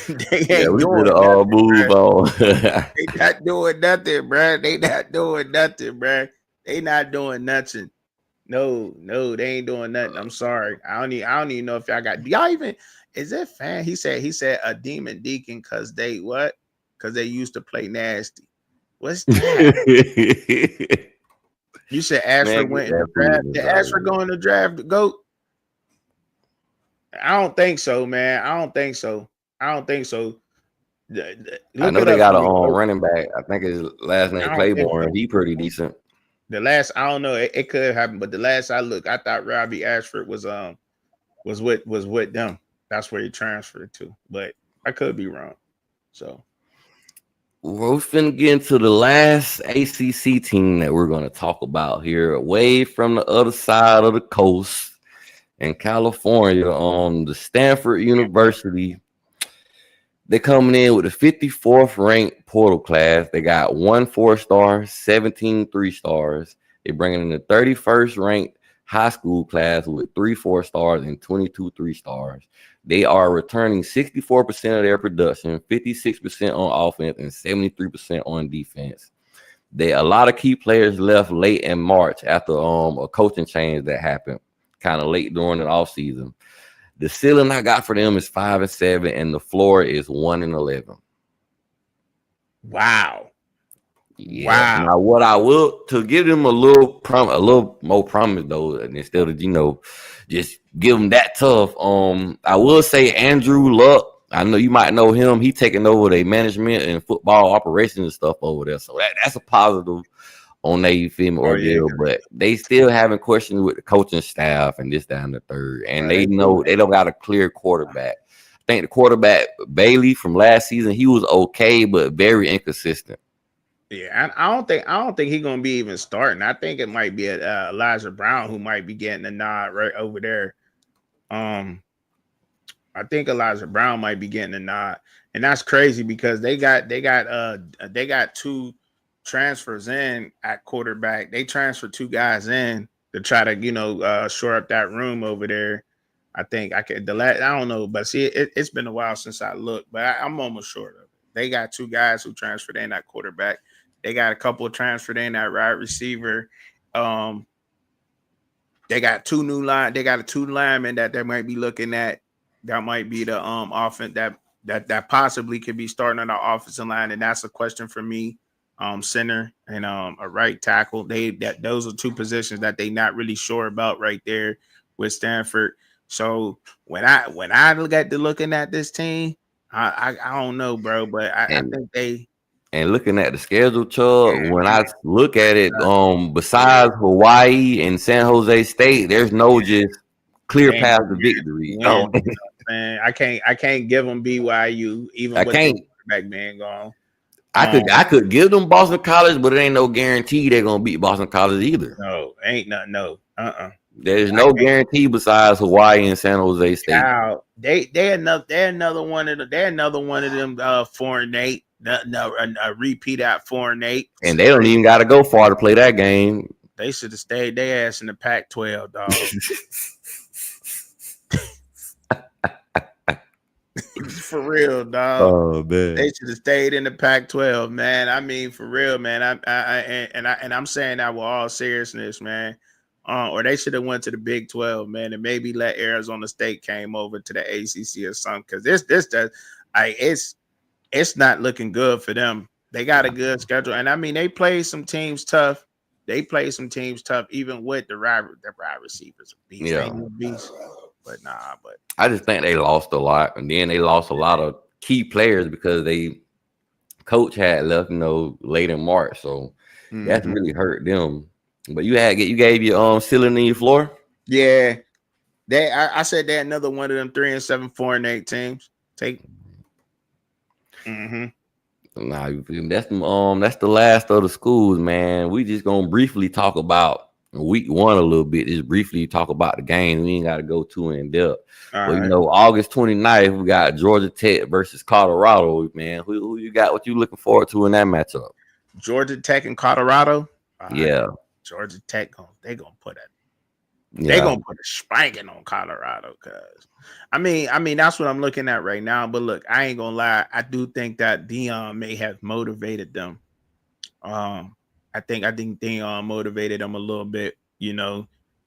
Speaker 2: they ain't doing nothing.
Speaker 1: Move on.
Speaker 2: They not doing nothing, bro. They not doing nothing, bro. They not doing nothing. No, they ain't doing nothing. I'm sorry. I don't even know if y'all got. Do y'all even? Is it fan? He said a demon deacon because they what? Because they used to play nasty. What's that? You said Ashford went in the draft. Did Ashford go in the draft to GOAT? I don't think so, man. I don't think so. I don't think so.
Speaker 1: I
Speaker 2: Look
Speaker 1: know
Speaker 2: it
Speaker 1: they
Speaker 2: up
Speaker 1: got
Speaker 2: for
Speaker 1: a
Speaker 2: me.
Speaker 1: running back. I think his last name
Speaker 2: I don't think
Speaker 1: Claiborne.
Speaker 2: so.
Speaker 1: He pretty decent.
Speaker 2: The last I don't know. It could happen, but the last I looked, I thought Robbie Ashford was with them. That's where he transferred to, but I could be wrong. So
Speaker 1: We're finna get into the last ACC team that we're gonna talk about here, away from the other side of the coast in California, on the Stanford University. They're coming in with the 54th ranked portal class. They got 1 4-star, 17 3-stars. They're bringing in the 31st ranked high school class with 3 4-stars and 22 3-stars. They are returning 64% of their production, 56% on offense, and 73% on defense. A lot of key players left late in March after a coaching change that happened kind of late during the offseason. The ceiling I got for them is 5-7, and the floor is 1-11.
Speaker 2: wow,
Speaker 1: Yeah.
Speaker 2: wow.
Speaker 1: Now, what I will to give them a little more promise though, and instead of just give them that tough. I will say Andrew Luck. I know you might know him. He taking over the management and football operations and stuff over there, so that's a positive on their film
Speaker 2: Oh yeah,
Speaker 1: ordeal, but they still having questions with the coaching staff and this, that, and the third. And they
Speaker 2: they
Speaker 1: know
Speaker 2: do.
Speaker 1: they don't got a clear quarterback. I think the quarterback Bailey from last season, he was okay, but very inconsistent.
Speaker 2: Yeah, I don't think he's gonna be even starting. I think it might be Elijah Brown who might be getting the nod right over there. Um, I think Elijah Brown might be getting a nod, and that's crazy because they got two transfers in at quarterback. They transferred two guys in to try to shore up that room over there. I think I could I don't know, but see, it's been a while since I looked, but I'm almost sure of it. They got two guys who transferred in at quarterback. They got a couple of transferred in at wide receiver. Um, they got two new line. They got a two linemen that they might be looking at. That might be the offense that possibly could be starting on the offensive line, and that's a question for me. Center and a right tackle. Those are two positions that they not really sure about right there with Stanford. So when I looking at this team, I don't know, bro, but I
Speaker 1: And
Speaker 2: think they
Speaker 1: looking at the schedule chart, when
Speaker 2: man,
Speaker 1: I look at it,
Speaker 2: yeah,
Speaker 1: besides Hawaii and San Jose State, there's no just
Speaker 2: it
Speaker 1: clear
Speaker 2: ain't
Speaker 1: path
Speaker 2: no
Speaker 1: to
Speaker 2: guarantee
Speaker 1: victory.
Speaker 2: win. Man, I can't give them BYU even
Speaker 1: I
Speaker 2: with their
Speaker 1: can't.
Speaker 2: quarterback being gone.
Speaker 1: I could give them Boston College, but it ain't no guarantee they're gonna beat Boston College either.
Speaker 2: No, ain't nothing. No,
Speaker 1: There's
Speaker 2: I
Speaker 1: no
Speaker 2: can't.
Speaker 1: guarantee besides Hawaii and San Jose State,
Speaker 2: Child, they're another one of them. They're another one of them 4-8. No, a repeat at 4-8.
Speaker 1: and they don't even got to go far to play that game.
Speaker 2: They should have stayed their ass in the Pac-12, dog. For real, dog.
Speaker 1: Oh
Speaker 2: They
Speaker 1: man,
Speaker 2: should have stayed in the Pac-12, man. I mean, for real, man. I'm saying that with all seriousness, man. Or they should have went to the Big 12, man, and maybe let Arizona State came over to the ACC or something. Because this does, it's not looking good for them. They got a good schedule, and I mean, they played some teams tough. They played some teams tough, even with the wide receivers. Beast,
Speaker 1: yeah.
Speaker 2: ain't no beast. But nah, but
Speaker 1: I just think they lost a lot, and then they lost a lot of key players because they coach had left, late in March, so that's
Speaker 2: mhm.
Speaker 1: really hurt them. But you gave your ceiling in your floor.
Speaker 2: Yeah. I said they're another one of them 3-7, 4-8 teams. Take. Mm-hmm.
Speaker 1: Nah, that's the last of the schools, man. We just gonna briefly talk about week one a little bit. Just briefly talk about the games. We ain't got to go too in depth.
Speaker 2: All
Speaker 1: But
Speaker 2: right.
Speaker 1: August 29th, we got Georgia Tech versus Colorado, man. Who you got? What you looking forward to in that matchup?
Speaker 2: Georgia Tech and Colorado. All right.
Speaker 1: Yeah,
Speaker 2: Georgia Tech they
Speaker 1: yeah.
Speaker 2: gonna put a spanking on Colorado because I mean that's what I'm looking at right now. But look, I ain't gonna lie, I do think that Dion may have motivated them. Um, I think Dion motivated them a little bit.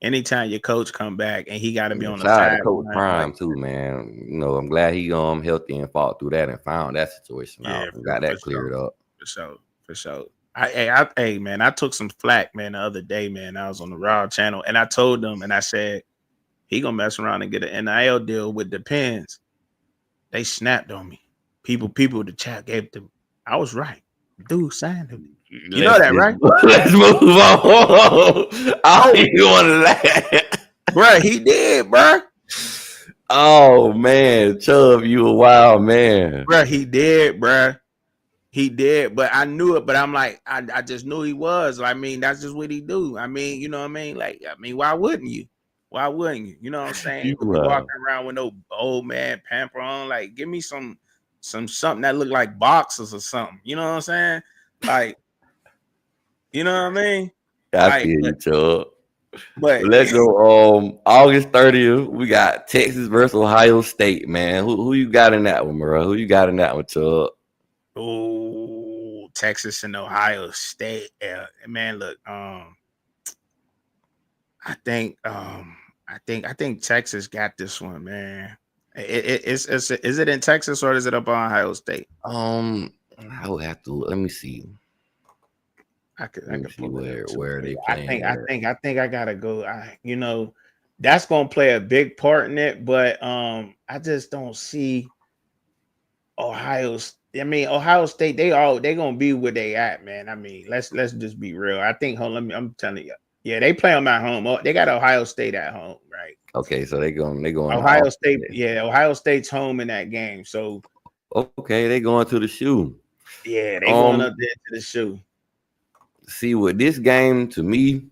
Speaker 2: Anytime your coach come back and he got to be on the
Speaker 1: Shout out to Coach
Speaker 2: sideline, like
Speaker 1: Prime too, man. I'm glad he healthy and fought through that and found that situation
Speaker 2: yeah,
Speaker 1: out and
Speaker 2: for,
Speaker 1: got
Speaker 2: for
Speaker 1: that
Speaker 2: sure,
Speaker 1: cleared up.
Speaker 2: for sure, for sure. Hey, man, I took some flack, man, the other day, man. I was on the Raw channel and I told them and I said He gonna mess around and get an NIL deal with the Pens. They snapped on me. People, the chat gave them. I was right. Dude signed him. You know that, right?
Speaker 1: Let's move on. I don't even want to laugh.
Speaker 2: Bro, he did, bro.
Speaker 1: Oh man, Chubb, you a wild man.
Speaker 2: Bro, he did, bro. He did, but I knew it. But I'm like, I just knew he was. I mean, that's just what he do. I mean, you know what I mean? Like, I mean, why wouldn't you? Why wouldn't you? You know what I'm saying?
Speaker 1: You
Speaker 2: You could be walking around with no old man pamper on. Like, give me some something that look like boxes or something. You know what I'm saying? Like, you know what I mean?
Speaker 1: I
Speaker 2: Like,
Speaker 1: feel you, Chubb.
Speaker 2: but
Speaker 1: Let's go. August 30th, we got Texas versus Ohio State, man. Who you got in that one, bro? Who you got in that one, Chubb?
Speaker 2: oh, Texas and Ohio State. Man, look, I think Texas got this one, man. Is it in Texas or is it up on Ohio State?
Speaker 1: I would have to let me see.
Speaker 2: I could
Speaker 1: See
Speaker 2: pull it up too.
Speaker 1: where they playing.
Speaker 2: I think I gotta go. That's gonna play a big part in it, but I just don't see Ohio. I mean, Ohio State, they gonna be where they at, man. I mean, let's just be real. I think I'm telling you, yeah, they play them at home. They got Ohio State at home, right?
Speaker 1: Okay, so they going
Speaker 2: Ohio State, yeah, Ohio State's home in that game. So
Speaker 1: okay, they going to the shoe.
Speaker 2: Yeah, they going up there to the shoe.
Speaker 1: See, with this game, to me,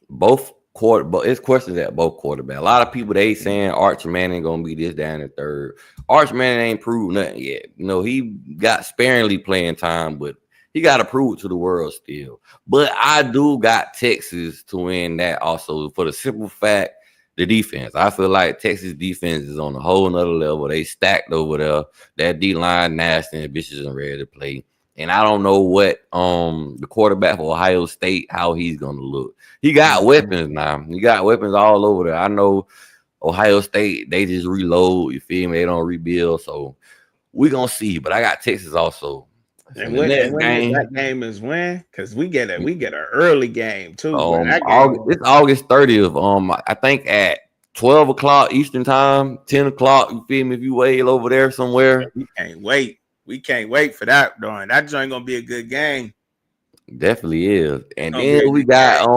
Speaker 1: it's questions at both quarterback. A lot of people they saying Arch Manning gonna be this down the third. Arch Manning ain't proved nothing yet. You know, he got sparingly playing time, but he got to prove it to the world still. But I do got Texas to win that also for the simple fact the defense. I feel like Texas defense is on a whole nother level. They stacked over there. That D line nasty and bitches and ready to play. And I don't know what the quarterback for Ohio State, how he's gonna look. He got weapons now. He got weapons all over there. I know Ohio State, they just reload, you feel me? They don't rebuild. So we're gonna see. But I got Texas also.
Speaker 2: And that game is when? Because we get an early game too.
Speaker 1: It's August 30th. I think at 12 o'clock Eastern time, 10 o'clock, you feel me? If you wait over there somewhere.
Speaker 2: We can't wait. We can't wait for that, darn. That joint gonna be a good game.
Speaker 1: Definitely is. And then we got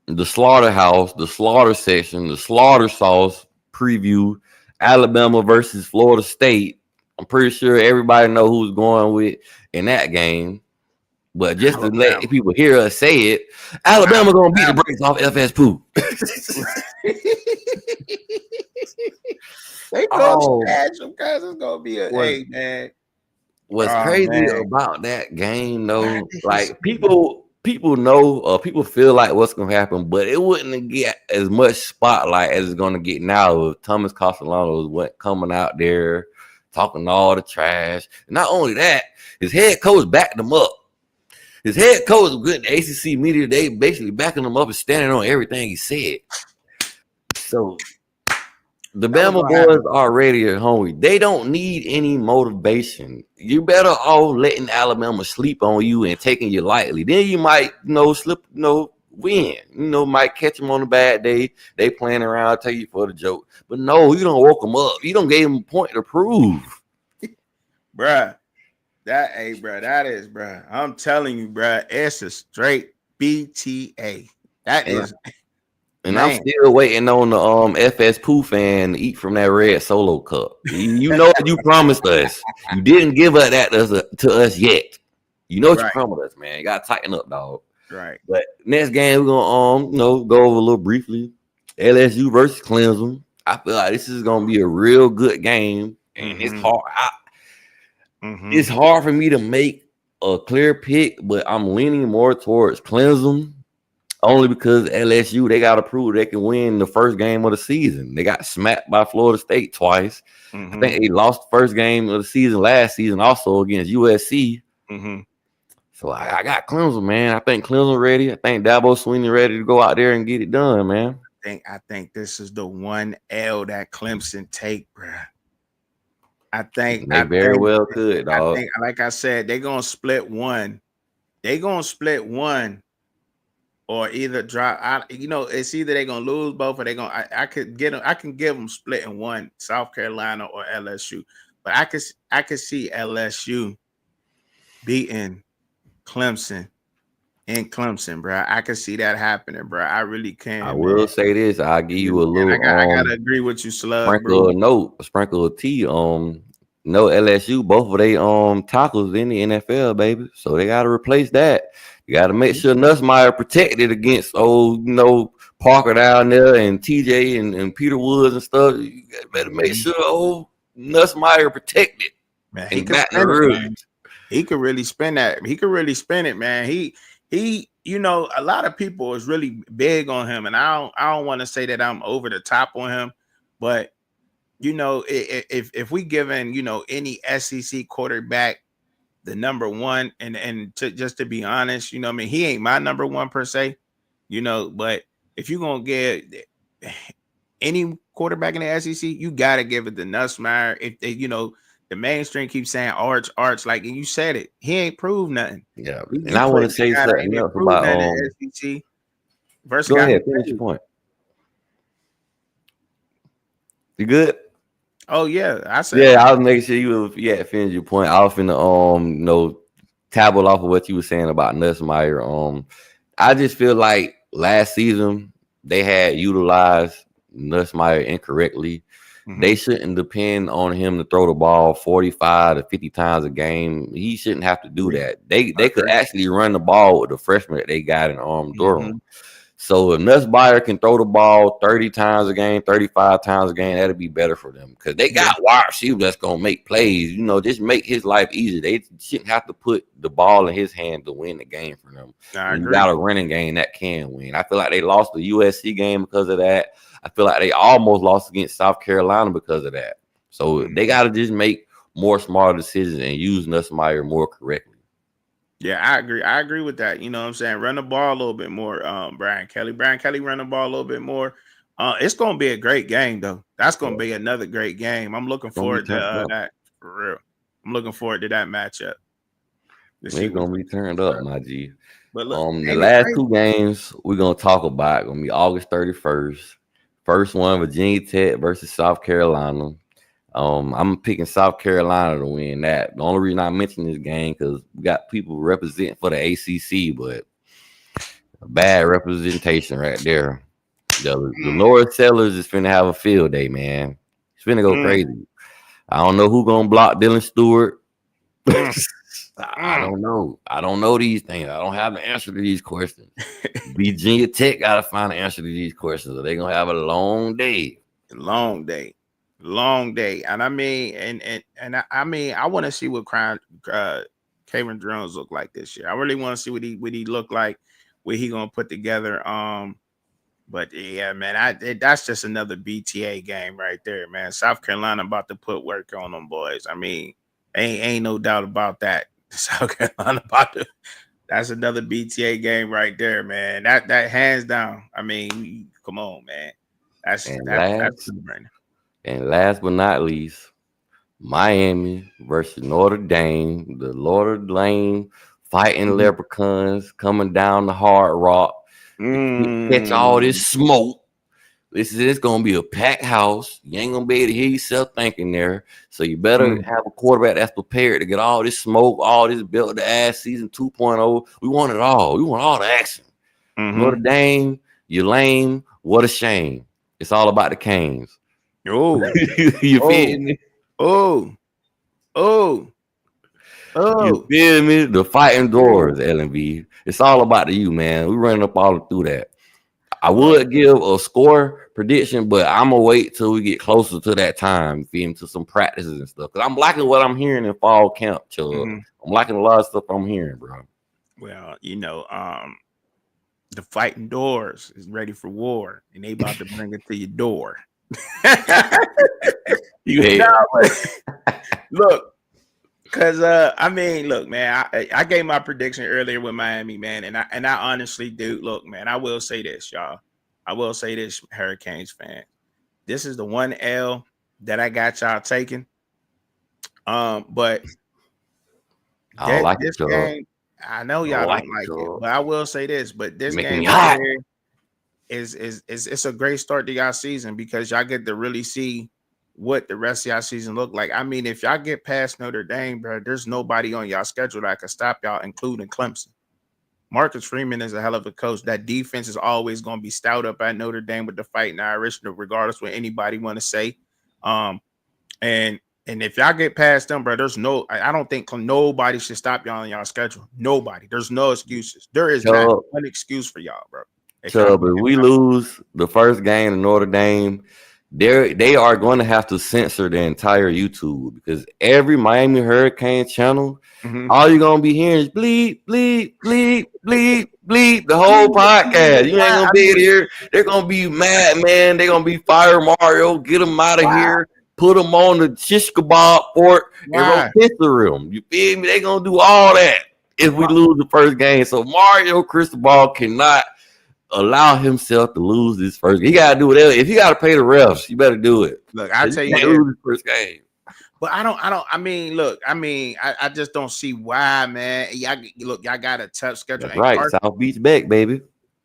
Speaker 1: the slaughterhouse, the slaughter section, the slaughter sauce preview, Alabama versus Florida State. I'm pretty sure everybody know who's going with in that game. But just to let people hear us say it, Alabama gonna beat the brakes off FS Pooh.
Speaker 2: They go catch them because it's gonna be a man.
Speaker 1: What's crazy about that game, though, like people know, people feel like what's gonna happen, but it wouldn't get as much spotlight as it's gonna get now if Thomas Castellanos went coming out there talking all the trash. And not only that, his head coach backed him up. His head coach was good in the ACC media. They basically backing him up and standing on everything he said. So the Bama boys are ready at home. They don't need any motivation. You better off letting Alabama sleep on you and taking you lightly. Then you might, slip, win. Might catch them on a bad day. They playing around, take you for the joke. But no, you don't woke them up. You don't give them a point to prove.
Speaker 2: Bruh. That is, bruh. I'm telling you, bruh, it's a straight BTA. That is.
Speaker 1: And I'm still waiting on the FS Pooh fan to eat from that red Solo cup. You know what you promised us. You didn't give that to us yet. You know what you promised us, man. You gotta tighten up, dog.
Speaker 2: Right.
Speaker 1: But next game we're gonna go over a little briefly. LSU versus Clemson. I feel like this is gonna be a real good game, and it's hard. It's hard for me to make a clear pick, but I'm leaning more towards Clemson. Only because LSU, they got to prove they can win the first game of the season. They got smacked by Florida State twice. I think they lost the first game of the season last season also against USC. So I got Clemson, man. I think Clemson ready. I think Dabo Swinney ready to go out there and get it done, man.
Speaker 2: I think this is the one L that Clemson take, bro. I think
Speaker 1: they very well could, dog.
Speaker 2: I think, like I said, they're gonna split one. They're gonna split one or either drop. It's either they're gonna lose both, or they're gonna. I could get them. I can give them splitting one, South Carolina or LSU, but I could see LSU beating Clemson in Clemson, bro. I can see that happening, bro. I really
Speaker 1: I
Speaker 2: can, man.
Speaker 1: will say this. I'll give you a
Speaker 2: Really can.
Speaker 1: little
Speaker 2: I gotta agree with you, Slug, bro.
Speaker 1: sprinkle of note, a sprinkle of tea. No LSU, both of they tackles in the NFL, baby. So they gotta replace that. You gotta make sure Nussmeier protected against Parker down there and TJ and Peter Woods and stuff. You better make sure Nussmeier protected
Speaker 2: Man, he
Speaker 1: in
Speaker 2: could
Speaker 1: Baton
Speaker 2: spin it,
Speaker 1: Rouge.
Speaker 2: man. He could really spin that. He could really spin it, man. He, a lot of people is really big on him, and I don't want to say that I'm over the top on him, but if we given any SEC quarterback the number one, and just to be honest, what I mean, he ain't my number one per se, but if you're gonna get any quarterback in the SEC, you gotta give it to Nussmeier. If they, the mainstream keeps saying Arch, like, and you said it, he ain't proved nothing.
Speaker 1: Yeah, and
Speaker 2: You
Speaker 1: I want
Speaker 2: put
Speaker 1: to say
Speaker 2: the guy that
Speaker 1: something
Speaker 2: ain't
Speaker 1: else
Speaker 2: proved
Speaker 1: about
Speaker 2: nothing in the SEC versus
Speaker 1: Go
Speaker 2: guy who
Speaker 1: ahead, finish your
Speaker 2: proved.
Speaker 1: point. You good?
Speaker 2: Oh yeah, I said
Speaker 1: Yeah, I was making sure you finish your point. I was finna tabble off of what you were saying about Nussmeier. I just feel like last season they had utilized Nussmeier incorrectly. They shouldn't depend on him to throw the ball 45 to 50 times a game. He shouldn't have to do that. They could actually run the ball with the freshman that they got in Durham. So if Nussmeier can throw the ball 30 times a game, 35 times a game, that'll be better for them because they got wide receivers that's gonna make plays. Just make his life easier. They shouldn't have to put the ball in his hand to win the game for them.
Speaker 2: I
Speaker 1: You
Speaker 2: agree.
Speaker 1: got a running game that can win. I feel like they lost the USC game because of that. I feel like they almost lost against South Carolina because of that. So they got to just make more smarter decisions and use Nussmeier more correctly.
Speaker 2: Yeah, I agree. I agree with that. You know what I'm saying? Run the ball a little bit more. Brian Kelly. Brian Kelly run the ball a little bit more. It's gonna be a great game though. That's gonna be another great game. I'm looking forward to that for real. I'm looking forward to that matchup.
Speaker 1: It's gonna be turned up, my G.
Speaker 2: But look,
Speaker 1: The last two games we're gonna talk about gonna be August 31st. First one, Virginia Tech versus South Carolina. I'm picking South Carolina to win that. The only reason I mention this game because we got people representing for the ACC, but a bad representation right there. The North Sellers is finna have a field day, man. It's finna go crazy. I don't know who gonna block Dylan Stewart. I don't know. I don't know these things. I don't have the answer to these questions. Virginia Tech gotta find the answer to these questions, or they're gonna have a long day.
Speaker 2: Long day. And I mean, I want to see what Kevin Jones look like this year. I really want to see what he look like, what he gonna put together. But yeah, man, that's just another BTA game right there, man. South Carolina about to put work on them boys. I mean, ain't no doubt about that. South Carolina that's another BTA game right there, man. That hands down. I mean, come on, man. That's
Speaker 1: last but not least, Miami versus Notre Dame. The Notre Dame fighting leprechauns coming down the Hard Rock. Catch all this smoke. It's gonna be a packed house. You ain't gonna be able to hear yourself thinking there. So you better have a quarterback that's prepared to get all this smoke, all this built the ass season 2.0. We want it all. We want all the action. Notre Dame, you lame. What a shame. It's all about the Canes.
Speaker 2: Oh,
Speaker 1: you feel me?
Speaker 2: Oh.
Speaker 1: You feel me? The fighting doors, LNB. It's all about you, man. We running up all through that. I would give a score prediction, but I'm gonna wait till we get closer to that time, feel me, to some practices and stuff. Because I'm liking what I'm hearing in fall camp, Chubb. I'm liking a lot of stuff I'm hearing, bro.
Speaker 2: Well, the fighting doors is ready for war, and they about to bring it to your door.
Speaker 1: You hate
Speaker 2: look, because look, man, I gave my prediction earlier with Miami, man, and I honestly do. Look, man, I will say this, y'all. I will say this, Hurricanes fan. This is the one L that I got y'all taking. But
Speaker 1: I don't like
Speaker 2: this
Speaker 1: it,
Speaker 2: game, I know
Speaker 1: I don't
Speaker 2: y'all
Speaker 1: like
Speaker 2: don't
Speaker 1: it,
Speaker 2: like it,
Speaker 1: dog.
Speaker 2: but I will say this. But this
Speaker 1: Making me
Speaker 2: game right
Speaker 1: hot.
Speaker 2: here is it's a great start to y'all season because y'all get to really see what the rest of y'all season look like. I mean, if y'all get past Notre Dame, bro, there's nobody on y'all schedule that can stop y'all, including Clemson. Marcus Freeman is a hell of a coach. That defense is always going to be stout up at Notre Dame with the Fighting Irish, regardless what anybody want to say. Um, and if y'all get past them, bro, there's no. I don't think nobody should stop y'all on y'all schedule. Nobody. There's no excuses. There is not
Speaker 1: Chubb,
Speaker 2: one excuse for y'all, bro. If y'all
Speaker 1: Chubb, if we lose the first game to Notre Dame, they are going to have to censor the entire YouTube because every Miami Hurricane channel,
Speaker 2: Mhm.
Speaker 1: all you're gonna be hearing is bleep, bleep, bleep, bleep, bleep the whole podcast. You ain't
Speaker 2: Why?
Speaker 1: gonna
Speaker 2: I
Speaker 1: be
Speaker 2: mean,
Speaker 1: here. They're gonna be mad, man. They're gonna be fire Mario, get them out of
Speaker 2: why?
Speaker 1: here, put them on the shish kebab fork and
Speaker 2: Why?
Speaker 1: rotisserie them. You feel me? They gonna do all that if we
Speaker 2: Why?
Speaker 1: lose the first game. So Mario Cristobal cannot allow himself to lose this first game. He gotta do whatever. If you gotta pay the refs, you better do it.
Speaker 2: Look, I
Speaker 1: You
Speaker 2: tell you
Speaker 1: can't
Speaker 2: this,
Speaker 1: lose the first game.
Speaker 2: but I mean, look, I just don't see why, man. Y'all got a tough schedule.
Speaker 1: That's
Speaker 2: And
Speaker 1: right. South Beach back, baby.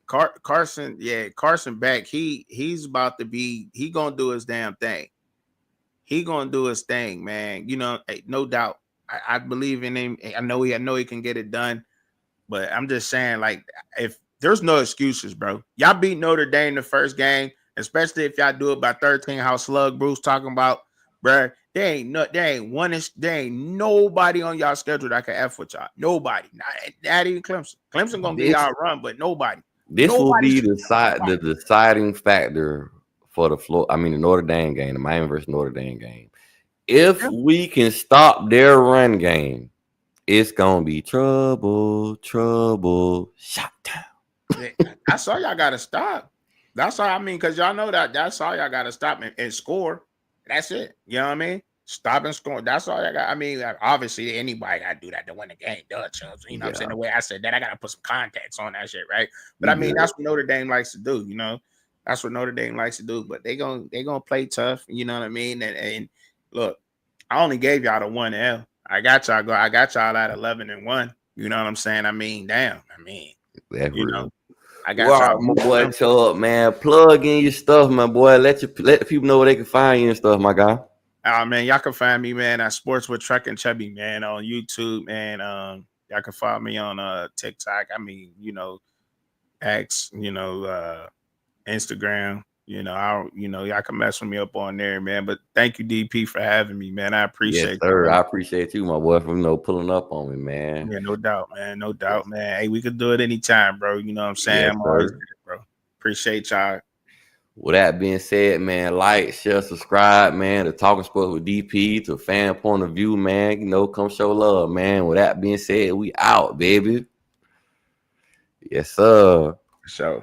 Speaker 2: Carson, yeah, Carson back. He's about to be. He gonna do his damn thing. He gonna do his thing, man. You know, no doubt. I believe in him. I know he can get it done. But I'm just saying, like, if there's no excuses, bro. Y'all beat Notre Dame the first game, especially if y'all do it by 13. How Slug Bruce talking about, bro. There ain't nobody on y'all schedule that can F with y'all. Nobody, not even Clemson. Clemson gonna get
Speaker 1: This
Speaker 2: y'all run, but nobody.
Speaker 1: this will
Speaker 2: Nobody
Speaker 1: be
Speaker 2: should
Speaker 1: the deciding factor for the Notre Dame game, the Miami versus Notre Dame game. If we can stop their run game, it's gonna be trouble, trouble, shot down.
Speaker 2: That's all y'all gotta stop. That's all I mean, because y'all know that's all y'all gotta stop and score. That's it. You know what I mean? Stop and score. That's all I got. I mean, obviously anybody gotta do that to win the game, Dutch. You know what I'm saying? The way I said that, I gotta put some context on that shit, right? But I mean, that's what Notre Dame likes to do, you know. That's what Notre Dame likes to do. But they gonna play tough, you know what I mean? And look, I only gave y'all the one L. I got y'all at 11-1. You know what I'm saying? I mean, damn. I mean,
Speaker 1: That's
Speaker 2: you know,
Speaker 1: real.
Speaker 2: I got
Speaker 1: Wow,
Speaker 2: y'all.
Speaker 1: my boy Chubb, man. Plug in your stuff, my boy. Let the people know where they can find you and stuff, my guy.
Speaker 2: Man, y'all can find me, man, at Sports with Truck and Chubby, man, on YouTube, man. Y'all can follow me on TikTok. I mean, you know, X, you know, Instagram. Y'all can mess with me up on there, man. But thank you, DP, for having me, man. I
Speaker 1: Yes,
Speaker 2: appreciate
Speaker 1: sir.
Speaker 2: you.
Speaker 1: I appreciate you, my boy, for pulling up on me, man.
Speaker 2: Yeah, no doubt, man. No doubt, man. Hey, we could do it anytime, bro. You know what I'm saying?
Speaker 1: Yes,
Speaker 2: I'm always
Speaker 1: sir.
Speaker 2: here, bro. Appreciate y'all.
Speaker 1: With that being said, man, like, share, subscribe, man, to Talking Sports with DP, to Fan Point of View, man. Come show love, man. With that being said, we out, baby. Yes, sir.
Speaker 2: So.